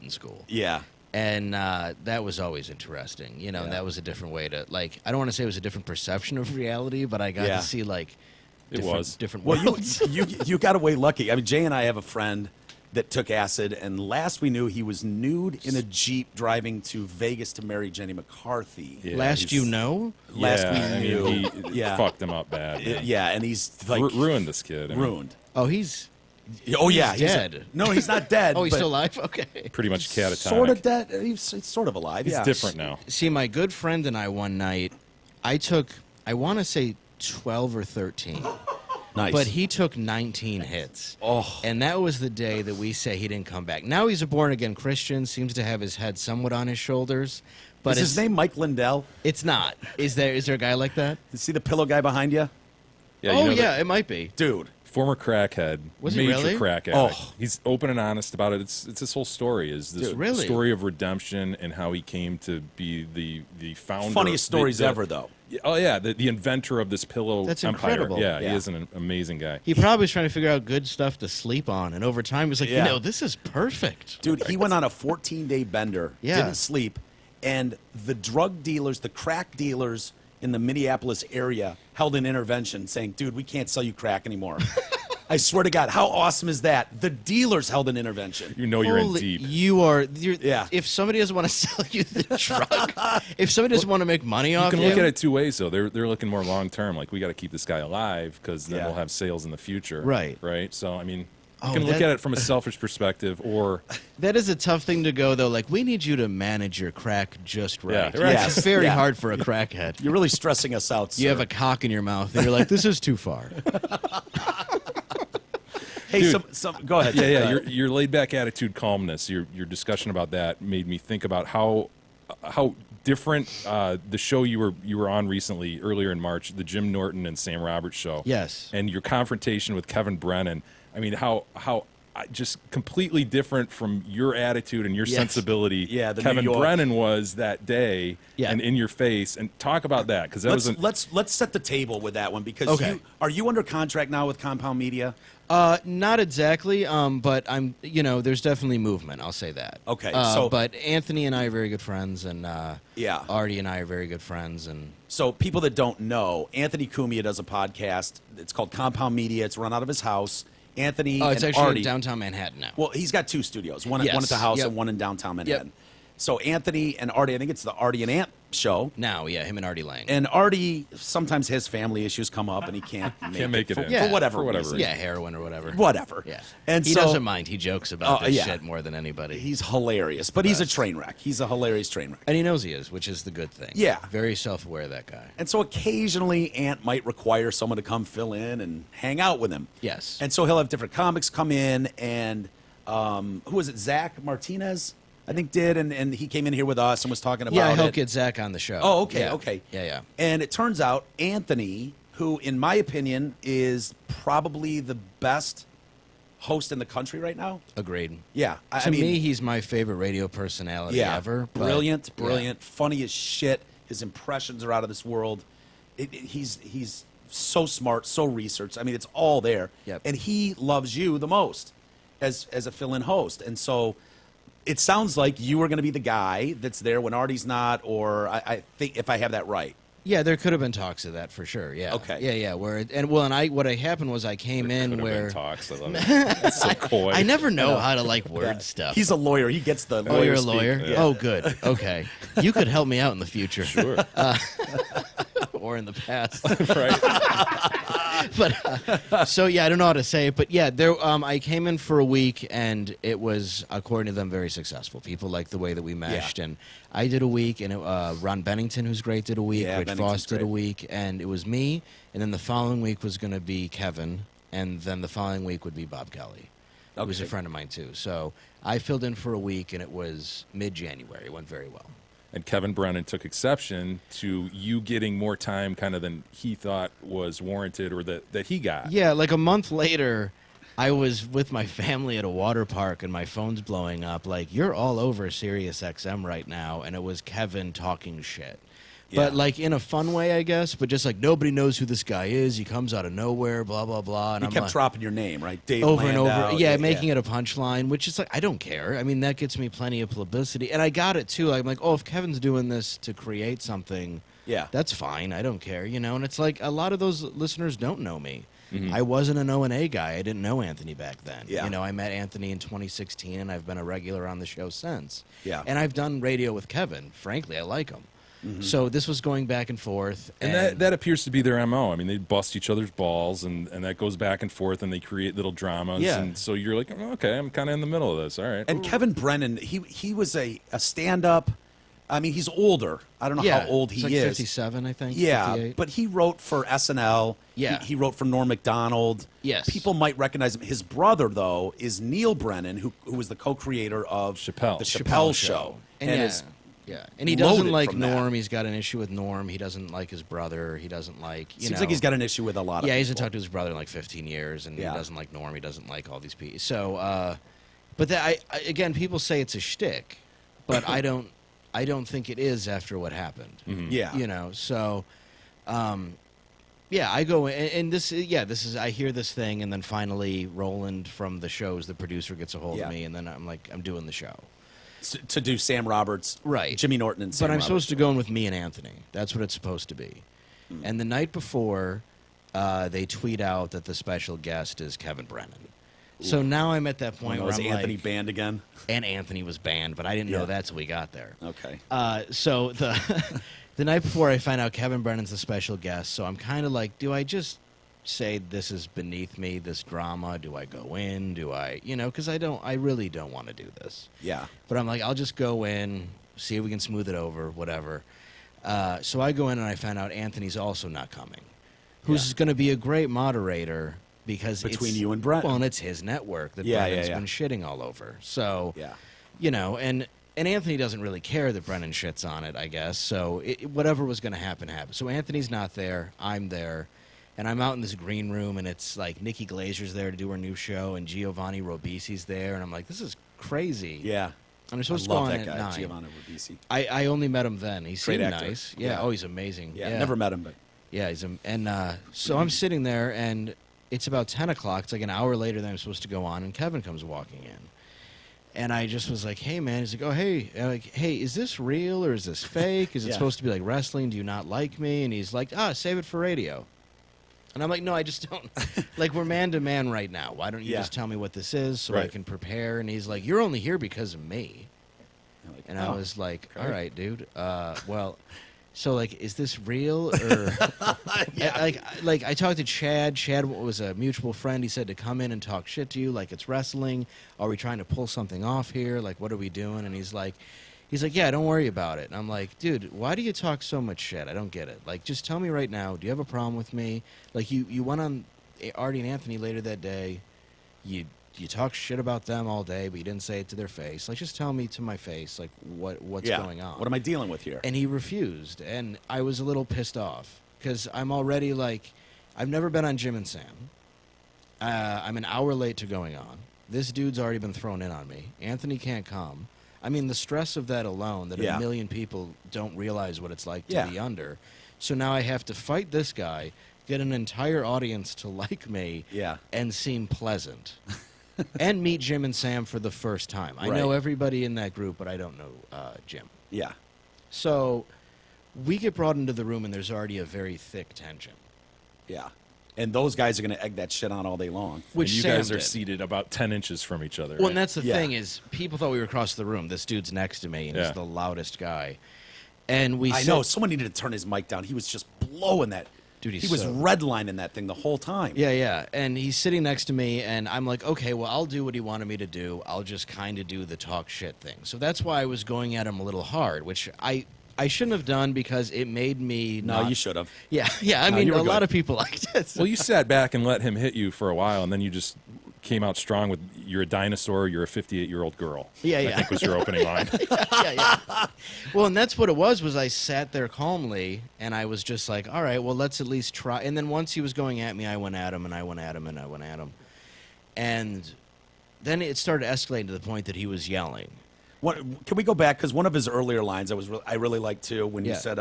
[SPEAKER 6] in school.
[SPEAKER 4] Yeah.
[SPEAKER 6] And that was always interesting, and that was a different way to, like, I don't want to say it was a different perception of reality, but I got
[SPEAKER 4] Yeah.
[SPEAKER 6] to see, like,
[SPEAKER 5] It was.
[SPEAKER 6] different
[SPEAKER 4] Well,
[SPEAKER 6] worlds.
[SPEAKER 4] you got away lucky. I mean, Jay and I have a friend that took acid, and last we knew, he was nude in a Jeep driving to Vegas to marry Jenny McCarthy.
[SPEAKER 5] Yeah,
[SPEAKER 6] Last
[SPEAKER 5] he's-
[SPEAKER 6] you know?
[SPEAKER 4] Last
[SPEAKER 5] yeah,
[SPEAKER 4] we
[SPEAKER 5] I mean,
[SPEAKER 4] knew.
[SPEAKER 5] he
[SPEAKER 4] Yeah.
[SPEAKER 5] fucked him up bad. man.
[SPEAKER 4] Yeah, and he's like
[SPEAKER 5] Ruined this kid. I mean,
[SPEAKER 4] ruined.
[SPEAKER 6] Oh, he's
[SPEAKER 4] Oh yeah,
[SPEAKER 6] He's dead.
[SPEAKER 4] No, he's not dead.
[SPEAKER 6] Oh, he's
[SPEAKER 4] but
[SPEAKER 6] still alive? Okay.
[SPEAKER 5] Pretty much catatonic.
[SPEAKER 4] Sort of dead. He's sort of alive.
[SPEAKER 5] He's
[SPEAKER 4] yeah.
[SPEAKER 5] different now.
[SPEAKER 6] See, my good friend and I one night, I want to say 12 or 13.
[SPEAKER 4] Nice.
[SPEAKER 6] But he took 19 hits.
[SPEAKER 4] Oh.
[SPEAKER 6] And that was the day that we say he didn't come back. Now he's a born-again Christian, seems to have his head somewhat on his shoulders. But
[SPEAKER 4] Is his name Mike Lindell?
[SPEAKER 6] It's not. Is there a guy like that?
[SPEAKER 4] You see the pillow guy behind you?
[SPEAKER 5] Yeah,
[SPEAKER 6] Oh,
[SPEAKER 5] you know
[SPEAKER 6] yeah,
[SPEAKER 5] that
[SPEAKER 6] it might be.
[SPEAKER 4] Dude.
[SPEAKER 5] former crackhead,
[SPEAKER 6] Was he
[SPEAKER 5] major
[SPEAKER 6] really?
[SPEAKER 5] crack addict.
[SPEAKER 4] Oh.
[SPEAKER 5] He's open and honest about it. It's this whole story is this
[SPEAKER 6] Dude, really?
[SPEAKER 5] story of redemption and how he came to be the founder.
[SPEAKER 4] Funniest stories ever, though.
[SPEAKER 5] Oh yeah, the inventor of this pillow
[SPEAKER 6] That's
[SPEAKER 5] empire.
[SPEAKER 6] incredible.
[SPEAKER 5] Yeah,
[SPEAKER 4] Yeah.
[SPEAKER 5] he is an amazing guy.
[SPEAKER 6] He probably was trying to figure out good stuff to sleep on, and over time he's like,
[SPEAKER 4] Yeah.
[SPEAKER 6] this is perfect.
[SPEAKER 4] Dude, he went on a 14-day bender,
[SPEAKER 6] Yeah.
[SPEAKER 4] didn't sleep, and the drug dealers, the crack dealers in the Minneapolis area held an intervention saying, dude, we can't sell you crack anymore. I swear to God, how awesome is that? The dealers held an intervention.
[SPEAKER 5] You know you're in
[SPEAKER 6] Holy-
[SPEAKER 5] deep.
[SPEAKER 6] You're,
[SPEAKER 4] Yeah.
[SPEAKER 6] If somebody doesn't want to sell you the drug, if somebody doesn't want to make money
[SPEAKER 5] You
[SPEAKER 6] off
[SPEAKER 5] can
[SPEAKER 6] you,
[SPEAKER 5] look at it two ways though. They're looking more long term. Like we got to keep this guy alive because then
[SPEAKER 4] Yeah.
[SPEAKER 5] we'll have sales in the future.
[SPEAKER 6] Right.
[SPEAKER 5] Right. So I mean, you
[SPEAKER 6] Oh,
[SPEAKER 5] can look
[SPEAKER 6] that-
[SPEAKER 5] at it from a selfish perspective, or
[SPEAKER 6] that is a tough thing to go though. Like, we need you to manage your crack just right.
[SPEAKER 5] Yeah, right.
[SPEAKER 6] It's
[SPEAKER 4] Yes.
[SPEAKER 6] very
[SPEAKER 4] Yeah.
[SPEAKER 6] hard for a crackhead.
[SPEAKER 4] You're really stressing us out,
[SPEAKER 6] You
[SPEAKER 4] sir.
[SPEAKER 6] have a cock in your mouth, and you're like, this is too far.
[SPEAKER 4] Hey,
[SPEAKER 5] Dude.
[SPEAKER 4] some go ahead.
[SPEAKER 5] yeah. Your laid back attitude, calmness. Your discussion about that made me think about how different the show you were on recently earlier in March, the Jim Norton and Sam Roberts show.
[SPEAKER 6] Yes.
[SPEAKER 5] And your confrontation with Kevin Brennan. I mean, how just completely different from your attitude and your
[SPEAKER 6] Yes.
[SPEAKER 5] sensibility.
[SPEAKER 4] Yeah, the New
[SPEAKER 5] Kevin
[SPEAKER 4] York-
[SPEAKER 5] Brennan was that day.
[SPEAKER 6] Yeah.
[SPEAKER 5] And in your face. And talk about that because that was
[SPEAKER 4] Let's set the table with that one because
[SPEAKER 6] Okay.
[SPEAKER 4] are you under contract now with Compound Media?
[SPEAKER 6] Not exactly, but I'm. There's definitely movement. I'll say that.
[SPEAKER 4] Okay,
[SPEAKER 6] but Anthony and I are very good friends, and
[SPEAKER 4] Yeah.
[SPEAKER 6] Artie and I are very good friends, and
[SPEAKER 4] So people that don't know, Anthony Cumia does a podcast. It's called Compound Media. It's run out of his house. Anthony
[SPEAKER 6] it's
[SPEAKER 4] and
[SPEAKER 6] actually
[SPEAKER 4] Artie.
[SPEAKER 6] in downtown Manhattan now.
[SPEAKER 4] Well, he's got two studios. One
[SPEAKER 6] Yes.
[SPEAKER 4] at the house
[SPEAKER 6] Yep.
[SPEAKER 4] and one in downtown Manhattan. So Anthony and Artie, I think it's the Artie and Ant show.
[SPEAKER 6] Now, yeah, him and Artie Lang.
[SPEAKER 4] And Artie, sometimes his family issues come up and he can't make it
[SPEAKER 5] in.
[SPEAKER 4] for,
[SPEAKER 6] Yeah,
[SPEAKER 4] for whatever
[SPEAKER 5] for whatever
[SPEAKER 4] reason.
[SPEAKER 6] yeah, heroin or whatever.
[SPEAKER 4] Whatever.
[SPEAKER 6] Yeah,
[SPEAKER 4] And
[SPEAKER 6] he
[SPEAKER 4] so,
[SPEAKER 6] doesn't mind. He jokes about
[SPEAKER 4] Oh,
[SPEAKER 6] this
[SPEAKER 4] yeah.
[SPEAKER 6] shit more than anybody.
[SPEAKER 4] He's hilarious, but he's a
[SPEAKER 6] best.
[SPEAKER 4] train wreck. He's a hilarious train wreck.
[SPEAKER 6] And he knows he is, which is the good thing.
[SPEAKER 4] Yeah.
[SPEAKER 6] Very self-aware, that guy.
[SPEAKER 4] And so occasionally Ant might require someone to come fill in and hang out with him.
[SPEAKER 6] Yes.
[SPEAKER 4] And so he'll have different comics come in and who was it? Zach Martinez, I think did, and he came in here with us and was talking about
[SPEAKER 6] Yeah, I
[SPEAKER 4] it.
[SPEAKER 6] helped get Zach on the show.
[SPEAKER 4] Oh, okay,
[SPEAKER 6] Yeah.
[SPEAKER 4] okay.
[SPEAKER 6] Yeah.
[SPEAKER 4] And it turns out Anthony, who in my opinion is probably the best host in the country right now.
[SPEAKER 6] Agreed.
[SPEAKER 4] Yeah. I
[SPEAKER 6] To
[SPEAKER 4] mean,
[SPEAKER 6] me, he's my favorite radio personality ever. but-
[SPEAKER 4] Brilliant,
[SPEAKER 6] yeah.
[SPEAKER 4] brilliant, funny as shit. His impressions are out of this world. He's so smart, so researched. I mean, it's all there.
[SPEAKER 6] Yep.
[SPEAKER 4] And he loves you the most as a fill-in host. And so it sounds like you were going to be the guy that's there when Artie's not, or I think if I have that right.
[SPEAKER 6] Yeah, there could have been talks of that for sure. Yeah.
[SPEAKER 4] Okay.
[SPEAKER 6] Yeah. What happened was I came in
[SPEAKER 5] Could have
[SPEAKER 6] where
[SPEAKER 5] been talks. I love it. That's so coy.
[SPEAKER 6] I never know how to like word stuff.
[SPEAKER 4] He's a lawyer. He gets the lawyer.
[SPEAKER 6] Oh, you're a
[SPEAKER 4] speak.
[SPEAKER 6] lawyer?
[SPEAKER 4] Yeah.
[SPEAKER 6] Oh, good. Okay. You could help me out in the future.
[SPEAKER 5] Sure.
[SPEAKER 6] Or in the past.
[SPEAKER 5] Right.
[SPEAKER 6] But so yeah, I don't know how to say it, but yeah, there. I came in for a week, and it was, according to them, very successful. People liked the way that we meshed, and I did a week, and Ron Bennington, who's great, did a week.
[SPEAKER 4] Yeah,
[SPEAKER 6] Rich
[SPEAKER 4] Bennington's
[SPEAKER 6] Frost did a
[SPEAKER 4] great.
[SPEAKER 6] week, and it was me, and then the following week was going to be Kevin, and then the following week would be Bob Kelly, who was a
[SPEAKER 4] Okay.
[SPEAKER 6] friend of mine too. So I filled in for a week, and it was mid-January. It went very well.
[SPEAKER 5] And Kevin Brennan took exception to you getting more time kind of than he thought was warranted or that he got.
[SPEAKER 6] Yeah, like a month later, I was with my family at a water park, and my phone's blowing up. Like, you're all over Sirius XM right now, and it was Kevin talking shit. But,
[SPEAKER 4] Yeah.
[SPEAKER 6] like, in a fun way, I guess, but just like, nobody knows who this guy is. He comes out of nowhere, blah, blah, blah. And
[SPEAKER 4] He
[SPEAKER 6] I'm
[SPEAKER 4] kept
[SPEAKER 6] like,
[SPEAKER 4] dropping your name, right? Dave
[SPEAKER 6] over and
[SPEAKER 4] Landau.
[SPEAKER 6] over. Yeah, making it a punchline, which is like, I don't care. I mean, that gets me plenty of publicity. And I got it, too. I'm like, oh, if Kevin's doing this to create something,
[SPEAKER 4] Yeah.
[SPEAKER 6] that's fine. I don't care, you know? And it's like, a lot of those listeners don't know me. I wasn't an O&A guy. I didn't know Anthony back then.
[SPEAKER 4] Yeah.
[SPEAKER 6] You know, I met Anthony in 2016, and I've been a regular on the show since.
[SPEAKER 4] Yeah.
[SPEAKER 6] And I've done radio with Kevin. Frankly, I like him. So this was going back and forth.
[SPEAKER 5] And that appears to be their MO. I mean, they bust each other's balls, and that goes back and forth, and they create little dramas.
[SPEAKER 6] Yeah.
[SPEAKER 5] And so you're like, oh, okay, I'm kind of in the middle of this. All right.
[SPEAKER 4] And Kevin Brennan, he was a stand-up. I mean, he's older. I don't know
[SPEAKER 6] yeah,
[SPEAKER 4] how old
[SPEAKER 6] it's
[SPEAKER 4] he
[SPEAKER 6] like
[SPEAKER 4] is.
[SPEAKER 6] 57, I think.
[SPEAKER 4] Yeah,
[SPEAKER 6] 58.
[SPEAKER 4] but he wrote for SNL.
[SPEAKER 6] Yeah.
[SPEAKER 4] He wrote for Norm Macdonald.
[SPEAKER 6] Yes.
[SPEAKER 4] People might recognize him. His brother, though, is Neil Brennan, who was the co-creator of
[SPEAKER 5] Chappelle.
[SPEAKER 4] the Chappelle Show.
[SPEAKER 6] And
[SPEAKER 4] is
[SPEAKER 6] and he doesn't
[SPEAKER 4] loaded
[SPEAKER 6] like
[SPEAKER 4] from that.
[SPEAKER 6] Norm. He's got an issue with Norm. He doesn't like his brother. He doesn't like, you
[SPEAKER 4] seems
[SPEAKER 6] know.
[SPEAKER 4] like he's got an issue with a lot of
[SPEAKER 6] Yeah, he hasn't
[SPEAKER 4] people.
[SPEAKER 6] talked to his brother in like 15 years, and
[SPEAKER 4] Yeah.
[SPEAKER 6] he doesn't like Norm. He doesn't like all these people. So, but that, again, people say it's a shtick, but I don't think it is after what happened.
[SPEAKER 4] Yeah.
[SPEAKER 6] You know, so, yeah, I go in, and this is, I hear this thing, and then finally Roland from the shows, the producer, gets a hold
[SPEAKER 4] Yeah.
[SPEAKER 6] of me, and then I'm like, I'm doing the show.
[SPEAKER 4] To do Sam Roberts.
[SPEAKER 6] Right.
[SPEAKER 4] Jimmy Norton and Sam
[SPEAKER 6] But I'm
[SPEAKER 4] Roberts.
[SPEAKER 6] supposed to go in with me and Anthony. That's what it's supposed to be. And the night before, they tweet out that the special guest is Kevin Brennan. So now I'm at that point where
[SPEAKER 4] was
[SPEAKER 6] I'm
[SPEAKER 4] Anthony
[SPEAKER 6] like,
[SPEAKER 4] banned again?
[SPEAKER 6] and Anthony was banned, but I didn't know
[SPEAKER 4] Yeah.
[SPEAKER 6] that till we got there.
[SPEAKER 4] Okay.
[SPEAKER 6] So the the night before, I find out Kevin Brennan's the special guest. So I'm kind of like, do I just say this is beneath me, this drama? Do I go in? Do I, you know, because I really don't want to do this.
[SPEAKER 4] Yeah.
[SPEAKER 6] But I'm like, I'll just go in, see if we can smooth it over, whatever. So I go in, and I find out Anthony's also not coming, who's going to be a great moderator because
[SPEAKER 4] Between
[SPEAKER 6] it's,
[SPEAKER 4] you and Brett.
[SPEAKER 6] Well, and it's his network that
[SPEAKER 4] Yeah,
[SPEAKER 6] Brennan's
[SPEAKER 4] yeah, yeah.
[SPEAKER 6] been shitting all over. So,
[SPEAKER 4] Yeah.
[SPEAKER 6] you know, and Anthony doesn't really care that Brennan shits on it, I guess. So whatever was going to happen, happened. So Anthony's not there. I'm there. And I'm out in this green room, and it's like Nikki Glazer's there to do her new show, and Giovanni Ribisi's there. And I'm like, this is crazy.
[SPEAKER 4] Yeah.
[SPEAKER 6] And I'm
[SPEAKER 4] I
[SPEAKER 6] supposed to
[SPEAKER 4] love
[SPEAKER 6] go on
[SPEAKER 4] that
[SPEAKER 6] at
[SPEAKER 4] guy,
[SPEAKER 6] 9.
[SPEAKER 4] Giovanni Ribisi.
[SPEAKER 6] I only met him then. He
[SPEAKER 4] Great
[SPEAKER 6] seemed
[SPEAKER 4] actor.
[SPEAKER 6] nice. Yeah.
[SPEAKER 4] Yeah.
[SPEAKER 6] Oh, he's amazing.
[SPEAKER 4] Yeah. Never met him, but
[SPEAKER 6] Yeah, so I'm sitting there, and it's about 10 o'clock. It's like an hour later than I'm supposed to go on, and Kevin comes walking in. And I just was like, hey, man. He's like, oh, hey. And I'm like, hey, is this real or is this fake? Is it
[SPEAKER 4] Yeah.
[SPEAKER 6] supposed to be like wrestling? Do you not like me? And he's like, save it for radio. And I'm like, no, I just don't. Like, we're man to man right now. Why don't you
[SPEAKER 4] Yeah.
[SPEAKER 6] just tell me what this is so I
[SPEAKER 5] Right.
[SPEAKER 6] can prepare? And he's like, you're only here because of me.
[SPEAKER 4] I'm like,
[SPEAKER 6] And
[SPEAKER 4] oh.
[SPEAKER 6] I was like,
[SPEAKER 4] okay.
[SPEAKER 6] all right, dude. Well, so, like, is this real? Or like I talked to Chad. Chad was a mutual friend. He said to come in and talk shit to you like it's wrestling. Are we trying to pull something off here? Like, what are we doing? And he's like, yeah, don't worry about it. And I'm like, dude, why do you talk so much shit? I don't get it. Like, just tell me right now. Do you have a problem with me? Like, you went on Artie and Anthony later that day. You talk shit about them all day, but you didn't say it to their face. Like, just tell me to my face, like, what's
[SPEAKER 4] Yeah.
[SPEAKER 6] going on.
[SPEAKER 4] What am I dealing with here?
[SPEAKER 6] And he refused, and I was a little pissed off because I'm already like, I've never been on Jim and Sam. I'm an hour late to going on. This dude's already been thrown in on me. Anthony can't come. I mean, the stress of that alone, that
[SPEAKER 4] Yeah.
[SPEAKER 6] a million people don't realize what it's like to
[SPEAKER 4] Yeah.
[SPEAKER 6] be under. So now I have to fight this guy, get an entire audience to like me,
[SPEAKER 4] Yeah.
[SPEAKER 6] and seem pleasant. and meet Jim and Sam for the first time. I know
[SPEAKER 4] Right.
[SPEAKER 6] everybody in that group, but I don't know Jim.
[SPEAKER 4] Yeah.
[SPEAKER 6] So we get brought into the room, and there's already a very thick tension.
[SPEAKER 4] Yeah. And those guys are going to egg that shit on all day long.
[SPEAKER 6] Which
[SPEAKER 5] And you
[SPEAKER 6] Sam
[SPEAKER 5] guys are
[SPEAKER 6] did.
[SPEAKER 5] seated about 10 inches from each other.
[SPEAKER 6] Well,
[SPEAKER 5] right?
[SPEAKER 6] and that's the
[SPEAKER 4] Yeah.
[SPEAKER 6] thing is, people thought we were across the room. This dude's next to me, and
[SPEAKER 5] Yeah.
[SPEAKER 6] he's the loudest guy. And we
[SPEAKER 4] I
[SPEAKER 6] sit-
[SPEAKER 4] know. Someone needed to turn his mic down. He was just blowing that.
[SPEAKER 6] Dude, he's
[SPEAKER 4] he was
[SPEAKER 6] so-
[SPEAKER 4] redlining that thing the whole time.
[SPEAKER 6] Yeah, yeah. And he's sitting next to me, and I'm like, okay, well, I'll do what he wanted me to do. I'll just kind of do the talk shit thing. So that's why I was going at him a little hard, which I shouldn't have done because it made me
[SPEAKER 4] No,
[SPEAKER 6] not...
[SPEAKER 4] you should have.
[SPEAKER 6] Yeah, yeah. I
[SPEAKER 4] No,
[SPEAKER 6] mean,
[SPEAKER 4] you were
[SPEAKER 6] a lot
[SPEAKER 4] good.
[SPEAKER 6] of people liked it.
[SPEAKER 5] Well, you sat back and let him hit you for a while, and then you just came out strong with you're a dinosaur, you're a 58-year-old girl.
[SPEAKER 6] Yeah,
[SPEAKER 5] I
[SPEAKER 6] yeah.
[SPEAKER 5] think was your opening line.
[SPEAKER 6] yeah, yeah. Well, and that's what it was I sat there calmly, and I was just like, all right, well, let's at least try. And then once he was going at me, I went at him, and I went at him, and I went at him. And then it started escalating to the point that he was yelling.
[SPEAKER 4] Can we go back? Because one of his earlier lines I really liked too when
[SPEAKER 6] Yeah.
[SPEAKER 4] you said,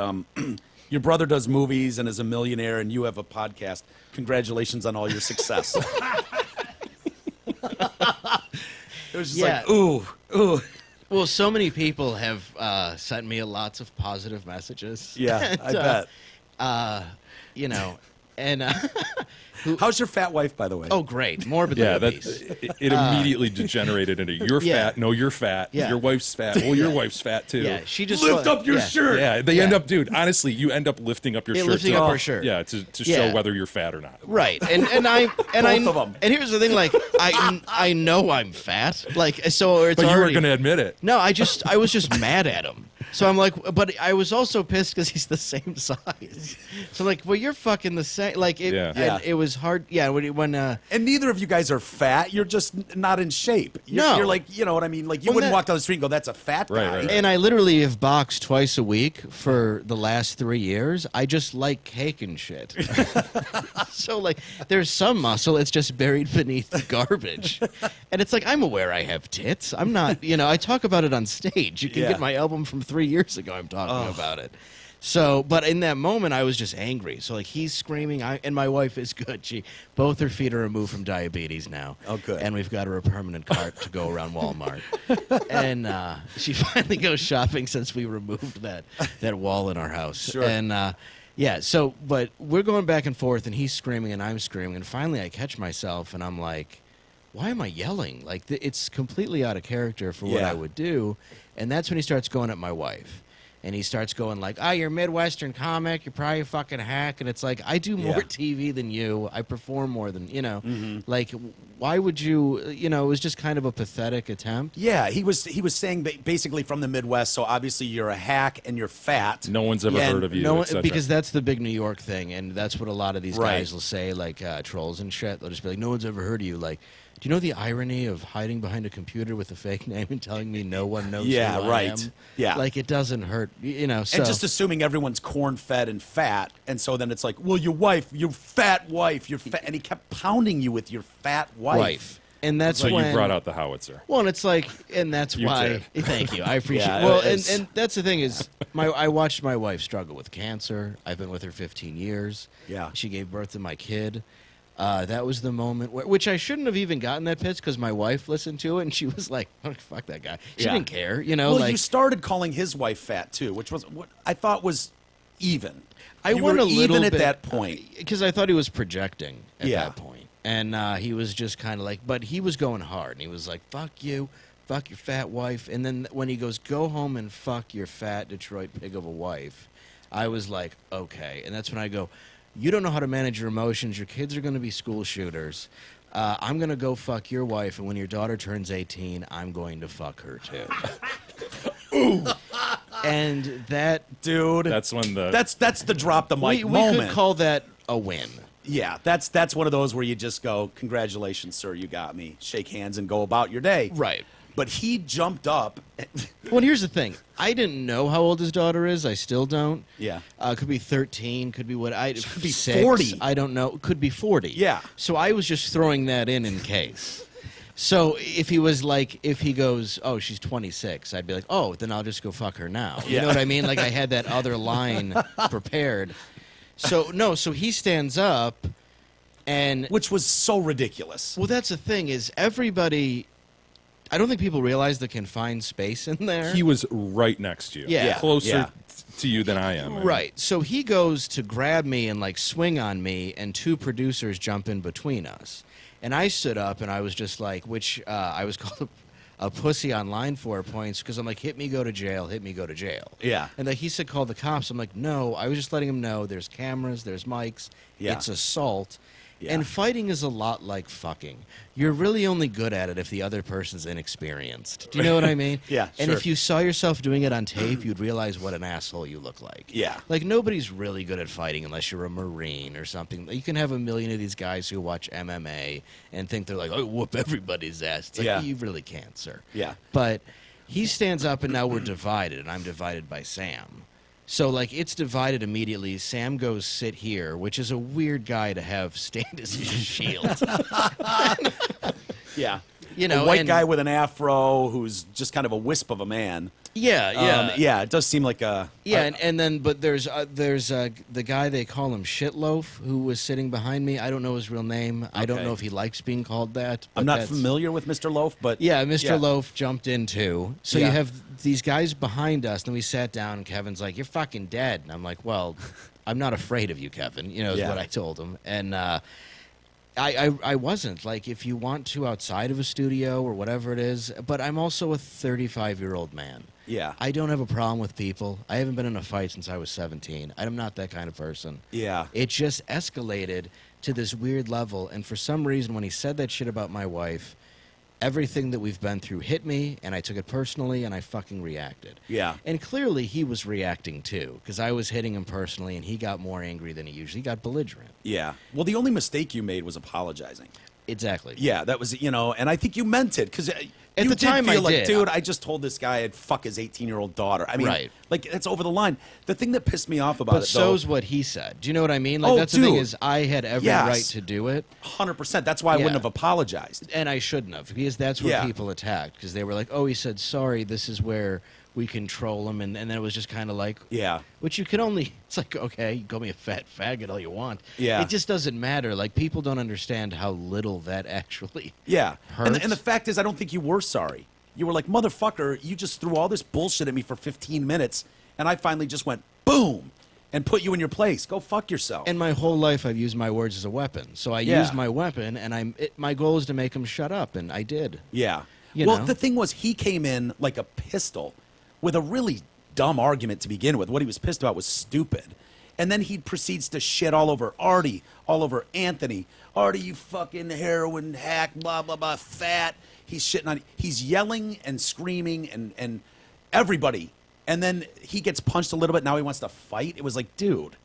[SPEAKER 4] your brother does movies and is a millionaire and you have a podcast. Congratulations on all your success. It was just
[SPEAKER 6] Yeah.
[SPEAKER 4] like, ooh.
[SPEAKER 6] Well, so many people have sent me lots of positive messages.
[SPEAKER 4] Yeah, I bet.
[SPEAKER 6] You know, and
[SPEAKER 4] How's your fat wife, by the way?
[SPEAKER 6] oh, great, morbidly
[SPEAKER 5] Yeah, that
[SPEAKER 6] obese.
[SPEAKER 5] it immediately degenerated into you're
[SPEAKER 6] Yeah.
[SPEAKER 5] fat. No, you're fat.
[SPEAKER 6] Yeah.
[SPEAKER 5] Your wife's fat. Well, your wife's fat too.
[SPEAKER 6] Yeah, she just
[SPEAKER 4] Lift up your
[SPEAKER 6] yeah.
[SPEAKER 4] shirt.
[SPEAKER 5] Yeah, they
[SPEAKER 6] Yeah.
[SPEAKER 5] end up, dude. Honestly, you end up lifting up your
[SPEAKER 6] Yeah,
[SPEAKER 5] shirt.
[SPEAKER 6] lifting
[SPEAKER 5] to-
[SPEAKER 6] up her shirt.
[SPEAKER 5] Yeah, to
[SPEAKER 6] Yeah.
[SPEAKER 5] show whether you're fat or not.
[SPEAKER 6] Right, and I
[SPEAKER 4] Both of 'em.
[SPEAKER 6] and here's the thing, like I know I'm fat, like so it's
[SPEAKER 5] But you
[SPEAKER 6] already,
[SPEAKER 5] weren't going to admit it.
[SPEAKER 6] No, I was just mad at him. So I'm like, but I was also pissed because he's the same size. So like, well, you're fucking the same. Like, it,
[SPEAKER 5] Yeah.
[SPEAKER 6] and
[SPEAKER 4] Yeah.
[SPEAKER 6] it was hard. Yeah, when
[SPEAKER 4] And neither of you guys are fat. You're just not in shape.
[SPEAKER 6] No.
[SPEAKER 4] You're like, you know what I mean? Like, you
[SPEAKER 6] Well,
[SPEAKER 4] wouldn't
[SPEAKER 6] that-
[SPEAKER 4] walk down the street and go, that's a fat
[SPEAKER 5] Right,
[SPEAKER 4] guy.
[SPEAKER 5] right, right.
[SPEAKER 6] and I literally have boxed twice a week for the last 3 years. I just like cake and shit. So like, there's some muscle. It's just buried beneath the garbage. And it's like, I'm aware I have tits. I'm not, I talk about it on stage. You can
[SPEAKER 4] Yeah.
[SPEAKER 6] get my album from 3 years ago. I'm talking about it. So, but in that moment, I was just angry. So like, he's screaming, and my wife is good. Both her feet are removed from diabetes now.
[SPEAKER 4] Oh, good.
[SPEAKER 6] And we've got her a permanent cart to go around Walmart. And she finally goes shopping since we removed that wall in our house.
[SPEAKER 4] Sure.
[SPEAKER 6] And yeah, so, but we're going back and forth, and he's screaming, and I'm screaming. And finally, I catch myself, and I'm like, why am I yelling? Like, it's completely out of character for what
[SPEAKER 4] Yeah.
[SPEAKER 6] I would do. And that's when he starts going at my wife. And he starts going like, you're a Midwestern comic. You're probably a fucking hack. And it's like, I do more
[SPEAKER 4] Yeah.
[SPEAKER 6] TV than you. I perform more than, like, why would you, it was just kind of a pathetic attempt.
[SPEAKER 4] Yeah, he was saying basically from the Midwest, so obviously you're a hack and you're fat.
[SPEAKER 5] No one's ever
[SPEAKER 6] Yeah,
[SPEAKER 5] heard of you.
[SPEAKER 6] no,
[SPEAKER 5] et cetera.
[SPEAKER 6] because that's the big New York thing, and that's what a lot of these
[SPEAKER 4] Right.
[SPEAKER 6] guys will say, like trolls and shit. They'll just be like, "No one's ever heard of you." Like, do you know the irony of hiding behind a computer with a fake name and telling me no one knows
[SPEAKER 4] Yeah,
[SPEAKER 6] who
[SPEAKER 4] right.
[SPEAKER 6] I am?
[SPEAKER 4] Yeah.
[SPEAKER 6] like it doesn't hurt, So
[SPEAKER 4] And just assuming everyone's corn-fed and fat, and so then it's like, well, your fat wife, you're fat, and he kept pounding you with your fat wife.
[SPEAKER 6] and that's
[SPEAKER 5] so
[SPEAKER 6] when
[SPEAKER 5] you brought out the howitzer.
[SPEAKER 6] Well, and it's like, and that's
[SPEAKER 5] You
[SPEAKER 6] why.
[SPEAKER 5] did.
[SPEAKER 6] Thank you, I appreciate.
[SPEAKER 4] Yeah,
[SPEAKER 6] Well,
[SPEAKER 4] it's-
[SPEAKER 6] and that's the thing is, I watched my wife struggle with cancer. I've been with her 15 years.
[SPEAKER 4] Yeah.
[SPEAKER 6] she gave birth to my kid. That was the moment which I shouldn't have even gotten that pitch because my wife listened to it and she was like, oh, "Fuck that guy." She
[SPEAKER 4] Yeah.
[SPEAKER 6] didn't care,
[SPEAKER 4] Well,
[SPEAKER 6] like
[SPEAKER 4] you started calling his wife fat too, which was what I thought was even.
[SPEAKER 6] I
[SPEAKER 4] You
[SPEAKER 6] went
[SPEAKER 4] were
[SPEAKER 6] a little
[SPEAKER 4] even at
[SPEAKER 6] bit,
[SPEAKER 4] that point.
[SPEAKER 6] because I thought he was projecting at
[SPEAKER 4] Yeah.
[SPEAKER 6] that point, and he was just kind of like, but he was going hard, and he was like, "Fuck you, fuck your fat wife," and then when he goes, "Go home and fuck your fat Detroit pig of a wife," I was like, okay, and that's when I go, "You don't know how to manage your emotions. Your kids are going to be school shooters. I'm going to go fuck your wife, and when your daughter turns 18, I'm going to fuck her too." Ooh. And that,
[SPEAKER 4] Dude,
[SPEAKER 5] That's when the
[SPEAKER 4] that's the drop the mic
[SPEAKER 6] we
[SPEAKER 4] moment.
[SPEAKER 6] could call that a win.
[SPEAKER 4] Yeah, that's one of those where you just go, "Congratulations, sir, you got me." Shake hands and go about your day.
[SPEAKER 6] Right.
[SPEAKER 4] But he jumped up.
[SPEAKER 6] Well, here's the thing. I didn't know how old his daughter is. I still don't.
[SPEAKER 4] Yeah.
[SPEAKER 6] Could be 13. Could be what?
[SPEAKER 4] Could be
[SPEAKER 6] 6,
[SPEAKER 4] 40.
[SPEAKER 6] I don't know. Could be 40.
[SPEAKER 4] Yeah.
[SPEAKER 6] So I was just throwing that in case. So if he was like, if he goes, "Oh, she's 26," I'd be like, "Oh, then I'll just go fuck her now." You
[SPEAKER 4] Yeah.
[SPEAKER 6] know what I mean? Like I had that other line prepared. So no. So he stands up. And
[SPEAKER 4] which was so ridiculous.
[SPEAKER 6] well, that's the thing is everybody. I don't think people realize the confined space in there.
[SPEAKER 5] He was right next to you.
[SPEAKER 6] Yeah.
[SPEAKER 5] Closer
[SPEAKER 6] Yeah.
[SPEAKER 5] to you than I am. I mean.
[SPEAKER 6] Right. So he goes to grab me and like swing on me, and two producers jump in between us. And I stood up and I was just like, which I was called a pussy online for points because I'm like, hit me, go to jail, hit me, go to jail.
[SPEAKER 4] Yeah.
[SPEAKER 6] And like he said, call the cops. I'm like, no, I was just letting him know there's cameras, there's mics,
[SPEAKER 4] Yeah.
[SPEAKER 6] it's assault.
[SPEAKER 4] Yeah.
[SPEAKER 6] And fighting is a lot like fucking. You're really only good at it if the other person's inexperienced. Do you know what I mean?
[SPEAKER 4] Yeah,
[SPEAKER 6] And
[SPEAKER 4] sure.
[SPEAKER 6] if you saw yourself doing it on tape, you'd realize what an asshole you look like.
[SPEAKER 4] Yeah.
[SPEAKER 6] Like, nobody's really good at fighting unless you're a Marine or something. You can have a million of these guys who watch MMA and think they're like, oh, whoop everybody's ass. It's like,
[SPEAKER 4] Yeah.
[SPEAKER 6] you really can't, sir.
[SPEAKER 4] Yeah.
[SPEAKER 6] But he stands up, and now we're divided, and I'm divided by Sam. So, like, it's divided immediately. Sam goes sit here, which is a weird guy to have stand as his shield.
[SPEAKER 4] Yeah.
[SPEAKER 6] You know,
[SPEAKER 4] a white
[SPEAKER 6] and-
[SPEAKER 4] guy with an afro who's just kind of a wisp of a man.
[SPEAKER 6] Yeah.
[SPEAKER 4] Yeah, it does seem like a...
[SPEAKER 6] Yeah, and then but there's the guy they call him Shitloaf who was sitting behind me. I don't know his real name. I don't
[SPEAKER 4] Okay.
[SPEAKER 6] know if he likes being called that. but
[SPEAKER 4] I'm not
[SPEAKER 6] that's-
[SPEAKER 4] familiar with Mr. Loaf, but...
[SPEAKER 6] Yeah, Mr. Loaf jumped in too. So
[SPEAKER 4] Yeah.
[SPEAKER 6] you have these guys behind us, and we sat down. And Kevin's like, "You're fucking dead," and I'm like, "Well, I'm not afraid of you, Kevin." You know, is
[SPEAKER 4] Yeah.
[SPEAKER 6] what I told him, and I wasn't. Like, if you want to outside of a studio or whatever it is, but I'm also a 35-year-old man.
[SPEAKER 4] Yeah.
[SPEAKER 6] I don't have a problem with people. I haven't been in a fight since I was 17. I'm not that kind of person.
[SPEAKER 4] Yeah.
[SPEAKER 6] It just escalated to this weird level, and for some reason, when he said that shit about my wife, everything that we've been through hit me, and I took it personally, and I fucking reacted.
[SPEAKER 4] Yeah.
[SPEAKER 6] And clearly, he was reacting too, because I was hitting him personally, and he got more angry than he usually got belligerent.
[SPEAKER 4] Yeah. Well, the only mistake you made was apologizing.
[SPEAKER 6] Exactly.
[SPEAKER 4] Yeah, that was, and I think you meant it because
[SPEAKER 6] At the time, I
[SPEAKER 4] feel like,
[SPEAKER 6] did.
[SPEAKER 4] dude, I just told this guy I'd fuck his 18-year-old daughter. I mean,
[SPEAKER 6] Right.
[SPEAKER 4] like, that's over the line. The thing that pissed me off about
[SPEAKER 6] But
[SPEAKER 4] it, though,
[SPEAKER 6] so's what he said. Do you know what I mean? Like,
[SPEAKER 4] Oh,
[SPEAKER 6] that's the thing
[SPEAKER 4] dude.
[SPEAKER 6] is, I had every
[SPEAKER 4] Yes.
[SPEAKER 6] right to do it.
[SPEAKER 4] 100%. That's why I
[SPEAKER 6] Yeah.
[SPEAKER 4] wouldn't have apologized.
[SPEAKER 6] And I shouldn't have, because that's what
[SPEAKER 4] Yeah.
[SPEAKER 6] people attacked. Because they were like, oh, he said sorry, this is where we control him. And then it was just kind of like,
[SPEAKER 4] Yeah.
[SPEAKER 6] which you can only, it's like, okay, you call me a fat faggot all you want.
[SPEAKER 4] Yeah.
[SPEAKER 6] It just doesn't matter. Like, people don't understand how little that actually
[SPEAKER 4] Yeah. And
[SPEAKER 6] hurts.
[SPEAKER 4] the fact is, I don't think you were sorry. You were like, motherfucker, you just threw all this bullshit at me for 15 minutes, and I finally just went, boom, and put you in your place. Go fuck yourself.
[SPEAKER 6] And my whole life, I've used my words as a weapon. So I
[SPEAKER 4] Yeah.
[SPEAKER 6] used my weapon, and my goal is to make him shut up, and I did.
[SPEAKER 4] Yeah.
[SPEAKER 6] You
[SPEAKER 4] Well,
[SPEAKER 6] know?
[SPEAKER 4] the thing was, he came in like a pistol with a really dumb argument to begin with. What he was pissed about was stupid. And then he proceeds to shit all over Artie, all over Anthony. Artie, you fucking heroin hack, blah, blah, blah, fat. He's shitting on, he's yelling and screaming and everybody. And then he gets punched a little bit. Now he wants to fight. It was like, dude.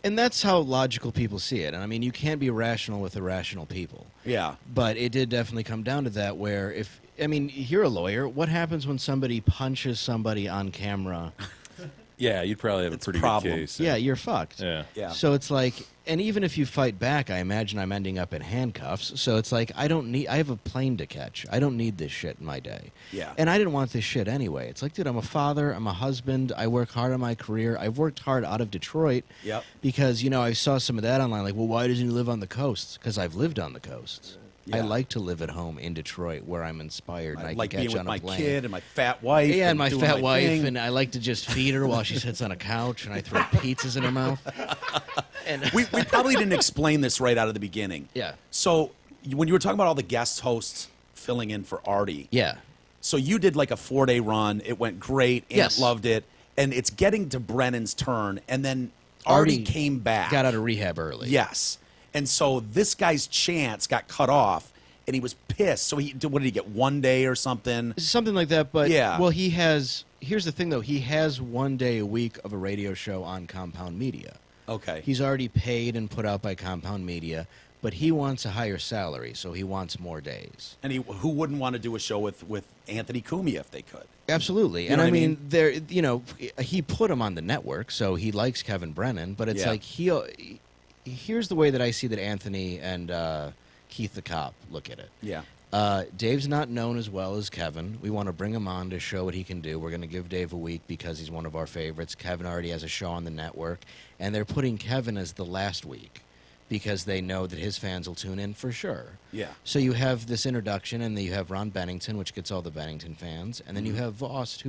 [SPEAKER 6] And that's how logical people see it. And I mean, you can't be rational with irrational people.
[SPEAKER 4] Yeah.
[SPEAKER 6] But it did definitely come down to that where if, I mean, you're a lawyer. What happens when somebody punches somebody on camera?
[SPEAKER 5] Yeah, you'd probably have a
[SPEAKER 4] It's
[SPEAKER 5] pretty
[SPEAKER 4] a problem.
[SPEAKER 5] good case.
[SPEAKER 6] Yeah, you're fucked.
[SPEAKER 5] Yeah.
[SPEAKER 4] Yeah.
[SPEAKER 6] So it's like, and even if you fight back, I imagine I'm ending up in handcuffs. So it's like, I have a plane to catch. I don't need this shit in my day.
[SPEAKER 4] Yeah.
[SPEAKER 6] And I didn't want this shit anyway. It's like, dude, I'm a father. I'm a husband. I work hard on my career. I've worked hard out of Detroit.
[SPEAKER 4] Yep.
[SPEAKER 6] Because, I saw some of that online. Like, well, why doesn't he live on the coast? Because I've lived on the coast. I
[SPEAKER 4] Yeah.
[SPEAKER 6] like to live at home in Detroit where I'm inspired and I
[SPEAKER 4] I
[SPEAKER 6] can
[SPEAKER 4] like
[SPEAKER 6] catch
[SPEAKER 4] being with
[SPEAKER 6] on a
[SPEAKER 4] my
[SPEAKER 6] plane.
[SPEAKER 4] kid and my fat wife.
[SPEAKER 6] Yeah, and my
[SPEAKER 4] doing
[SPEAKER 6] fat wife,
[SPEAKER 4] thing.
[SPEAKER 6] and I like to just feed her while she sits on a couch, and I throw pizzas in her mouth. And
[SPEAKER 4] we probably didn't explain this right out of the beginning.
[SPEAKER 6] Yeah.
[SPEAKER 4] So when you were talking about all the guest hosts filling in for Artie,
[SPEAKER 6] yeah,
[SPEAKER 4] so you did like a 4-day run. It went great. Aunt
[SPEAKER 6] Yes.
[SPEAKER 4] loved it. And it's getting to Brennan's turn. And then Artie came back.
[SPEAKER 6] got out of rehab early.
[SPEAKER 4] Yes. And so this guy's chance got cut off, and he was pissed. So what did he get, 1 day or something?
[SPEAKER 6] Something like that, but
[SPEAKER 4] Yeah.
[SPEAKER 6] well, here's the thing, though. He has 1 day a week of a radio show on Compound Media.
[SPEAKER 4] Okay.
[SPEAKER 6] He's already paid and put out by Compound Media, but he wants a higher salary, so he wants more days.
[SPEAKER 4] And who wouldn't want to do a show with Anthony Cumia if they could?
[SPEAKER 6] Absolutely.
[SPEAKER 4] You
[SPEAKER 6] And
[SPEAKER 4] know
[SPEAKER 6] I
[SPEAKER 4] what I
[SPEAKER 6] mean, there, he put him on the network, so he likes Kevin Brennan, but it's
[SPEAKER 4] Yeah.
[SPEAKER 6] like here's the way that I see that Anthony and Keith the Cop look at it.
[SPEAKER 4] Yeah.
[SPEAKER 6] Dave's not known as well as Kevin. We want to bring him on to show what he can do. We're going to give Dave a week because he's one of our favorites. Kevin already has a show on the network, and they're putting Kevin as the last week because they know that his fans will tune in for sure.
[SPEAKER 4] Yeah.
[SPEAKER 6] So you have this introduction, and then you have Ron Bennington, which gets all the Bennington fans, and then you have Voss,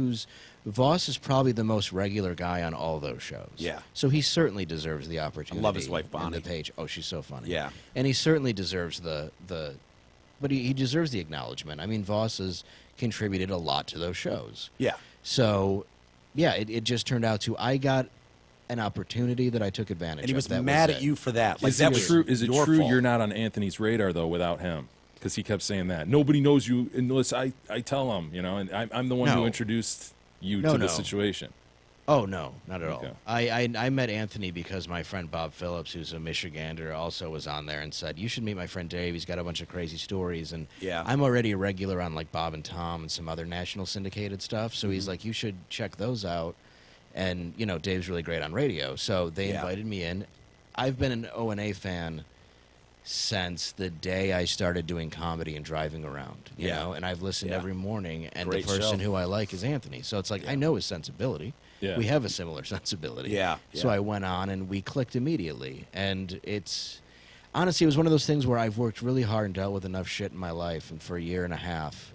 [SPEAKER 6] Voss is probably the most regular guy on all those shows.
[SPEAKER 4] Yeah.
[SPEAKER 6] So he certainly deserves the opportunity.
[SPEAKER 4] I love his wife,
[SPEAKER 6] and
[SPEAKER 4] Bonnie.
[SPEAKER 6] the page. Oh, she's so funny.
[SPEAKER 4] Yeah.
[SPEAKER 6] And he certainly deserves but he deserves the acknowledgement. I mean, Voss has contributed a lot to those shows.
[SPEAKER 4] Yeah.
[SPEAKER 6] So, yeah, it just turned out to I got an opportunity that I took advantage of.
[SPEAKER 4] And he was
[SPEAKER 6] That
[SPEAKER 4] mad
[SPEAKER 6] it.
[SPEAKER 4] at you for that. Like
[SPEAKER 5] Is
[SPEAKER 4] that
[SPEAKER 5] it
[SPEAKER 4] was
[SPEAKER 5] true? Is it
[SPEAKER 4] your
[SPEAKER 5] true
[SPEAKER 4] fault.
[SPEAKER 5] you're not on Anthony's radar though without him? Because he kept saying that nobody knows you unless I tell him. You know, and I'm the one who
[SPEAKER 6] No.
[SPEAKER 5] introduced you
[SPEAKER 6] No,
[SPEAKER 5] to the
[SPEAKER 6] no.
[SPEAKER 5] situation.
[SPEAKER 6] Oh, no, not at all.
[SPEAKER 5] Okay.
[SPEAKER 6] I met Anthony because my friend Bob Phillips, who's a Michigander, also was on there and said, you should meet my friend Dave. He's got a bunch of crazy stories. And
[SPEAKER 4] Yeah.
[SPEAKER 6] I'm already a regular on like Bob and Tom and some other national syndicated stuff. So he's like, you should check those out. And, you know, Dave's really great on radio. So they
[SPEAKER 4] Yeah.
[SPEAKER 6] invited me in. I've been an O&A fan since the day I started doing comedy and driving around, you
[SPEAKER 4] Yeah.
[SPEAKER 6] know, and I've listened
[SPEAKER 4] Yeah.
[SPEAKER 6] every morning, and
[SPEAKER 4] Great
[SPEAKER 6] the person
[SPEAKER 4] show.
[SPEAKER 6] who I like is Anthony. So it's like, I know his sensibility.
[SPEAKER 5] Yeah.
[SPEAKER 6] We have a similar sensibility.
[SPEAKER 4] Yeah,
[SPEAKER 6] So
[SPEAKER 4] yeah.
[SPEAKER 6] I went on and we clicked immediately. And honestly, it was one of those things where I've worked really hard and dealt with enough shit in my life. And for a year and a half,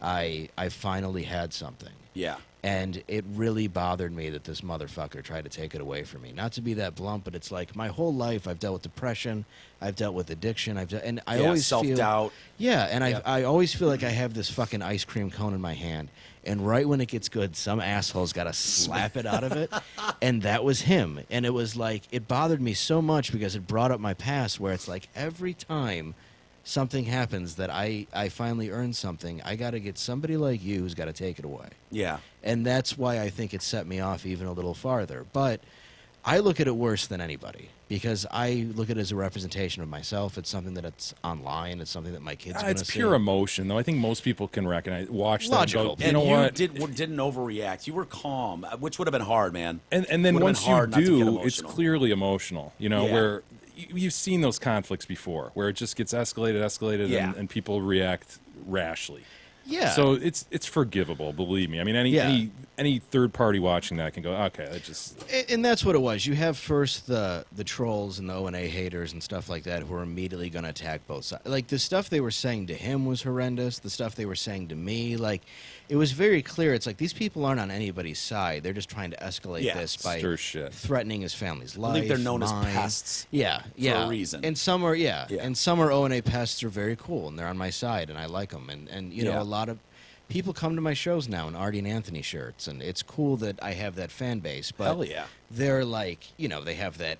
[SPEAKER 6] I finally had something.
[SPEAKER 4] Yeah.
[SPEAKER 6] And it really bothered me that this motherfucker tried to take it away from me. Not to be that blunt, but it's like my whole life I've dealt with depression, I've dealt with addiction, and I
[SPEAKER 4] Yeah,
[SPEAKER 6] always feel
[SPEAKER 4] self-doubt.
[SPEAKER 6] Yeah, and
[SPEAKER 4] Yeah.
[SPEAKER 6] I always feel like I have this fucking ice cream cone in my hand, and right when it gets good, some asshole's got to slap it out of it, and that was him. And it was like it bothered me so much because it brought up my past, where it's like every time something happens that I finally earn something, I got to get somebody like you who's got to take it away.
[SPEAKER 4] Yeah.
[SPEAKER 6] And that's why I think it set me off even a little farther. But I look at it worse than anybody because I look at it as a representation of myself. It's something that it's online. It's something that my kids are going to
[SPEAKER 5] It's
[SPEAKER 6] see.
[SPEAKER 5] pure emotion, though. I think most people can watch
[SPEAKER 6] Logical.
[SPEAKER 5] that. And go, you know
[SPEAKER 4] and
[SPEAKER 5] what?
[SPEAKER 4] didn't overreact. You were calm, which would have been hard, man.
[SPEAKER 5] And then
[SPEAKER 4] Would've been
[SPEAKER 5] once you
[SPEAKER 4] hard not to get
[SPEAKER 5] do, it's
[SPEAKER 4] emotional.
[SPEAKER 5] clearly emotional. You know,
[SPEAKER 4] Yeah.
[SPEAKER 5] where you've seen those conflicts before, where it just gets escalated,
[SPEAKER 4] Yeah.
[SPEAKER 5] and people react rashly.
[SPEAKER 6] Yeah.
[SPEAKER 5] So it's forgivable, believe me. I mean, any third party watching that can go, okay, that just
[SPEAKER 6] And that's what it was. You have first the trolls and the O&A haters and stuff like that who are immediately going to attack both sides. Like, the stuff they were saying to him was horrendous. The stuff they were saying to me, like, it was very clear. It's like these people aren't on anybody's side. They're just trying to escalate
[SPEAKER 4] Yeah,
[SPEAKER 6] this by
[SPEAKER 5] stir shit.
[SPEAKER 6] threatening his family's life.
[SPEAKER 4] I think they're known as
[SPEAKER 6] mine.
[SPEAKER 4] pests.
[SPEAKER 6] Yeah, yeah.
[SPEAKER 4] a reason.
[SPEAKER 6] And some are,
[SPEAKER 4] Yeah.
[SPEAKER 6] and some are O&A pests are very cool, and they're on my side, and I like them. And you know,
[SPEAKER 4] Yeah.
[SPEAKER 6] a lot of people come to my shows now in Artie and Anthony shirts, and it's cool that I have that fan base. But
[SPEAKER 4] Hell yeah.
[SPEAKER 6] they're like, you know, they have that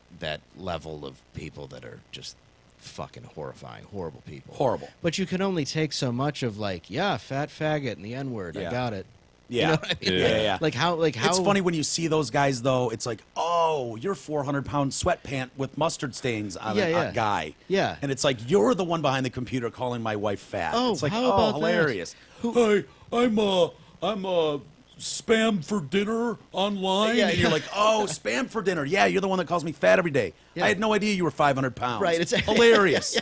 [SPEAKER 6] level of people that are just fucking horrifying, horrible people.
[SPEAKER 4] Horrible.
[SPEAKER 6] But you can only take so much of like, yeah, fat faggot and the N-word.
[SPEAKER 4] Yeah.
[SPEAKER 6] I got it.
[SPEAKER 4] Yeah.
[SPEAKER 6] You know what I mean?
[SPEAKER 5] Yeah.
[SPEAKER 6] Like how
[SPEAKER 4] It's funny when you see those guys, though. It's like, oh, you're 400-pound sweatpant with mustard stains on
[SPEAKER 6] Yeah,
[SPEAKER 4] a
[SPEAKER 6] yeah.
[SPEAKER 4] guy.
[SPEAKER 6] Yeah.
[SPEAKER 4] And it's like, you're the one behind the computer calling my wife fat.
[SPEAKER 6] Oh,
[SPEAKER 4] it's like,
[SPEAKER 6] how
[SPEAKER 4] oh,
[SPEAKER 6] about that?
[SPEAKER 4] hilarious. Hey, I'm spam for dinner online.
[SPEAKER 6] Yeah,
[SPEAKER 4] and you're
[SPEAKER 6] yeah.
[SPEAKER 4] like, oh, spam for dinner. Yeah, you're the one that calls me fat every day.
[SPEAKER 6] Yeah.
[SPEAKER 4] I had no idea you were 500 pounds.
[SPEAKER 6] Right, it's-
[SPEAKER 4] hilarious.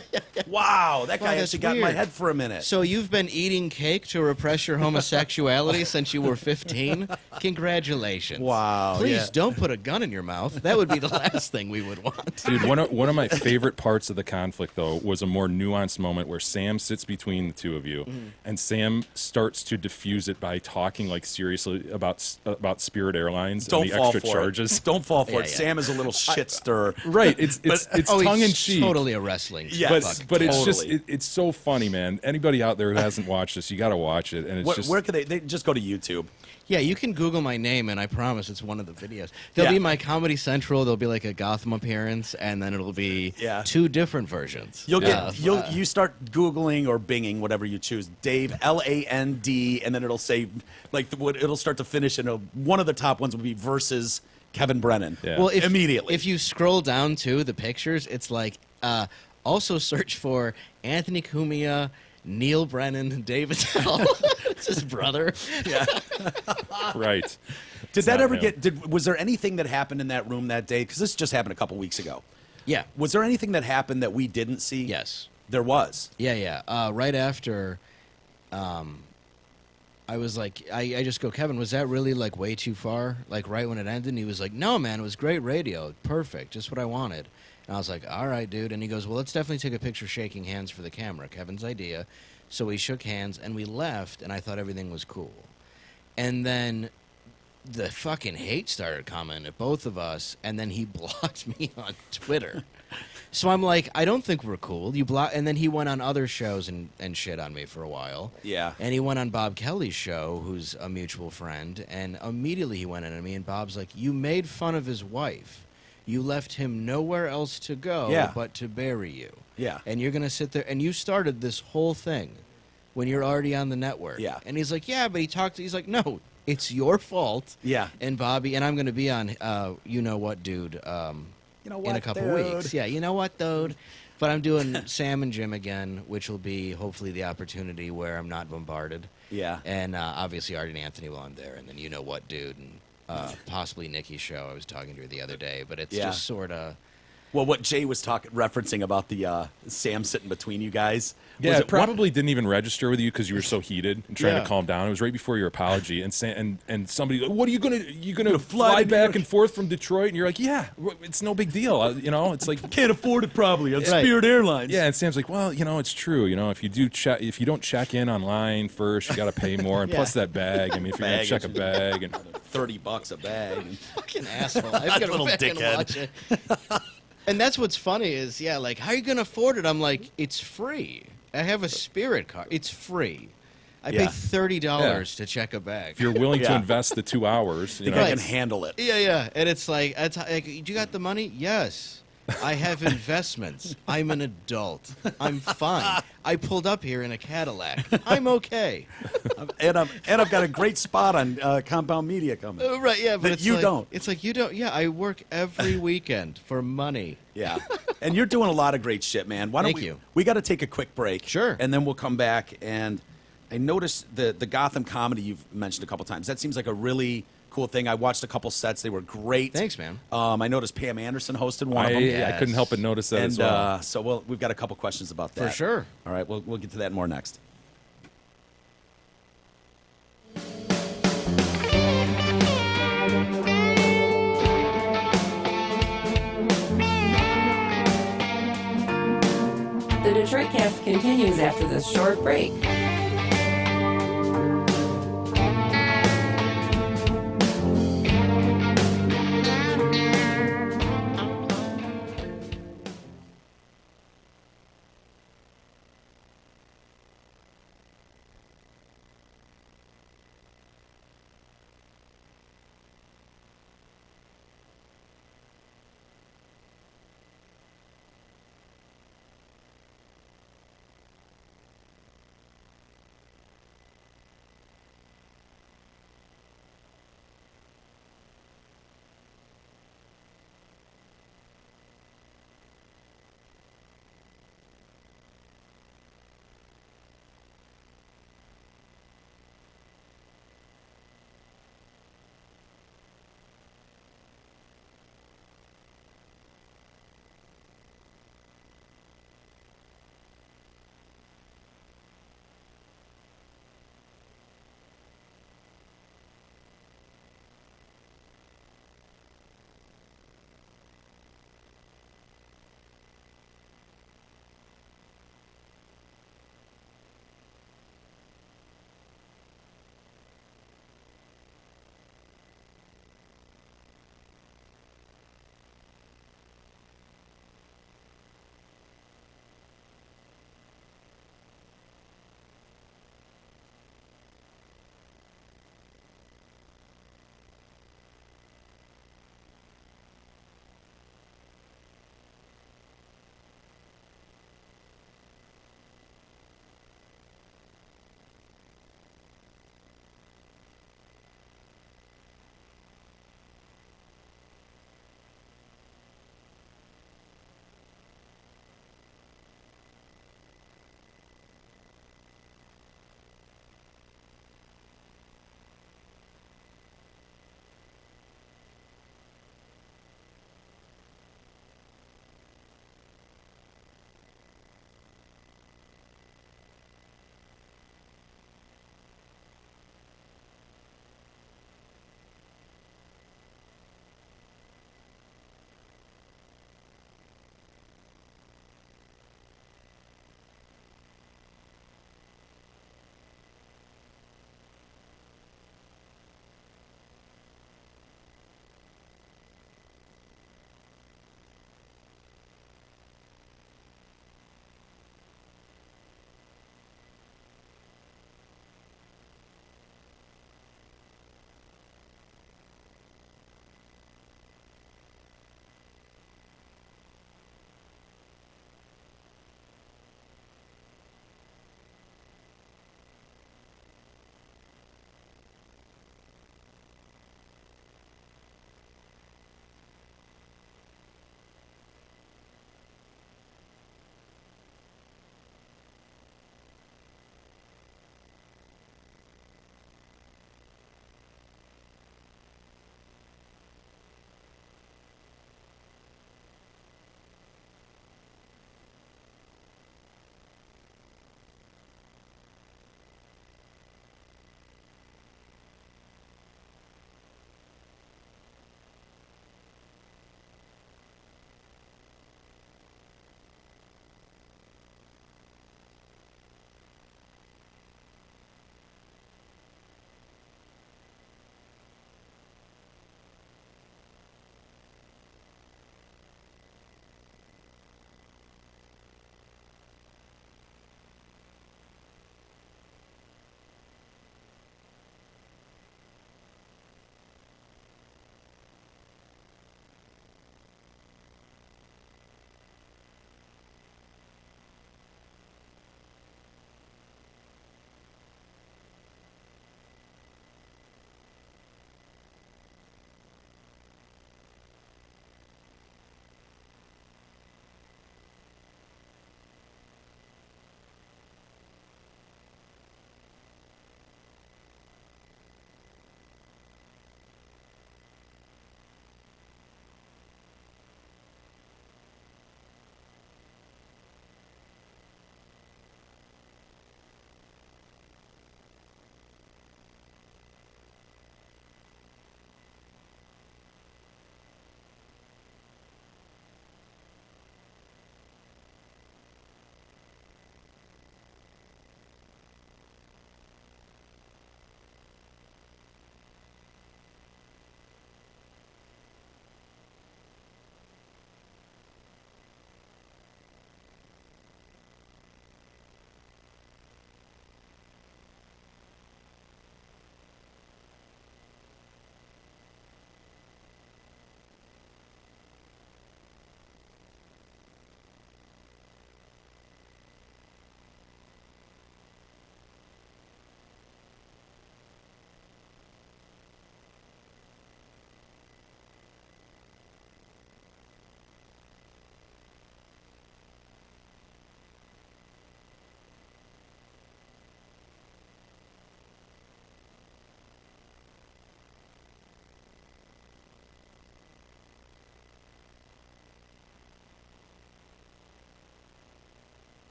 [SPEAKER 4] Wow, that guy
[SPEAKER 6] that's
[SPEAKER 4] actually got in my
[SPEAKER 6] weird.
[SPEAKER 4] head for a minute.
[SPEAKER 6] So you've been eating cake to repress your homosexuality since you were 15? Congratulations.
[SPEAKER 4] Wow,
[SPEAKER 6] Please
[SPEAKER 4] yeah.
[SPEAKER 6] don't put a gun in your mouth. That would be the last thing we would want.
[SPEAKER 5] Dude, one of my favorite parts of the conflict, though, was a more nuanced moment where Sam sits between the two of you, and Sam starts to diffuse it by talking like seriously about Spirit Airlines
[SPEAKER 4] Don't
[SPEAKER 5] and the
[SPEAKER 4] fall
[SPEAKER 5] extra
[SPEAKER 4] for
[SPEAKER 5] charges.
[SPEAKER 4] it. Don't fall for
[SPEAKER 6] Yeah,
[SPEAKER 4] it.
[SPEAKER 6] yeah.
[SPEAKER 4] Sam is a little shit stirrer.
[SPEAKER 5] Right? It's
[SPEAKER 6] Oh,
[SPEAKER 5] tongue in
[SPEAKER 6] he's
[SPEAKER 5] cheek.
[SPEAKER 6] totally a wrestling.
[SPEAKER 4] Yes.
[SPEAKER 5] But it's just
[SPEAKER 4] Totally.
[SPEAKER 5] it's so funny, man. Anybody out there who hasn't watched this, you got to watch it, and it's just
[SPEAKER 4] Where could they just go to YouTube?
[SPEAKER 6] Yeah, you can Google my name, and I promise it's one of the videos. There'll
[SPEAKER 4] Yeah.
[SPEAKER 6] be my Comedy Central. There'll be like a Gotham appearance, and then it'll be
[SPEAKER 4] Yeah.
[SPEAKER 6] two different versions.
[SPEAKER 4] You'll
[SPEAKER 6] Yeah.
[SPEAKER 4] get you start Googling or Binging, whatever you choose. Dave Land, and then it'll say it'll start to finish, and one of the top ones will be versus Kevin Brennan.
[SPEAKER 5] Yeah.
[SPEAKER 6] Well,
[SPEAKER 4] immediately.
[SPEAKER 6] If you scroll down to the pictures, it's like also search for Anthony Cumia, Neil Brennan, David Tell. It's his brother.
[SPEAKER 4] yeah.
[SPEAKER 5] right.
[SPEAKER 4] Did that
[SPEAKER 5] not
[SPEAKER 4] ever
[SPEAKER 5] him.
[SPEAKER 4] was there anything that happened in that room that day? Because this just happened a couple weeks ago.
[SPEAKER 6] Yeah.
[SPEAKER 4] Was there anything that happened that we didn't see?
[SPEAKER 6] Yes.
[SPEAKER 4] There was.
[SPEAKER 6] Yeah, yeah. Right after, I was like, I just go, Kevin, was that really like way too far? Like right when it ended, and he was like, no, man, it was great radio, perfect, just what I wanted. And I was like, all right, dude. And he goes, well, let's definitely take a picture shaking hands for the camera. Kevin's idea. So we shook hands, and we left, and I thought everything was cool. And then the fucking hate started coming at both of us, and then he blocked me on Twitter. So I'm like, I don't think we're cool. And then he went on other shows and shit on me for a while.
[SPEAKER 4] Yeah.
[SPEAKER 6] And he went on Bob Kelly's show, who's a mutual friend, and immediately he went in at me, and Bob's like, you made fun of his wife. You left him nowhere else to go but to bury you.
[SPEAKER 4] Yeah.
[SPEAKER 6] And you're going to sit there, and you started this whole thing when you're already on the network.
[SPEAKER 4] Yeah.
[SPEAKER 6] And he's like, yeah, but he's like, no, it's your fault.
[SPEAKER 4] Yeah.
[SPEAKER 6] And Bobby, and I'm going to be on You Know What, Dude,
[SPEAKER 4] You know
[SPEAKER 6] in
[SPEAKER 4] what,
[SPEAKER 6] a couple
[SPEAKER 4] dude?
[SPEAKER 6] weeks. Yeah, you know what, dude? But I'm doing Sam and Jim again, which will be hopefully the opportunity where I'm not bombarded.
[SPEAKER 4] Yeah.
[SPEAKER 6] And obviously Art and Anthony while I'm there, and then You Know What, Dude, and possibly Nikki's show. I was talking to her the other day, but it's just sort of...
[SPEAKER 4] Well, what Jay was referencing about the Sam sitting between you guys.
[SPEAKER 5] Yeah,
[SPEAKER 4] was
[SPEAKER 5] it probably didn't even register with you because you were so heated and trying
[SPEAKER 6] Yeah.
[SPEAKER 5] to calm down. It was right before your apology, and somebody, what are you gonna fly back and forth from Detroit? And you're like, yeah, it's no big deal. It's like
[SPEAKER 4] can't afford it probably on
[SPEAKER 6] Right.
[SPEAKER 4] Spirit Airlines.
[SPEAKER 5] yeah. And Sam's like, well, it's true. If you don't check in online first, you got to pay more, and plus that bag. I mean, if you're gonna check a bag and
[SPEAKER 4] $30 a bag.
[SPEAKER 6] Fucking asshole. I've got to
[SPEAKER 4] Little
[SPEAKER 6] fucking
[SPEAKER 4] dickhead.
[SPEAKER 6] watch it. And that's what's funny is, like, how are you going to afford it? I'm like, it's free. I have a Spirit card. It's free. I
[SPEAKER 4] Yeah.
[SPEAKER 6] paid $30 to check a bag.
[SPEAKER 5] if you're willing to
[SPEAKER 4] Yeah.
[SPEAKER 5] invest the 2 hours,
[SPEAKER 4] I think I can handle it.
[SPEAKER 6] Yeah. And it's like, you got the money? Yes. I have investments. I'm an adult. I'm fine. I pulled up here in a Cadillac. I'm okay.
[SPEAKER 4] And I've got a great spot on Compound Media coming.
[SPEAKER 6] Right, yeah. But
[SPEAKER 4] That
[SPEAKER 6] it's
[SPEAKER 4] you
[SPEAKER 6] like,
[SPEAKER 4] don't.
[SPEAKER 6] It's like, you don't. Yeah, I work every weekend for money.
[SPEAKER 4] Yeah. And you're doing a lot of great shit, man. Why don't
[SPEAKER 6] Thank
[SPEAKER 4] we?
[SPEAKER 6] you.
[SPEAKER 4] We got to take a quick break.
[SPEAKER 6] Sure.
[SPEAKER 4] And then we'll come back. And I noticed the Gotham comedy you've mentioned a couple times. That seems like a really cool thing. I watched a couple sets. They were great.
[SPEAKER 6] Thanks, man.
[SPEAKER 4] I noticed Pam Anderson hosted one of them.
[SPEAKER 5] I couldn't help but notice that
[SPEAKER 4] And
[SPEAKER 5] as well.
[SPEAKER 4] so we've got a couple questions about that.
[SPEAKER 6] For sure.
[SPEAKER 4] All right. We'll get to that more next.
[SPEAKER 1] The Detroit Cast continues after this short break.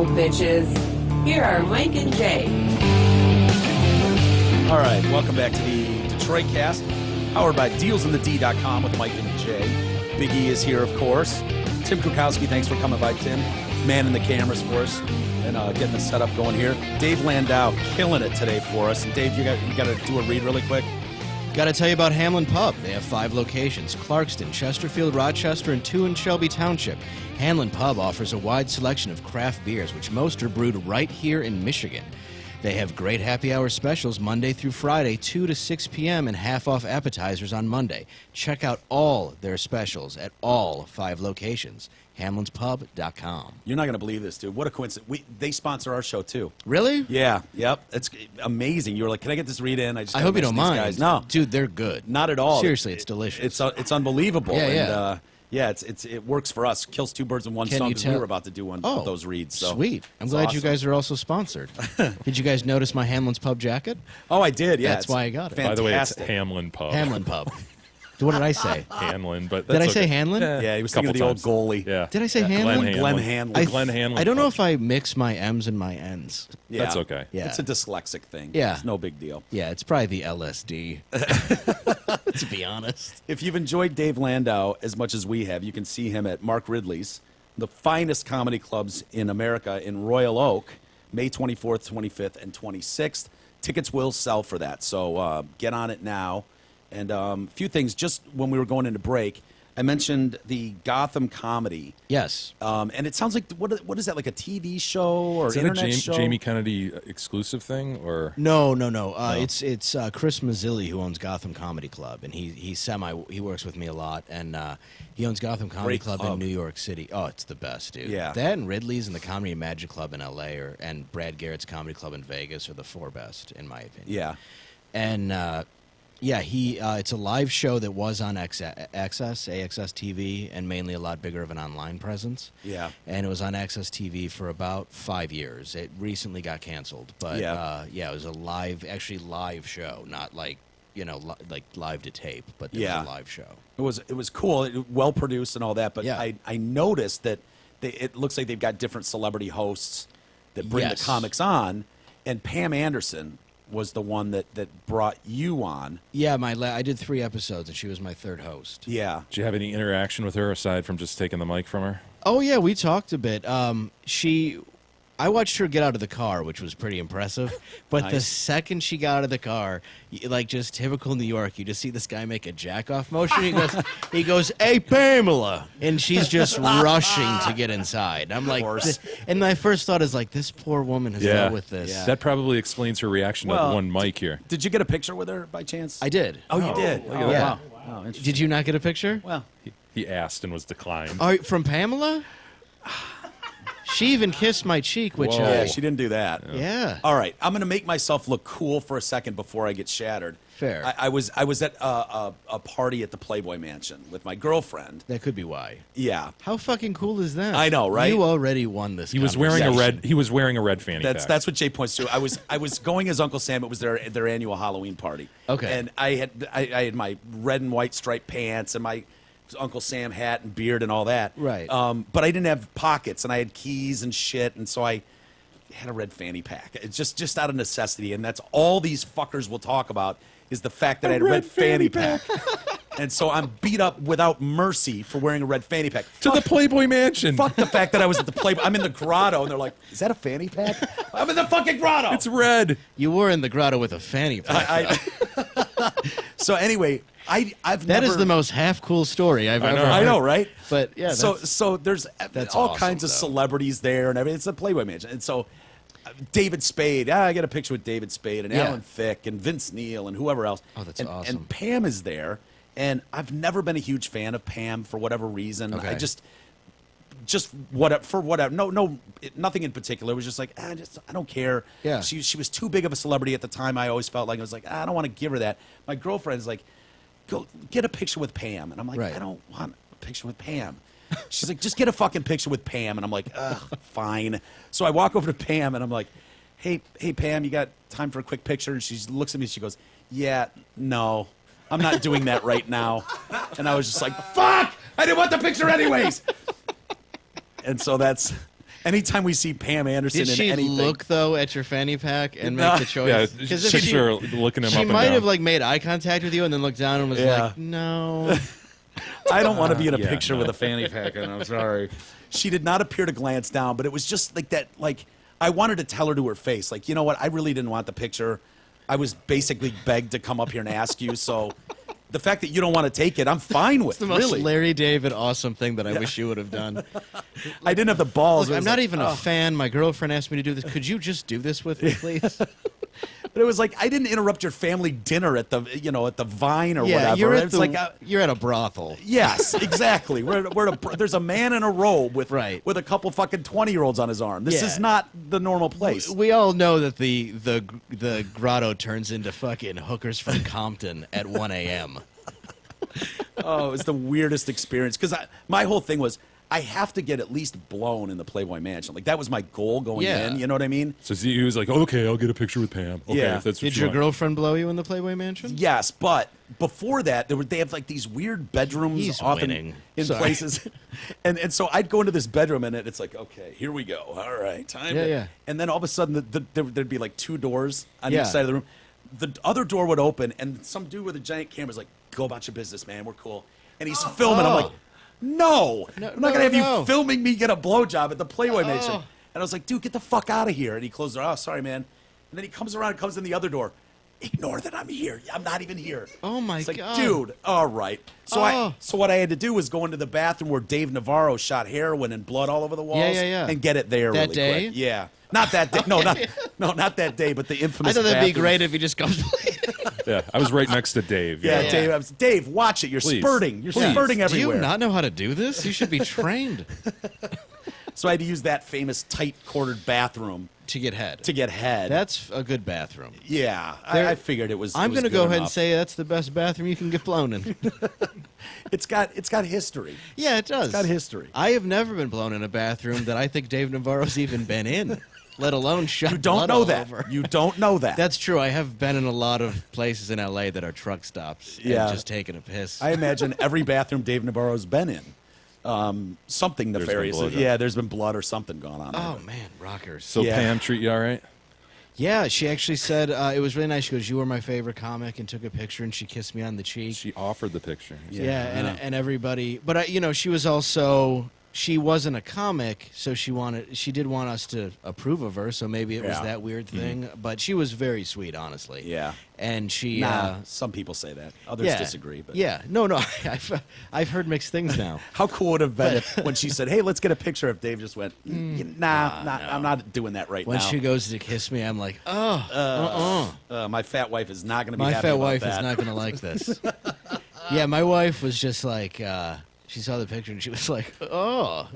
[SPEAKER 1] go, bitches. Here are Mike and Jay.
[SPEAKER 4] All right, welcome back to the Detroit Cast, powered by DealsInTheD.com with Mike and Jay. Big E is here, of course. Tim Krukowski, thanks for coming by, Tim. Manning the cameras for us and getting the setup going here. Dave Landau killing it today for us. And Dave, you got to do a read really quick.
[SPEAKER 6] Got to tell you about Hamlin Pub. They have 5 locations: Clarkston, Chesterfield, Rochester, and 2 in Shelby Township. Hamlin Pub offers a wide selection of craft beers, which most are brewed right here in Michigan. They have great happy hour specials Monday through Friday, 2 to 6 p.m., and half-off appetizers on Monday. Check out all their specials at all 5 locations. HamlinsPub.com.
[SPEAKER 4] You're not going to believe this, dude. What a coincidence. They sponsor our show, too.
[SPEAKER 6] Really?
[SPEAKER 4] Yeah, yep. It's amazing. You were like, can I get this read in?
[SPEAKER 6] I hope you don't mind.
[SPEAKER 4] Guys. No.
[SPEAKER 6] Dude, they're good.
[SPEAKER 4] Not at all.
[SPEAKER 6] Seriously, it's delicious.
[SPEAKER 4] It's unbelievable.
[SPEAKER 6] Yeah,
[SPEAKER 4] and, yeah, it works for us. Kills 2 birds with one stone because we were about to do one of those reads. So
[SPEAKER 6] sweet. I'm glad you guys are also sponsored. Did you guys notice my Hamlin's Pub jacket?
[SPEAKER 4] Oh, I did, yeah.
[SPEAKER 6] That's why I got it.
[SPEAKER 5] By the way, it's
[SPEAKER 4] Fantastic.
[SPEAKER 5] Hamlin Pub.
[SPEAKER 6] Hamlin Pub. What did I say?
[SPEAKER 5] Hanlon, but
[SPEAKER 6] Did I
[SPEAKER 5] that's
[SPEAKER 6] say
[SPEAKER 5] okay.
[SPEAKER 6] Hanlon?
[SPEAKER 4] Yeah, he was thinking of the
[SPEAKER 5] Couple
[SPEAKER 4] old
[SPEAKER 5] times.
[SPEAKER 4] goalie.
[SPEAKER 5] Yeah.
[SPEAKER 6] Did I say
[SPEAKER 5] Glenn
[SPEAKER 6] Hanlon?
[SPEAKER 4] Glenn Hanlon.
[SPEAKER 5] Glenn Hanlon.
[SPEAKER 6] I don't know
[SPEAKER 5] Pub.
[SPEAKER 6] if I mix my M's and my N's.
[SPEAKER 4] Yeah.
[SPEAKER 5] That's okay.
[SPEAKER 6] Yeah.
[SPEAKER 4] It's a dyslexic thing.
[SPEAKER 6] Yeah.
[SPEAKER 4] It's no big deal.
[SPEAKER 6] Yeah, it's probably the LSD. To be honest.
[SPEAKER 4] If you've enjoyed Dave Landau as much as we have, you can see him at Mark Ridley's, the finest comedy clubs in America in Royal Oak, May 24th, 25th, and 26th. Tickets will sell for that, so get on it now. And a few things, just when we were going into break, I mentioned the Gotham comedy.
[SPEAKER 6] Yes.
[SPEAKER 4] And it sounds like, what is that, like a TV show or
[SPEAKER 5] Is that a
[SPEAKER 4] internet show?
[SPEAKER 5] Jamie Kennedy exclusive thing, or
[SPEAKER 6] No. It's Chris Mazzilli who owns Gotham Comedy Club, and he works with me a lot, and he owns Gotham Comedy
[SPEAKER 4] Great
[SPEAKER 6] Club
[SPEAKER 4] club.
[SPEAKER 6] in New York City. Oh, it's the best, dude.
[SPEAKER 4] Yeah.
[SPEAKER 6] That and Ridley's and the Comedy and Magic Club in L.A. and Brad Garrett's Comedy Club in Vegas are the 4 best, in my opinion.
[SPEAKER 4] Yeah.
[SPEAKER 6] And it's a live show that was on AXS TV, and mainly a lot bigger of an online presence.
[SPEAKER 4] Yeah.
[SPEAKER 6] And it was on AXS TV for about 5 years. It recently got canceled, but it was a live show, not like like live to tape, but it was a live show.
[SPEAKER 4] It was cool, well produced and all that. But
[SPEAKER 6] Yeah.
[SPEAKER 4] I noticed that it looks like they've got different celebrity hosts that bring
[SPEAKER 6] Yes.
[SPEAKER 4] the comics on, and Pam Anderson was the one that brought you on.
[SPEAKER 6] Yeah, I did 3 episodes, and she was my 3rd host.
[SPEAKER 4] Yeah.
[SPEAKER 5] did you have any interaction with her aside from just taking the mic from her?
[SPEAKER 6] Oh yeah, we talked a bit. I watched her get out of the car, which was pretty impressive. But the
[SPEAKER 4] Nice.
[SPEAKER 6] second she got out of the car, like just typical New York, you just see this guy make a jack-off motion. He goes, "Hey, Pamela!" And she's just rushing to get inside. I'm like,
[SPEAKER 4] course.
[SPEAKER 6] and my first thought is like, this poor woman has dealt with this.
[SPEAKER 4] Yeah.
[SPEAKER 5] That probably explains her reaction to
[SPEAKER 4] Well,
[SPEAKER 5] the one mic here.
[SPEAKER 4] Did you get a picture with her by chance?
[SPEAKER 6] I did.
[SPEAKER 4] Oh, you did?
[SPEAKER 5] look at
[SPEAKER 4] Oh,
[SPEAKER 6] that.
[SPEAKER 4] wow. Oh, interesting.
[SPEAKER 6] Did you not get a picture?
[SPEAKER 4] Well,
[SPEAKER 5] He asked and was declined.
[SPEAKER 6] Oh, from Pamela? She even kissed my cheek, which
[SPEAKER 5] Whoa.
[SPEAKER 4] yeah, she didn't do that.
[SPEAKER 6] yeah.
[SPEAKER 4] All right, I'm going to make myself look cool for a second before I get shattered.
[SPEAKER 6] Fair.
[SPEAKER 4] I was at a party at the Playboy Mansion with my girlfriend.
[SPEAKER 6] That could be why.
[SPEAKER 4] Yeah.
[SPEAKER 6] How fucking cool is that?
[SPEAKER 4] I know, right?
[SPEAKER 6] You already won this.
[SPEAKER 5] He was wearing a
[SPEAKER 6] conversation.
[SPEAKER 5] red. He was wearing a red fanny pack.
[SPEAKER 4] That's what Jay points to. I was going as Uncle Sam. It was their annual Halloween party.
[SPEAKER 6] Okay.
[SPEAKER 4] And I had my red and white striped pants and my Uncle Sam hat and beard and all that.
[SPEAKER 6] Right.
[SPEAKER 4] But I didn't have pockets and I had keys and shit, and so I had a red fanny pack. It's just out of necessity, and that's all these fuckers will talk about is the fact that I had a red fanny pack. And so I'm beat up without mercy for wearing a red fanny pack.
[SPEAKER 5] to the Playboy Mansion.
[SPEAKER 4] Fuck the fact that I was at the Playboy. I'm in the grotto, and they're like, "Is that a fanny pack?" I'm in the fucking grotto.
[SPEAKER 5] It's red.
[SPEAKER 6] You were in the grotto with a fanny pack.
[SPEAKER 4] So anyway, I've
[SPEAKER 6] That
[SPEAKER 4] never.
[SPEAKER 6] is the most half cool story I've ever heard.
[SPEAKER 4] I know, right?
[SPEAKER 6] But yeah,
[SPEAKER 4] So there's
[SPEAKER 6] that's
[SPEAKER 4] all
[SPEAKER 6] awesome,
[SPEAKER 4] kinds of
[SPEAKER 6] though.
[SPEAKER 4] celebrities there and everything. It's a Playboy Mansion, and so David Spade. I get a picture with David Spade and
[SPEAKER 6] Yeah.
[SPEAKER 4] Alan Thicke and Vince Neil and whoever else.
[SPEAKER 6] Oh, that's
[SPEAKER 4] and,
[SPEAKER 6] awesome.
[SPEAKER 4] And Pam is there, and I've never been a huge fan of Pam for whatever reason.
[SPEAKER 6] Okay.
[SPEAKER 4] I just whatever. No, nothing in particular. It was just like I don't care.
[SPEAKER 6] Yeah.
[SPEAKER 4] She was too big of a celebrity at the time. I always felt like I was like I don't want to give her that. My girlfriend's like, go get a picture with Pam, and I'm like
[SPEAKER 6] Right.
[SPEAKER 4] I don't want a picture with Pam. She's like, just get a fucking picture with Pam, and I'm like, ugh, fine. So I walk over to Pam, and I'm like, hey Pam, you got time for a quick picture? And she looks at me, and she goes, yeah, no, I'm not doing that right now. And I was just like, fuck, I didn't want the picture anyways. And so that's Anytime we see Pam Anderson
[SPEAKER 6] Did
[SPEAKER 4] in
[SPEAKER 6] she
[SPEAKER 4] anything,
[SPEAKER 6] look though at your fanny pack and make the choice?
[SPEAKER 5] Yeah,
[SPEAKER 6] 'Cause if
[SPEAKER 5] she's sure looking him
[SPEAKER 6] she
[SPEAKER 5] up and
[SPEAKER 6] might
[SPEAKER 5] down.
[SPEAKER 6] have like made eye contact with you and then looked down and was
[SPEAKER 4] Yeah.
[SPEAKER 6] like, "No."
[SPEAKER 4] I don't want to be in a
[SPEAKER 5] Yeah,
[SPEAKER 4] picture
[SPEAKER 5] no.
[SPEAKER 4] with a fanny pack on. I'm sorry. She did not appear to glance down, but it was just like that. Like I wanted to tell her to her face, like, you know what? I really didn't want the picture. I was basically begged to come up here and ask you. So the fact that you don't want to take it, I'm fine with.
[SPEAKER 6] It's the most
[SPEAKER 4] really,
[SPEAKER 6] Larry David awesome thing that I wish you would have done.
[SPEAKER 4] I didn't have the balls.
[SPEAKER 6] Look,
[SPEAKER 4] It
[SPEAKER 6] I'm
[SPEAKER 4] was
[SPEAKER 6] not
[SPEAKER 4] like,
[SPEAKER 6] even
[SPEAKER 4] oh.
[SPEAKER 6] a fan. My girlfriend asked me to do this. Could you just do this with me, please?
[SPEAKER 4] But it was like I didn't interrupt your family dinner at the at the Vine or
[SPEAKER 6] Yeah,
[SPEAKER 4] whatever.
[SPEAKER 6] you're at
[SPEAKER 4] It's like
[SPEAKER 6] you're at a brothel.
[SPEAKER 4] yes, exactly. There's a man in a robe with
[SPEAKER 6] Right.
[SPEAKER 4] with a couple fucking 20-year-olds on his arm. This
[SPEAKER 6] Yeah.
[SPEAKER 4] is not the normal place.
[SPEAKER 6] We all know that the grotto turns into fucking hookers from Compton at 1 a.m.
[SPEAKER 4] Oh, it was the weirdest experience because my whole thing was I have to get at least blown in the Playboy Mansion. Like that was my goal going
[SPEAKER 6] Yeah.
[SPEAKER 4] in. You know what I mean?
[SPEAKER 5] So he was like, okay, I'll get a picture with Pam. Okay,
[SPEAKER 4] Yeah.
[SPEAKER 5] if that's what
[SPEAKER 6] Did
[SPEAKER 5] you
[SPEAKER 6] your
[SPEAKER 5] want.
[SPEAKER 6] girlfriend blow you in the Playboy Mansion?
[SPEAKER 4] Yes, but before that, they have like these weird bedrooms
[SPEAKER 6] He's
[SPEAKER 4] often
[SPEAKER 6] winning.
[SPEAKER 4] in
[SPEAKER 6] Sorry.
[SPEAKER 4] places, and so I'd go into this bedroom and it's like, okay, here we go. All right, time.
[SPEAKER 6] Yeah,
[SPEAKER 4] to-"
[SPEAKER 6] yeah.
[SPEAKER 4] And then all of a sudden, there'd be like two doors on
[SPEAKER 6] Yeah.
[SPEAKER 4] each side of the room. The other door would open, and some dude with a giant camera's like, "Go about your business, man. We're cool." And he's filming. I'm like, "No,
[SPEAKER 6] No,
[SPEAKER 4] I'm not gonna have
[SPEAKER 6] no.
[SPEAKER 4] you filming me get a blowjob at the Playboy Mansion." And I was like, "Dude, get the fuck out of here!" And he closed the door. Oh, sorry, man. And then he comes around and comes in the other door. Ignore that I'm here. I'm not even here.
[SPEAKER 6] Oh, my
[SPEAKER 4] It's like,
[SPEAKER 6] God.
[SPEAKER 4] dude. All right. So
[SPEAKER 6] Oh.
[SPEAKER 4] so what I had to do was go into the bathroom where Dave Navarro shot heroin and blood all over the walls.
[SPEAKER 6] yeah.
[SPEAKER 4] And get it there
[SPEAKER 6] That
[SPEAKER 4] really
[SPEAKER 6] day?
[SPEAKER 4] quick. Yeah. Not that day. No, not that day. But the infamous.
[SPEAKER 6] I thought that'd be
[SPEAKER 4] bathroom.
[SPEAKER 6] great if he just comes.
[SPEAKER 5] Yeah, I was right next to Dave.
[SPEAKER 4] Yeah,
[SPEAKER 6] Yeah.
[SPEAKER 4] Dave. Dave, watch it. You're
[SPEAKER 5] Please.
[SPEAKER 4] spurting. You're
[SPEAKER 5] Please.
[SPEAKER 4] spurting
[SPEAKER 6] Do
[SPEAKER 4] everywhere.
[SPEAKER 6] you not know how to do this? You should be trained
[SPEAKER 4] So I had to use that famous tight quartered bathroom
[SPEAKER 6] to get head.
[SPEAKER 4] to get head.
[SPEAKER 6] That's a good bathroom.
[SPEAKER 4] yeah.
[SPEAKER 6] There-
[SPEAKER 4] I figured it was.
[SPEAKER 6] I'm
[SPEAKER 4] going to
[SPEAKER 6] go ahead and say that's the best bathroom you can get blown in.
[SPEAKER 4] it's got history.
[SPEAKER 6] Yeah, it does.
[SPEAKER 4] It's got history.
[SPEAKER 6] I have never been blown in a bathroom that I think Dave Navarro's even been in, let alone shot
[SPEAKER 4] You don't
[SPEAKER 6] blood
[SPEAKER 4] know
[SPEAKER 6] all
[SPEAKER 4] that.
[SPEAKER 6] over.
[SPEAKER 4] You don't know that.
[SPEAKER 6] That's true. I have been in a lot of places in LA that are truck stops
[SPEAKER 4] Yeah.
[SPEAKER 6] and just taking a piss.
[SPEAKER 4] I imagine every bathroom Dave Navarro's been in. Something
[SPEAKER 5] been
[SPEAKER 4] nefarious.
[SPEAKER 5] blood.
[SPEAKER 4] Yeah, there's been blood or something going on.
[SPEAKER 6] Oh
[SPEAKER 4] there.
[SPEAKER 6] man, rockers.
[SPEAKER 5] So
[SPEAKER 4] Yeah.
[SPEAKER 5] Pam treat you all right?
[SPEAKER 6] Yeah, she actually said it was really nice. She goes, "You were my favorite comic," and took a picture and she kissed me on the cheek.
[SPEAKER 5] She offered the picture.
[SPEAKER 6] Yeah, and everybody, but she was also she wasn't a comic, so she did want us to approve of her. So maybe it was
[SPEAKER 4] Yeah.
[SPEAKER 6] that weird thing, but she was very sweet, honestly.
[SPEAKER 4] Yeah.
[SPEAKER 6] and she.
[SPEAKER 4] Some people say that. Others
[SPEAKER 6] yeah,
[SPEAKER 4] disagree. But
[SPEAKER 6] yeah, no, I've heard mixed things now.
[SPEAKER 4] how cool would it have been if, when she said, "Hey, let's get a picture"? If Dave just went, "Nah, I'm not doing that right
[SPEAKER 6] When
[SPEAKER 4] now."
[SPEAKER 6] she goes to kiss me, I'm like, oh,
[SPEAKER 4] My fat wife is not going to be
[SPEAKER 6] my
[SPEAKER 4] happy
[SPEAKER 6] fat
[SPEAKER 4] about
[SPEAKER 6] wife
[SPEAKER 4] that.
[SPEAKER 6] is not going to like this. Yeah, my wife was just like, she saw the picture and she was like, oh.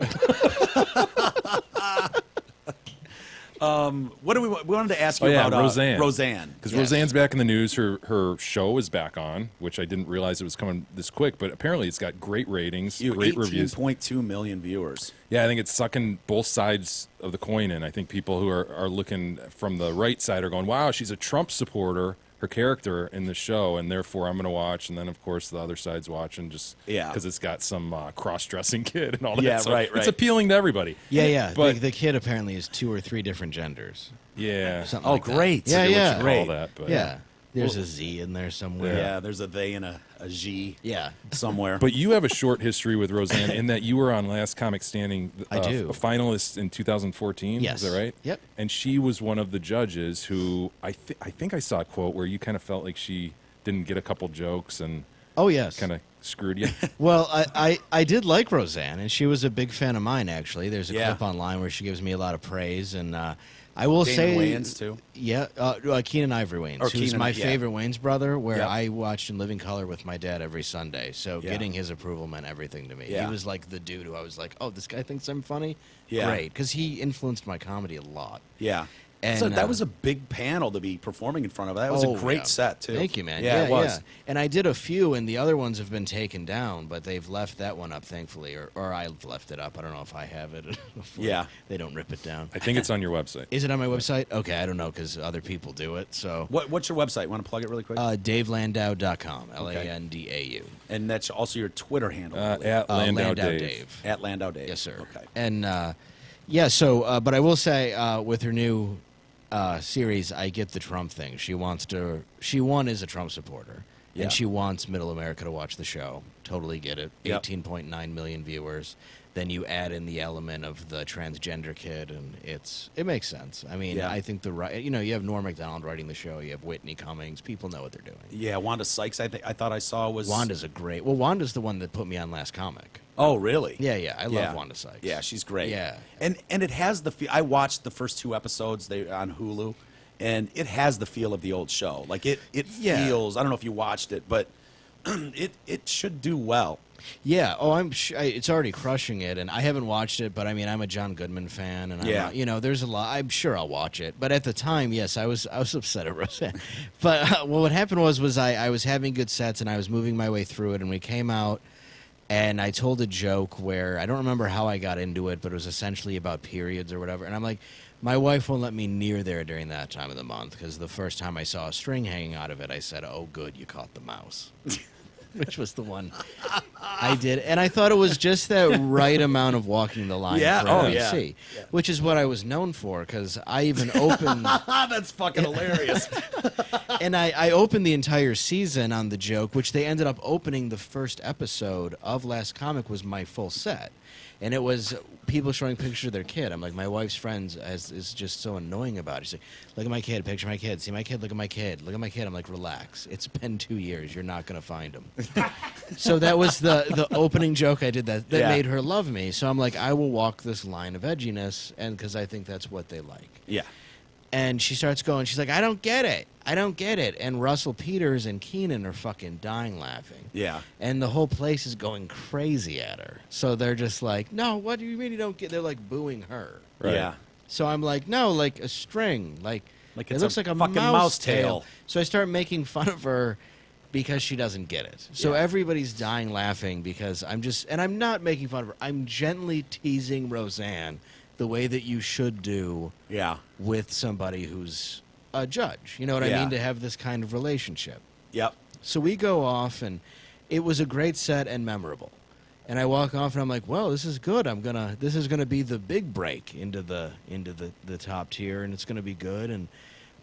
[SPEAKER 4] What do we wanted to ask you
[SPEAKER 5] Oh, yeah,
[SPEAKER 4] about
[SPEAKER 5] Roseanne.
[SPEAKER 4] Roseanne.
[SPEAKER 5] Because
[SPEAKER 6] Yes.
[SPEAKER 5] Roseanne's back in the news. Her show is back on, which I didn't realize it was coming this quick, but apparently it's got great ratings, great reviews.
[SPEAKER 4] 18.2 million viewers.
[SPEAKER 5] Yeah, I think it's sucking both sides of the coin in. I think people who are looking from the right side are going, wow, she's a Trump supporter, her character in the show, and therefore I'm going to watch. And then, of course, the other side's watching just
[SPEAKER 4] Yeah.
[SPEAKER 5] because it's got some cross-dressing kid and all that.
[SPEAKER 4] Yeah,
[SPEAKER 5] So
[SPEAKER 4] right.
[SPEAKER 5] It's appealing to everybody.
[SPEAKER 6] Yeah.
[SPEAKER 5] But-
[SPEAKER 6] the kid apparently is 2 or 3 different genders.
[SPEAKER 5] Yeah.
[SPEAKER 6] Something
[SPEAKER 4] Oh,
[SPEAKER 6] like that.
[SPEAKER 4] great.
[SPEAKER 6] Yeah,
[SPEAKER 5] I forget
[SPEAKER 6] yeah.
[SPEAKER 5] what you
[SPEAKER 4] Great.
[SPEAKER 5] call that, but
[SPEAKER 6] Yeah. There's a Z in there somewhere.
[SPEAKER 4] Yeah, there's a they and a G
[SPEAKER 6] Yeah.
[SPEAKER 4] somewhere.
[SPEAKER 5] But you have a short history with Roseanne in that you were on Last Comic Standing,
[SPEAKER 6] I do.
[SPEAKER 5] a finalist in 2014.
[SPEAKER 6] Yes.
[SPEAKER 5] Is that right?
[SPEAKER 6] Yep.
[SPEAKER 5] And she was one of the judges who I think I saw a quote where you kind of felt like she didn't get a couple jokes and
[SPEAKER 6] Oh, yes.
[SPEAKER 5] kind of screwed you.
[SPEAKER 6] Well, I did like Roseanne, and she was a big fan of mine, actually. There's a
[SPEAKER 4] Yeah.
[SPEAKER 6] clip online where she gives me a lot of praise, and I will
[SPEAKER 4] Damon
[SPEAKER 6] say...
[SPEAKER 4] Wayans, too.
[SPEAKER 6] Yeah, Keenan Ivory Wayans,
[SPEAKER 4] Or
[SPEAKER 6] who's
[SPEAKER 4] Keenan,
[SPEAKER 6] my
[SPEAKER 4] yeah.
[SPEAKER 6] favorite Wayans brother, where
[SPEAKER 4] Yep.
[SPEAKER 6] I watched in living color with my dad every Sunday. So
[SPEAKER 4] Yeah.
[SPEAKER 6] getting his approval meant everything to me.
[SPEAKER 4] Yeah.
[SPEAKER 6] He was like the dude who I was like, oh, this guy thinks I'm funny?
[SPEAKER 4] Yeah.
[SPEAKER 6] Great, because he influenced my comedy a lot.
[SPEAKER 4] Yeah.
[SPEAKER 6] And,
[SPEAKER 4] so that was a big panel to be performing in front of. That was a great
[SPEAKER 6] yeah.
[SPEAKER 4] set, too.
[SPEAKER 6] Thank you, man.
[SPEAKER 4] Yeah, it was.
[SPEAKER 6] And I did a few, and the other ones have been taken down, but they've left that one up, thankfully, or I've left it up. I don't know if I have it. Before
[SPEAKER 4] Yeah.
[SPEAKER 6] They don't rip it down.
[SPEAKER 5] I think it's on your website.
[SPEAKER 6] Is it on my website? Okay, I don't know, because other people do it. So
[SPEAKER 4] What's your website? Want to plug it really quick?
[SPEAKER 6] DaveLandau.com, Landau.
[SPEAKER 4] And that's also your Twitter handle. I believe.
[SPEAKER 5] At Landau
[SPEAKER 6] Landau
[SPEAKER 5] Dave.
[SPEAKER 6] Dave.
[SPEAKER 4] At Landau Dave.
[SPEAKER 6] Yes, sir.
[SPEAKER 4] Okay.
[SPEAKER 6] And Yeah, so, but I will say, with her new series, I get the Trump thing. She, one, is a Trump supporter,
[SPEAKER 4] Yeah.
[SPEAKER 6] and she wants Middle America to watch the show. Totally get it.
[SPEAKER 4] Yep.
[SPEAKER 6] 18.9 million viewers. Then you add in the element of the transgender kid, and it makes sense. I mean,
[SPEAKER 4] Yeah.
[SPEAKER 6] I think you have Norm Macdonald writing the show. You have Whitney Cummings. People know what they're doing.
[SPEAKER 4] Yeah, Wanda Sykes, I thought I saw was...
[SPEAKER 6] Wanda's Wanda's the one that put me on Last Comic.
[SPEAKER 4] Oh, really?
[SPEAKER 6] Yeah, I love Wanda Sykes.
[SPEAKER 4] Yeah, she's great.
[SPEAKER 6] Yeah.
[SPEAKER 4] And it has the feel... I watched the first 2 episodes on Hulu, and it has the feel of the old show. Like, it
[SPEAKER 6] Yeah.
[SPEAKER 4] feels... I don't know if you watched it, but it should do well.
[SPEAKER 6] Yeah. Oh, I'm sure it's already crushing it, and I haven't watched it, but I mean, I'm a John Goodman fan, and
[SPEAKER 4] Yeah.
[SPEAKER 6] there's a lot. I'm sure I'll watch it, but at the time, yes, I was upset at Roseanne. But what happened was I was having good sets, and I was moving my way through it, and we came out, and I told a joke where I don't remember how I got into it, but it was essentially about periods or whatever, and I'm like, my wife won't let me near there during that time of the month because the first time I saw a string hanging out of it, I said, "Oh, good, you caught the mouse." Which was the one I did. And I thought it was just that right amount of walking the line
[SPEAKER 4] Yeah.
[SPEAKER 6] for
[SPEAKER 4] Oh,
[SPEAKER 6] NBC,
[SPEAKER 4] yeah.
[SPEAKER 6] which is what I was known for because I even opened...
[SPEAKER 4] That's fucking hilarious.
[SPEAKER 6] and I opened the entire season on the joke, which they ended up opening the first episode of Last Comic was my full set. And it was people showing pictures of their kid. I'm like, my wife's friends is just so annoying about it. She's like, look at my kid, picture my kid. See my kid, look at my kid. Look at my kid. I'm like, relax. It's been 2 years. You're not going to find him. So that was the opening joke I did that
[SPEAKER 4] Yeah.
[SPEAKER 6] made her love me. So I'm like, I will walk this line of edginess, and because I think that's what they like.
[SPEAKER 4] Yeah.
[SPEAKER 6] And she starts going, she's like, I don't get it. I don't get it. And Russell Peters and Keenan are fucking dying laughing.
[SPEAKER 4] Yeah.
[SPEAKER 6] And the whole place is going crazy at her. So they're just like, no, what do you mean you don't get? They're like booing her.
[SPEAKER 5] Right.
[SPEAKER 4] Yeah.
[SPEAKER 6] So I'm like, no, like a string. Like
[SPEAKER 4] Like
[SPEAKER 6] it
[SPEAKER 4] it's
[SPEAKER 6] looks
[SPEAKER 4] a
[SPEAKER 6] like a
[SPEAKER 4] fucking
[SPEAKER 6] mouse
[SPEAKER 4] mouse
[SPEAKER 6] tail.
[SPEAKER 4] tail.
[SPEAKER 6] So I start making fun of her because she doesn't get it. So
[SPEAKER 4] Yeah.
[SPEAKER 6] everybody's dying laughing because I'm not making fun of her. I'm gently teasing Roseanne the way that you should do
[SPEAKER 4] Yeah.
[SPEAKER 6] with somebody who's a judge. You know what I
[SPEAKER 4] Yeah.
[SPEAKER 6] mean? To have this kind of relationship.
[SPEAKER 4] Yep.
[SPEAKER 6] So we go off, and it was a great set and memorable. And I walk off, and I'm like, "Well, this is good. This is gonna be the big break into the top tier, and it's gonna be good." And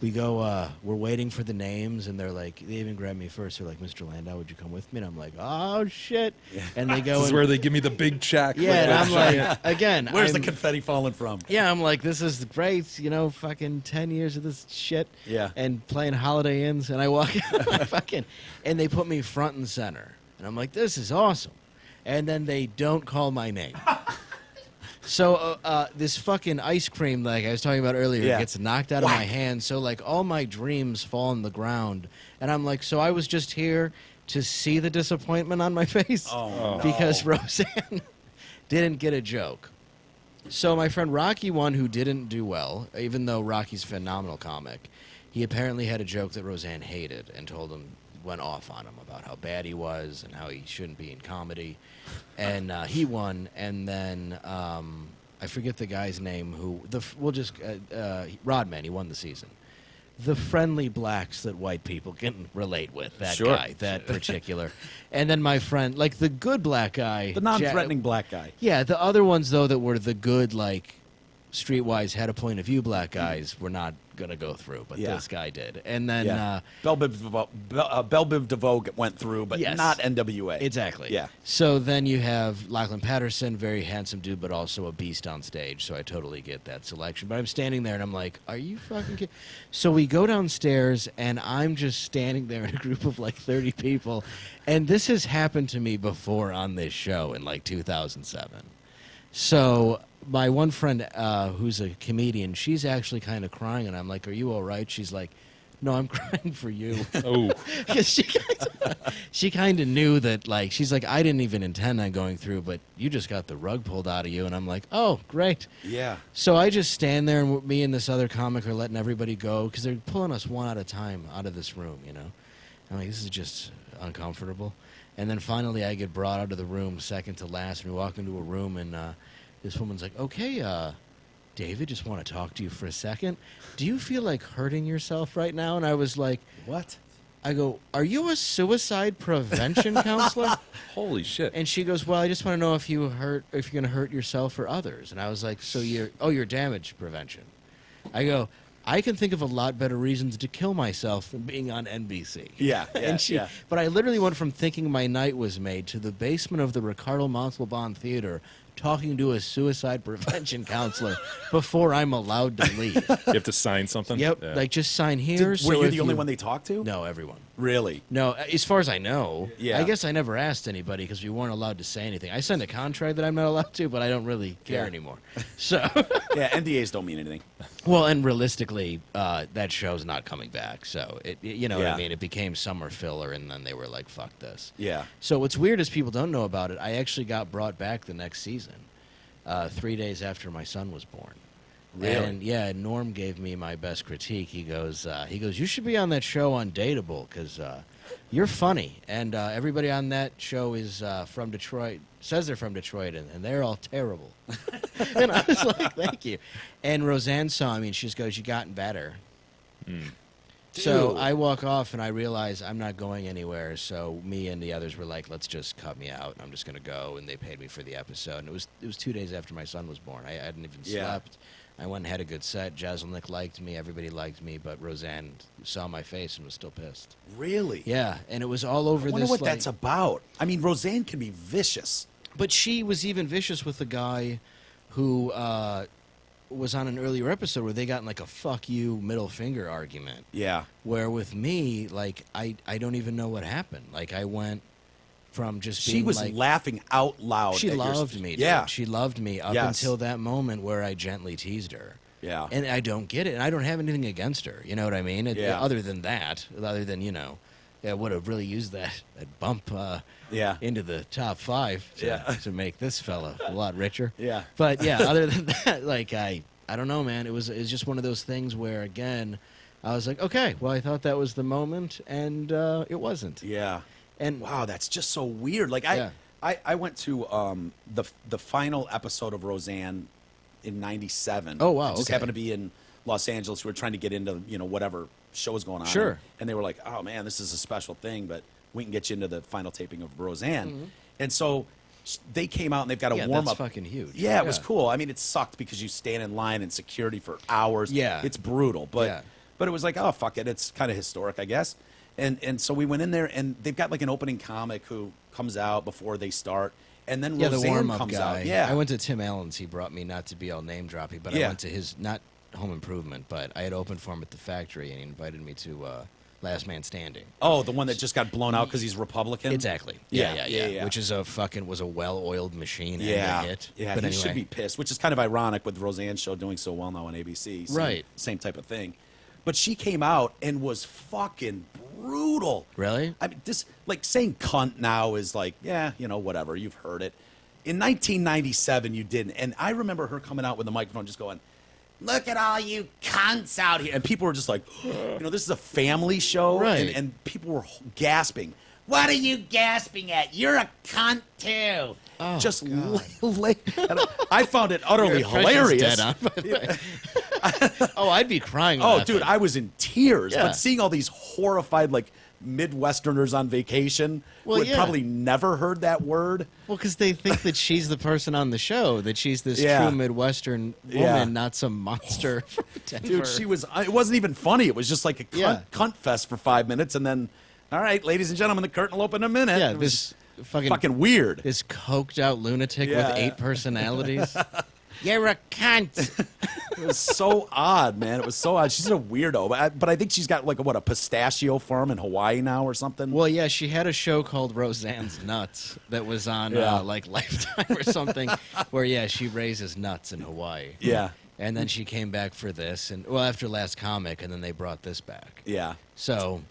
[SPEAKER 6] we go, we're waiting for the names, and they're like, they even grab me first. They're like, "Mr. Landau, would you come with me?" And I'm like, "Oh shit!" And they go,
[SPEAKER 5] This is
[SPEAKER 6] and,
[SPEAKER 5] where they give me the big check.
[SPEAKER 6] yeah, and I'm like, again,
[SPEAKER 4] Where's the
[SPEAKER 6] I'm-
[SPEAKER 4] confetti falling from?
[SPEAKER 6] yeah, I'm like, this is great, fucking 10 years of this shit.
[SPEAKER 4] Yeah.
[SPEAKER 6] And playing Holiday Inns, and I walk out, and they put me front and center. And I'm like, this is awesome. And then they don't call my name. So this fucking ice cream, like I was talking about earlier,
[SPEAKER 4] Yeah.
[SPEAKER 6] gets knocked out of my hand. So, like, all my dreams fall on the ground. And I'm like, so I was just here to see the disappointment on my face?
[SPEAKER 4] Oh, no.
[SPEAKER 6] Because Roseanne didn't get a joke. So my friend Rocky, one who didn't do well, even though Rocky's a phenomenal comic, he apparently had a joke that Roseanne hated and went off on him about how bad he was and how he shouldn't be in comedy. And he won, and then I forget the guy's name Rodman, he won the season. The friendly blacks that white people can relate with, that
[SPEAKER 4] Sure.
[SPEAKER 6] guy, that particular. And then my friend, like the good black guy.
[SPEAKER 4] The non-threatening black guy.
[SPEAKER 6] Yeah, the other ones, though, that were the good, like, streetwise, had a point of view black guys were not going to go through, but
[SPEAKER 4] Yeah.
[SPEAKER 6] this guy did. And then,
[SPEAKER 4] Yeah. Belle Biv DeVoe went through, but
[SPEAKER 6] Yes.
[SPEAKER 4] not NWA.
[SPEAKER 6] exactly.
[SPEAKER 4] Yeah.
[SPEAKER 6] So then you have Lachlan Patterson, very handsome dude, but also a beast on stage, so I totally get that selection. But I'm standing there, and I'm like, are you fucking kidding? So we go downstairs, and I'm just standing there in a group of, like, 30 people, and this has happened to me before on this show in, like, 2007. So my one friend who's a comedian, she's actually kind of crying, and I'm like, are you all right? She's like, no, I'm crying for you.
[SPEAKER 5] Oh,
[SPEAKER 6] Because she kind of knew that, like, she's like, I didn't even intend on going through, but you just got the rug pulled out of you. And I'm like, oh, great.
[SPEAKER 4] Yeah.
[SPEAKER 6] So I just stand there, and me and this other comic are letting everybody go because they're pulling us one at a time out of this room, I'm like, this is just uncomfortable. And then finally I get brought out of the room second to last, and we walk into a room, and this woman's like, okay, David, just want to talk to you for a second. Do you feel like hurting yourself right now? And I was like,
[SPEAKER 4] What?
[SPEAKER 6] I go, are you a suicide prevention counselor?
[SPEAKER 5] Holy shit.
[SPEAKER 6] And she goes, well, I just want to know if you're going to hurt yourself or others. And I was like, so you're damage prevention. I go, I can think of a lot better reasons to kill myself than being on NBC.
[SPEAKER 4] Yeah,
[SPEAKER 6] But I literally went from thinking my night was made to the basement of the Ricardo Montalban Theater talking to a suicide prevention counselor before I'm allowed to leave.
[SPEAKER 5] You have to sign something?
[SPEAKER 6] Yep,
[SPEAKER 5] Yeah.
[SPEAKER 6] like just sign here.
[SPEAKER 4] Were
[SPEAKER 6] so
[SPEAKER 4] you
[SPEAKER 6] if
[SPEAKER 4] the only one they talked to?
[SPEAKER 6] No, everyone.
[SPEAKER 4] Really?
[SPEAKER 6] No, as far as I know.
[SPEAKER 4] Yeah.
[SPEAKER 6] I guess I never asked anybody because we weren't allowed to say anything. I signed a contract that I'm not allowed to, but I don't really care
[SPEAKER 4] Yeah.
[SPEAKER 6] anymore. So,
[SPEAKER 4] Yeah, NDAs don't mean anything.
[SPEAKER 6] well, and realistically, that show's not coming back. So, you know what
[SPEAKER 4] Yeah.
[SPEAKER 6] I mean? It became summer filler, and then they were like, fuck this.
[SPEAKER 4] Yeah.
[SPEAKER 6] So what's weird is people don't know about it. I actually got brought back the next season, 3 days after my son was born.
[SPEAKER 4] Really?
[SPEAKER 6] And yeah, Norm gave me my best critique. He goes, you should be on that show on Dateable because you're funny, and everybody on that show is from Detroit. Says they're from Detroit, and they're all terrible. And I was like, thank you. And Roseanne saw me, and she just goes, you gotten better. So
[SPEAKER 4] Dude.
[SPEAKER 6] I walk off and I realize I'm not going anywhere. So me and the others were like, let's just cut me out. I'm just going to go. And they paid me for the episode. And it was 2 days after my son was born. I hadn't even
[SPEAKER 4] Yeah.
[SPEAKER 6] slept. I went and had a good set. Jazelnik liked me. Everybody liked me. But Roseanne saw my face and was still pissed.
[SPEAKER 4] Really?
[SPEAKER 6] Yeah. And it was all over
[SPEAKER 4] I wonder
[SPEAKER 6] this.
[SPEAKER 4] what
[SPEAKER 6] like-
[SPEAKER 4] that's about. I mean, Roseanne can be vicious.
[SPEAKER 6] But she was even vicious with the guy who was on an earlier episode where they got in like a fuck you middle finger argument.
[SPEAKER 4] Yeah.
[SPEAKER 6] Where with me, like, I don't even know what happened. Like, I went from just being
[SPEAKER 4] She was
[SPEAKER 6] like,
[SPEAKER 4] laughing out loud.
[SPEAKER 6] she
[SPEAKER 4] at your-
[SPEAKER 6] loved me. Dude.
[SPEAKER 4] Yeah.
[SPEAKER 6] She loved me up
[SPEAKER 4] Yes.
[SPEAKER 6] until that moment where I gently teased her.
[SPEAKER 4] Yeah.
[SPEAKER 6] And I don't get it. And I don't have anything against her. You know what I mean?
[SPEAKER 4] Yeah.
[SPEAKER 6] Other than that, I would have really used that bump
[SPEAKER 4] Yeah.
[SPEAKER 6] into the top 5 to,
[SPEAKER 4] Yeah.
[SPEAKER 6] to make this fella a lot richer.
[SPEAKER 4] Yeah.
[SPEAKER 6] But yeah, other than that, like I don't know, man. It was just one of those things where again, I was like, okay, well, I thought that was the moment, and it wasn't.
[SPEAKER 4] Yeah.
[SPEAKER 6] And
[SPEAKER 4] Wow, that's just so weird. Like
[SPEAKER 6] Yeah.
[SPEAKER 4] I went to the final episode of Roseanne in '97.
[SPEAKER 6] Oh, wow,
[SPEAKER 4] I just
[SPEAKER 6] okay.
[SPEAKER 4] happened to be in Los Angeles. We were trying to get into whatever show was going on.
[SPEAKER 6] Sure.
[SPEAKER 4] And they were like, "Oh man, this is a special thing, but we can get you into the final taping of Roseanne." And so they came out and they've got a
[SPEAKER 6] Mm-hmm. yeah,
[SPEAKER 4] warm
[SPEAKER 6] that's
[SPEAKER 4] up.
[SPEAKER 6] fucking huge.
[SPEAKER 4] Yeah, it was cool. I mean, it sucked because you stand in line in security for hours.
[SPEAKER 6] Yeah.
[SPEAKER 4] It's brutal. But
[SPEAKER 6] Yeah.
[SPEAKER 4] but it was like, oh fuck it. It's kind of historic, I guess. And so we went in there and they've got like an opening comic who comes out before they start. And then
[SPEAKER 6] Yeah, the
[SPEAKER 4] Roseanne
[SPEAKER 6] warm-up
[SPEAKER 4] comes
[SPEAKER 6] guy.
[SPEAKER 4] out. Yeah.
[SPEAKER 6] I went to Tim Allen's. He brought me, not to be all name droppy, but I
[SPEAKER 4] Yeah.
[SPEAKER 6] went to his, not Home Improvement, but I had opened for him at the factory, and he invited me to Last Man Standing.
[SPEAKER 4] Oh, the one that just got blown out because he's Republican?
[SPEAKER 6] Exactly.
[SPEAKER 4] Yeah,
[SPEAKER 6] Yeah.
[SPEAKER 4] yeah.
[SPEAKER 6] Which is was a well-oiled machine
[SPEAKER 4] Yeah.
[SPEAKER 6] and a hit.
[SPEAKER 4] Yeah,
[SPEAKER 6] But
[SPEAKER 4] he
[SPEAKER 6] anyway.
[SPEAKER 4] should be pissed, which is kind of ironic with Roseanne's show doing so well now on ABC.
[SPEAKER 6] Right.
[SPEAKER 4] Same type of thing. But she came out and was fucking brutal.
[SPEAKER 6] Really?
[SPEAKER 4] I mean, this, like, saying cunt now is like, yeah, whatever. You've heard it. In 1997, you didn't. And I remember her coming out with the microphone just going, look at all you cunts out here. And people were just like, this is a family show.
[SPEAKER 6] Right.
[SPEAKER 4] And people were gasping. What are you gasping at? You're a cunt, too.
[SPEAKER 6] Oh,
[SPEAKER 4] Just
[SPEAKER 6] God.
[SPEAKER 4] and I found it utterly
[SPEAKER 6] Your impression's
[SPEAKER 4] hilarious.
[SPEAKER 6] dead on, by the way. Oh, I'd be crying.
[SPEAKER 4] Oh,
[SPEAKER 6] laughing.
[SPEAKER 4] dude, I was in tears.
[SPEAKER 6] Yeah.
[SPEAKER 4] But seeing all these horrified, like, Midwesterners on vacation
[SPEAKER 6] Well,
[SPEAKER 4] who had
[SPEAKER 6] yeah.
[SPEAKER 4] probably never heard that word.
[SPEAKER 6] Well, because they think that she's the person on the show, that she's this
[SPEAKER 4] Yeah.
[SPEAKER 6] true Midwestern woman,
[SPEAKER 4] Yeah.
[SPEAKER 6] not some monster from Denver.
[SPEAKER 4] Dude, she was. It wasn't even funny. It was just like a
[SPEAKER 6] Yeah.
[SPEAKER 4] cunt fest for 5 minutes, and then, all right, ladies and gentlemen, the curtain will open in a minute.
[SPEAKER 6] Yeah,
[SPEAKER 4] It was
[SPEAKER 6] this fucking
[SPEAKER 4] fucking weird.
[SPEAKER 6] this coked out lunatic
[SPEAKER 4] Yeah.
[SPEAKER 6] with 8 personalities. You're a cunt.
[SPEAKER 4] It was so odd, man. It was so odd. She's a weirdo, but I think she's got like a pistachio farm in Hawaii now or something.
[SPEAKER 6] Well, yeah, she had a show called Roseanne's Nuts that was on
[SPEAKER 4] Yeah.
[SPEAKER 6] like Lifetime or something, where yeah, she raises nuts in Hawaii.
[SPEAKER 4] Yeah.
[SPEAKER 6] And then she came back for this, and well, after Last Comic, and then they brought this back.
[SPEAKER 4] Yeah.
[SPEAKER 6] So,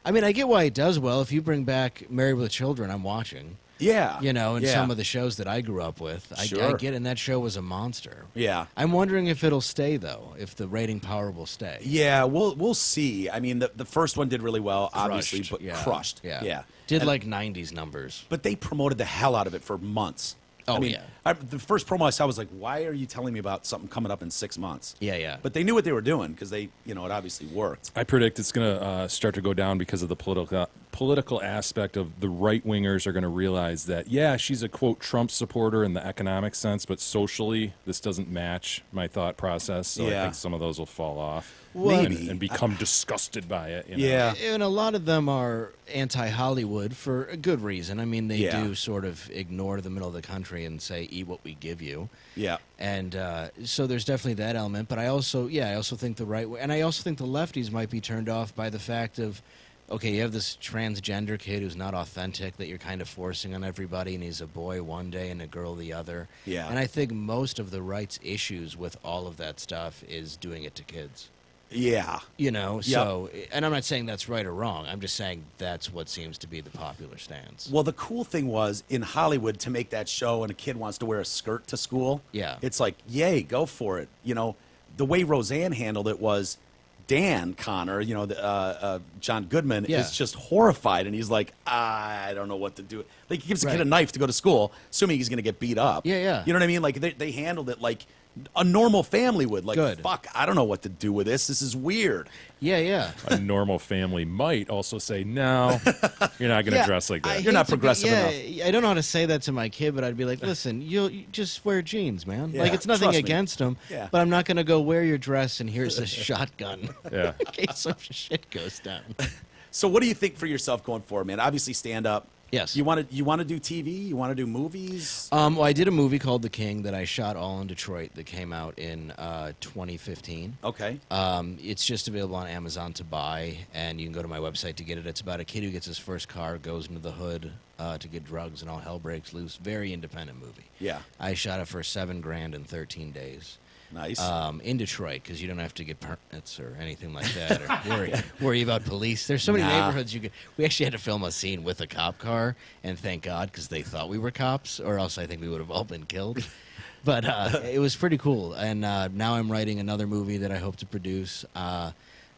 [SPEAKER 6] I mean, I get why it does well. If you bring back Married with Children, I'm watching.
[SPEAKER 4] Yeah.
[SPEAKER 6] And
[SPEAKER 4] yeah.
[SPEAKER 6] some of the shows that I grew up with, I
[SPEAKER 4] Sure.
[SPEAKER 6] get, and that show was a monster.
[SPEAKER 4] Yeah.
[SPEAKER 6] I'm wondering if it'll stay though, if the rating power will stay.
[SPEAKER 4] Yeah, we'll see. I mean, the first one did really well, obviously,
[SPEAKER 6] Crushed,
[SPEAKER 4] but
[SPEAKER 6] yeah.
[SPEAKER 4] crushed.
[SPEAKER 6] Yeah.
[SPEAKER 4] Yeah.
[SPEAKER 6] Did
[SPEAKER 4] And-
[SPEAKER 6] like 90s numbers.
[SPEAKER 4] But they promoted the hell out of it for months.
[SPEAKER 6] Oh,
[SPEAKER 4] I mean,
[SPEAKER 6] yeah.
[SPEAKER 4] the first promo I saw was like, why are you telling me about something coming up in 6 months?
[SPEAKER 6] Yeah.
[SPEAKER 4] But they knew what they were doing because they, it obviously worked.
[SPEAKER 5] I predict it's going to start to go down because of the political aspect of the right-wingers are going to realize that, yeah, she's a, quote, Trump supporter in the economic sense, but socially this doesn't match my thought process, so I think some of those will fall off.
[SPEAKER 4] Maybe.
[SPEAKER 5] And become disgusted by it.
[SPEAKER 4] Yeah.
[SPEAKER 6] And a lot of them are anti-Hollywood for a good reason. I mean, they do sort of ignore the middle of the country and say, eat what we give you.
[SPEAKER 4] Yeah.
[SPEAKER 6] And so there's definitely that element. But I also think the right way, and I also think the lefties might be turned off by the fact of, okay, you have this transgender kid who's not authentic that you're kind of forcing on everybody, and he's a boy one day and a girl the other.
[SPEAKER 4] Yeah.
[SPEAKER 6] And I think most of the right's issues with all of that stuff is doing it to kids.
[SPEAKER 4] Yeah.
[SPEAKER 6] So, and I'm not saying that's right or wrong. I'm just saying that's what seems to be the popular stance.
[SPEAKER 4] Well, the cool thing was in Hollywood to make that show and a kid wants to wear a skirt to school.
[SPEAKER 6] Yeah.
[SPEAKER 4] It's like, yay, go for it. The way Roseanne handled it was Dan Connor, John Goodman, is just horrified. And he's like, I don't know what to do. Like, he gives the kid a knife to go to school, assuming he's going to get beat up.
[SPEAKER 6] Yeah.
[SPEAKER 4] You know what I mean? Like, they handled it like a normal family would. Like,
[SPEAKER 6] Good.
[SPEAKER 4] fuck, I don't know what to do with this. This is weird.
[SPEAKER 6] Yeah.
[SPEAKER 5] A normal family might also say, no, you're not going to dress like that.
[SPEAKER 4] You're not progressive enough.
[SPEAKER 6] I don't know how to say that to my kid, but I'd be like, listen, you just wear jeans, man.
[SPEAKER 4] Yeah,
[SPEAKER 6] Like, it's nothing
[SPEAKER 4] trust me.
[SPEAKER 6] against them,
[SPEAKER 4] Yeah.
[SPEAKER 6] but I'm not going to go wear your dress and here's a shotgun
[SPEAKER 5] Yeah.
[SPEAKER 6] in case some shit goes down.
[SPEAKER 4] So what do you think for yourself going forward, man? Obviously stand up.
[SPEAKER 6] Yes.
[SPEAKER 4] You want to do TV? You want to do movies?
[SPEAKER 6] Well, I did a movie called The King that I shot all in Detroit that came out in 2015.
[SPEAKER 4] Okay.
[SPEAKER 6] It's just available on Amazon to buy, and you can go to my website to get it. It's about a kid who gets his first car, goes into the hood to get drugs, and all hell breaks loose. Very independent movie.
[SPEAKER 4] Yeah.
[SPEAKER 6] I shot it for $7,000 in 13 days.
[SPEAKER 4] Nice.
[SPEAKER 6] In Detroit, because you don't have to get permits or anything like that, or worry about police. There's so many neighborhoods you could. We actually had to film a scene with a cop car, and thank God, because they thought we were cops, or else I think we would have all been killed. But it was pretty cool, and now I'm writing another movie that I hope to produce.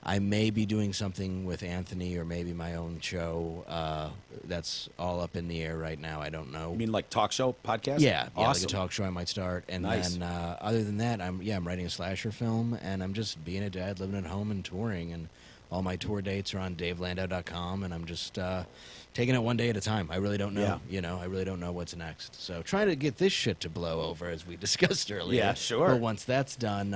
[SPEAKER 6] I may be doing something with Anthony, or maybe my own show. That's all up in the air right now. I don't know.
[SPEAKER 4] You mean like talk show, podcast?
[SPEAKER 6] Yeah, like
[SPEAKER 4] Awesome.
[SPEAKER 6] a talk show I might start. And
[SPEAKER 4] Nice.
[SPEAKER 6] then other than that, I'm writing a slasher film, and I'm just being a dad, living at home and touring, and all my tour dates are on DaveLandau.com, and I'm just taking it one day at a time. I really don't know.
[SPEAKER 4] Yeah.
[SPEAKER 6] I really don't know what's next. So trying to get this shit to blow over, as we discussed earlier.
[SPEAKER 4] Yeah, sure.
[SPEAKER 6] But once that's done,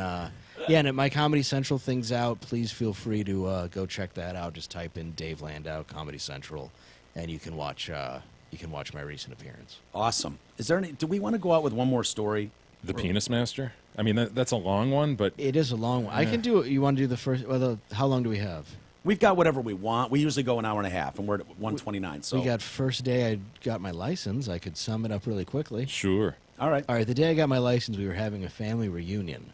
[SPEAKER 6] and my Comedy Central thing's out. Please feel free to go check that out. Just type in Dave Landau Comedy Central, and you can watch my recent appearance.
[SPEAKER 4] Awesome. Is there any? Do we want to go out with one more story?
[SPEAKER 5] The Penis Master? I mean, that's a long one, but
[SPEAKER 6] It is a long one. I can do it. You want to do the first? Well, how long do we have?
[SPEAKER 4] We've got whatever we want. We usually go an hour and a half, and we're at 129. So
[SPEAKER 6] We got first day I got my license. I could sum it up really quickly.
[SPEAKER 5] sure.
[SPEAKER 4] all right.
[SPEAKER 6] All right, the day I got my license, we were having a family reunion.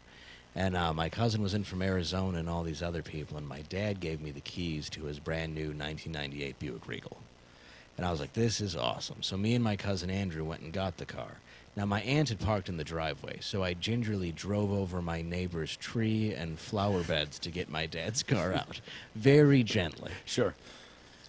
[SPEAKER 6] And my cousin was in from Arizona and all these other people. And my dad gave me the keys to his brand new 1998 Buick Regal. And I was like, this is awesome. So me and my cousin Andrew went and got the car. Now, my aunt had parked in the driveway, so I gingerly drove over my neighbor's tree and flower beds to get my dad's car out. Very gently.
[SPEAKER 4] Sure.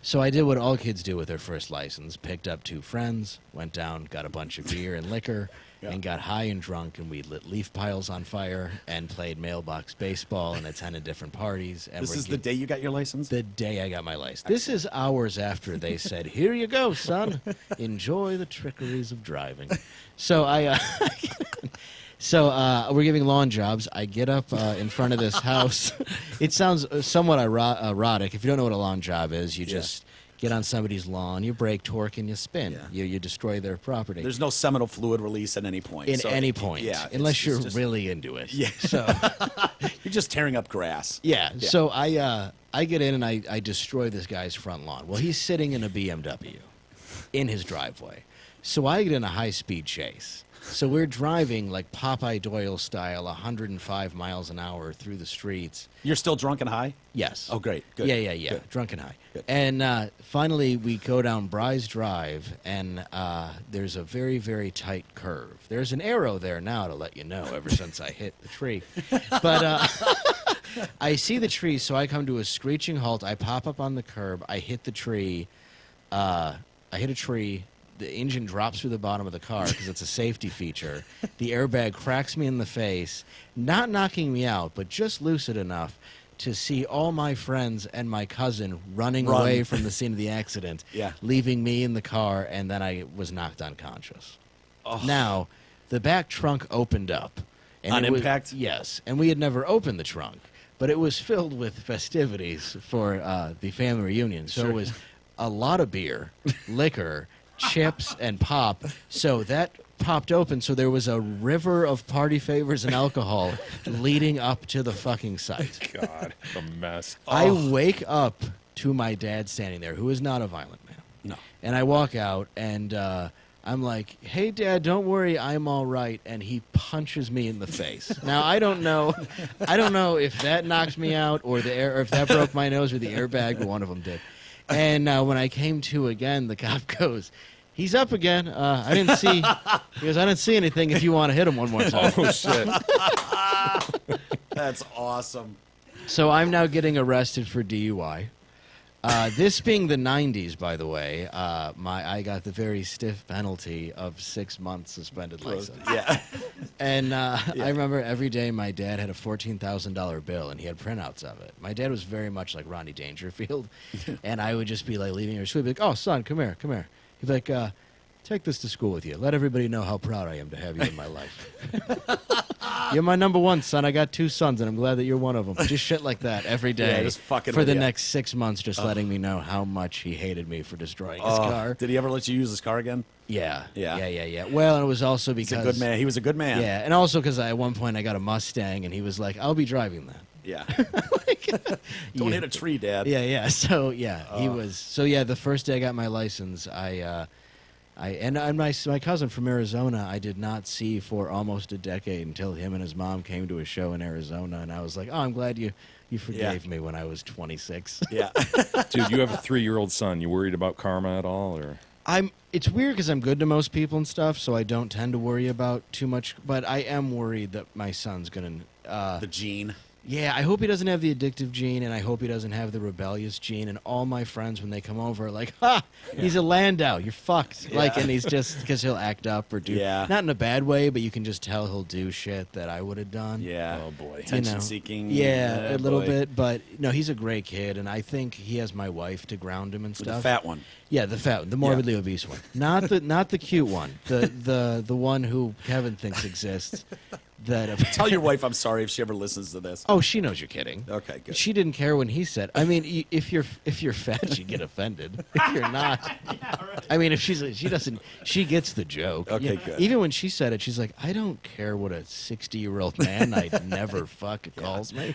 [SPEAKER 6] So I did what all kids do with their first license, picked up 2 friends, went down, got a bunch of beer and liquor, and got high and drunk, and we lit leaf piles on fire and played mailbox baseball and attended different parties. And
[SPEAKER 4] This is the day you got your license?
[SPEAKER 6] the day I got my license. This is hours after they said, "Here you go, son. Enjoy the trickeries of driving." So we're giving lawn jobs. I get up in front of this house. It sounds somewhat erotic. If you don't know what a lawn job is, you just get on somebody's lawn, you brake, torque, and you spin.
[SPEAKER 4] Yeah.
[SPEAKER 6] You destroy their property.
[SPEAKER 4] There's no seminal fluid release at any point.
[SPEAKER 6] In
[SPEAKER 4] so
[SPEAKER 6] any point,
[SPEAKER 4] Yeah.
[SPEAKER 6] unless
[SPEAKER 4] it's
[SPEAKER 6] you're
[SPEAKER 4] just-
[SPEAKER 6] really into it.
[SPEAKER 4] Yeah.
[SPEAKER 6] So
[SPEAKER 4] You're just tearing up grass.
[SPEAKER 6] yeah. So I get in and I destroy this guy's front lawn. Well, he's sitting in a BMW in his driveway. So I get in a high-speed chase. So we're driving like Popeye Doyle style, 105 miles an hour through the streets.
[SPEAKER 4] You're still drunk and high?
[SPEAKER 6] Yes.
[SPEAKER 4] Oh, great. Good.
[SPEAKER 6] Yeah.
[SPEAKER 4] Good.
[SPEAKER 6] Drunk and high.
[SPEAKER 4] Good.
[SPEAKER 6] And finally, we go down Bryce Drive, and there's a very, very tight curve. There's an arrow there now to let you know ever since I hit the tree. But I see the tree, so I come to a screeching halt. I pop up on the curb. I hit the tree. I hit a tree, the engine drops through the bottom of the car because it's a safety feature. The airbag cracks me in the face, not knocking me out, but just lucid enough to see all my friends and my cousin running away from the scene of the accident, leaving me in the car, and then I was knocked unconscious. Oh. Now, the back trunk opened up. And
[SPEAKER 4] on impact?
[SPEAKER 6] Yes, and we had never opened the trunk, but it was filled with festivities for the family reunion. So it was a lot of beer, liquor, chips, and pop. So that popped open, so there was a river of party favors and alcohol leading up to the fucking site.
[SPEAKER 5] God, a mess.
[SPEAKER 6] I wake up to my dad standing there, who is not a violent man.
[SPEAKER 4] No.
[SPEAKER 6] And I walk out, and I'm like, "Hey, Dad, don't worry, I'm all right." And he punches me in the face. Now I don't know if that knocked me out or if that broke my nose or the airbag, but one of them did. And when I came to again, the cop goes, "He's up again. I didn't see anything. If you want to hit him one more time."
[SPEAKER 5] Oh shit.
[SPEAKER 4] That's awesome.
[SPEAKER 6] So I'm now getting arrested for DUI. This being the 90s, by the way, I got the very stiff penalty of 6 months suspended license.
[SPEAKER 4] Yeah.
[SPEAKER 6] And I remember every day my dad had a $14,000 bill, and he had printouts of it. My dad was very much like Rodney Dangerfield, and I would just be like leaving her school, be like, "Oh, son, come here. He'd be like, take this to school with you. Let everybody know how proud I am to have you in my life. You're my number one, son. I got 2 sons, and I'm glad that you're one of them." Just shit like that every day
[SPEAKER 4] just fucking
[SPEAKER 6] for
[SPEAKER 4] with
[SPEAKER 6] the
[SPEAKER 4] you.
[SPEAKER 6] next 6 months, just letting me know how much he hated me for destroying his car.
[SPEAKER 4] Did he ever let you use his car again?
[SPEAKER 6] Yeah.
[SPEAKER 4] Yeah.
[SPEAKER 6] Well, it was also because...
[SPEAKER 4] He's a good man. He was a good man.
[SPEAKER 6] Yeah, and also because at one point I got a Mustang, and he was like, "I'll be driving that."
[SPEAKER 4] Yeah. Don't hit a tree, Dad.
[SPEAKER 6] Yeah. So, he was... So, yeah, the first day I got my license, my cousin from Arizona, I did not see for almost a decade until him and his mom came to a show in Arizona, and I was like, "Oh, I'm glad you forgave me when I was 26."
[SPEAKER 4] Yeah.
[SPEAKER 5] Dude, you have a 3-year-old son. You worried about karma at all, or?
[SPEAKER 6] It's weird because I'm good to most people and stuff, so I don't tend to worry about too much, but I am worried that my son's going to...
[SPEAKER 4] the gene.
[SPEAKER 6] Yeah, I hope he doesn't have the addictive gene, and I hope he doesn't have the rebellious gene. And all my friends, when they come over, are like, "Ha, he's a Landau. You're fucked."
[SPEAKER 4] Yeah.
[SPEAKER 6] Like, and he's just because he'll act up or do,
[SPEAKER 4] Yeah.
[SPEAKER 6] not in a bad way, but you can just tell he'll do shit that I would have done.
[SPEAKER 4] Yeah.
[SPEAKER 5] Oh, boy.
[SPEAKER 4] Attention seeking.
[SPEAKER 6] Yeah, a little
[SPEAKER 4] boy.
[SPEAKER 6] bit, but no, he's a great kid, and I think he has my wife to ground him and
[SPEAKER 4] With
[SPEAKER 6] stuff.
[SPEAKER 4] the fat one.
[SPEAKER 6] Yeah, the fat one, the morbidly obese one, not the cute one, the one who Kevin thinks exists.
[SPEAKER 4] Tell your wife I'm sorry if she ever listens to this.
[SPEAKER 6] Oh, she knows you're kidding.
[SPEAKER 4] Okay, good.
[SPEAKER 6] She didn't care when he said. I mean, if you're fat, she'd get offended. If you're not, I mean, if she doesn't, she gets the joke.
[SPEAKER 4] Okay,
[SPEAKER 6] Yeah.
[SPEAKER 4] good.
[SPEAKER 6] Even when she said it, she's like, "I don't care what a 60-year-old man I'd never fuck calls me."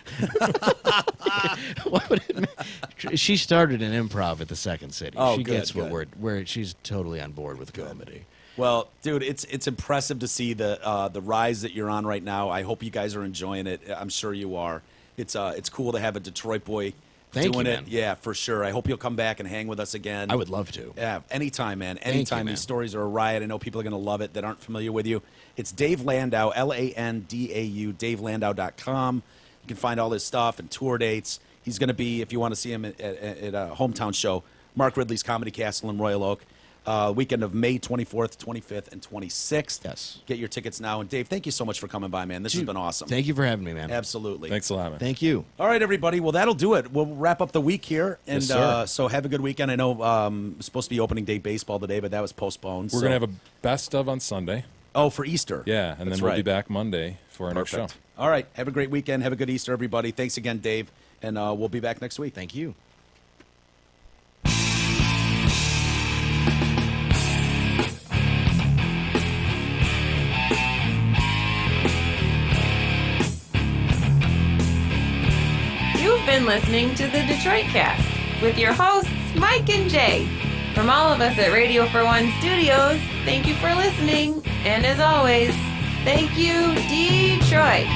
[SPEAKER 6] What would it mean? She started an improv at the Second City.
[SPEAKER 4] Oh,
[SPEAKER 6] she
[SPEAKER 4] good,
[SPEAKER 6] gets
[SPEAKER 4] good.
[SPEAKER 6] where she's totally on board with comedy.
[SPEAKER 4] Well, dude, it's impressive to see the rise that you're on right now. I hope you guys are enjoying it. I'm sure you are. It's cool to have a Detroit boy
[SPEAKER 6] Thank
[SPEAKER 4] doing
[SPEAKER 6] you,
[SPEAKER 4] it.
[SPEAKER 6] man.
[SPEAKER 4] Yeah, for sure. I hope you'll come back and hang with us again.
[SPEAKER 6] I would love to.
[SPEAKER 4] Yeah, anytime, man.
[SPEAKER 6] you,
[SPEAKER 4] Anytime.
[SPEAKER 6] man.
[SPEAKER 4] These stories are a riot. I know people are going to love it that aren't familiar with you. It's Dave Landau, Landau, DaveLandau.com. You can find all his stuff and tour dates. He's going to be, if you want to see him at a hometown show, Mark Ridley's Comedy Castle in Royal Oak. Weekend of May 24th, 25th, and 26th.
[SPEAKER 6] Yes.
[SPEAKER 4] Get your tickets now. And Dave, thank you so much for coming by, man. This has been awesome.
[SPEAKER 6] Thank you for having me, man.
[SPEAKER 4] Absolutely.
[SPEAKER 5] Thanks a lot, man.
[SPEAKER 6] Thank you.
[SPEAKER 4] All right, everybody. Well, that'll do it. We'll wrap up the week here. And
[SPEAKER 5] Yes, sir.
[SPEAKER 4] so have a good weekend. I know it's supposed to be opening day baseball today, but that was postponed.
[SPEAKER 5] We're going to have a best of on Sunday.
[SPEAKER 4] Oh, for Easter.
[SPEAKER 5] Yeah, and
[SPEAKER 4] That's
[SPEAKER 5] then we'll
[SPEAKER 4] right.
[SPEAKER 5] be back Monday for our next show.
[SPEAKER 4] Perfect. All right. Have a great weekend. Have a good Easter, everybody. Thanks again, Dave. And we'll be back next week.
[SPEAKER 6] Thank you.
[SPEAKER 1] You've been listening to the Detroit Cast with your hosts, Mike and Jay. From all of us at Radio for One Studios, thank you for listening. And as always, thank you, Detroit.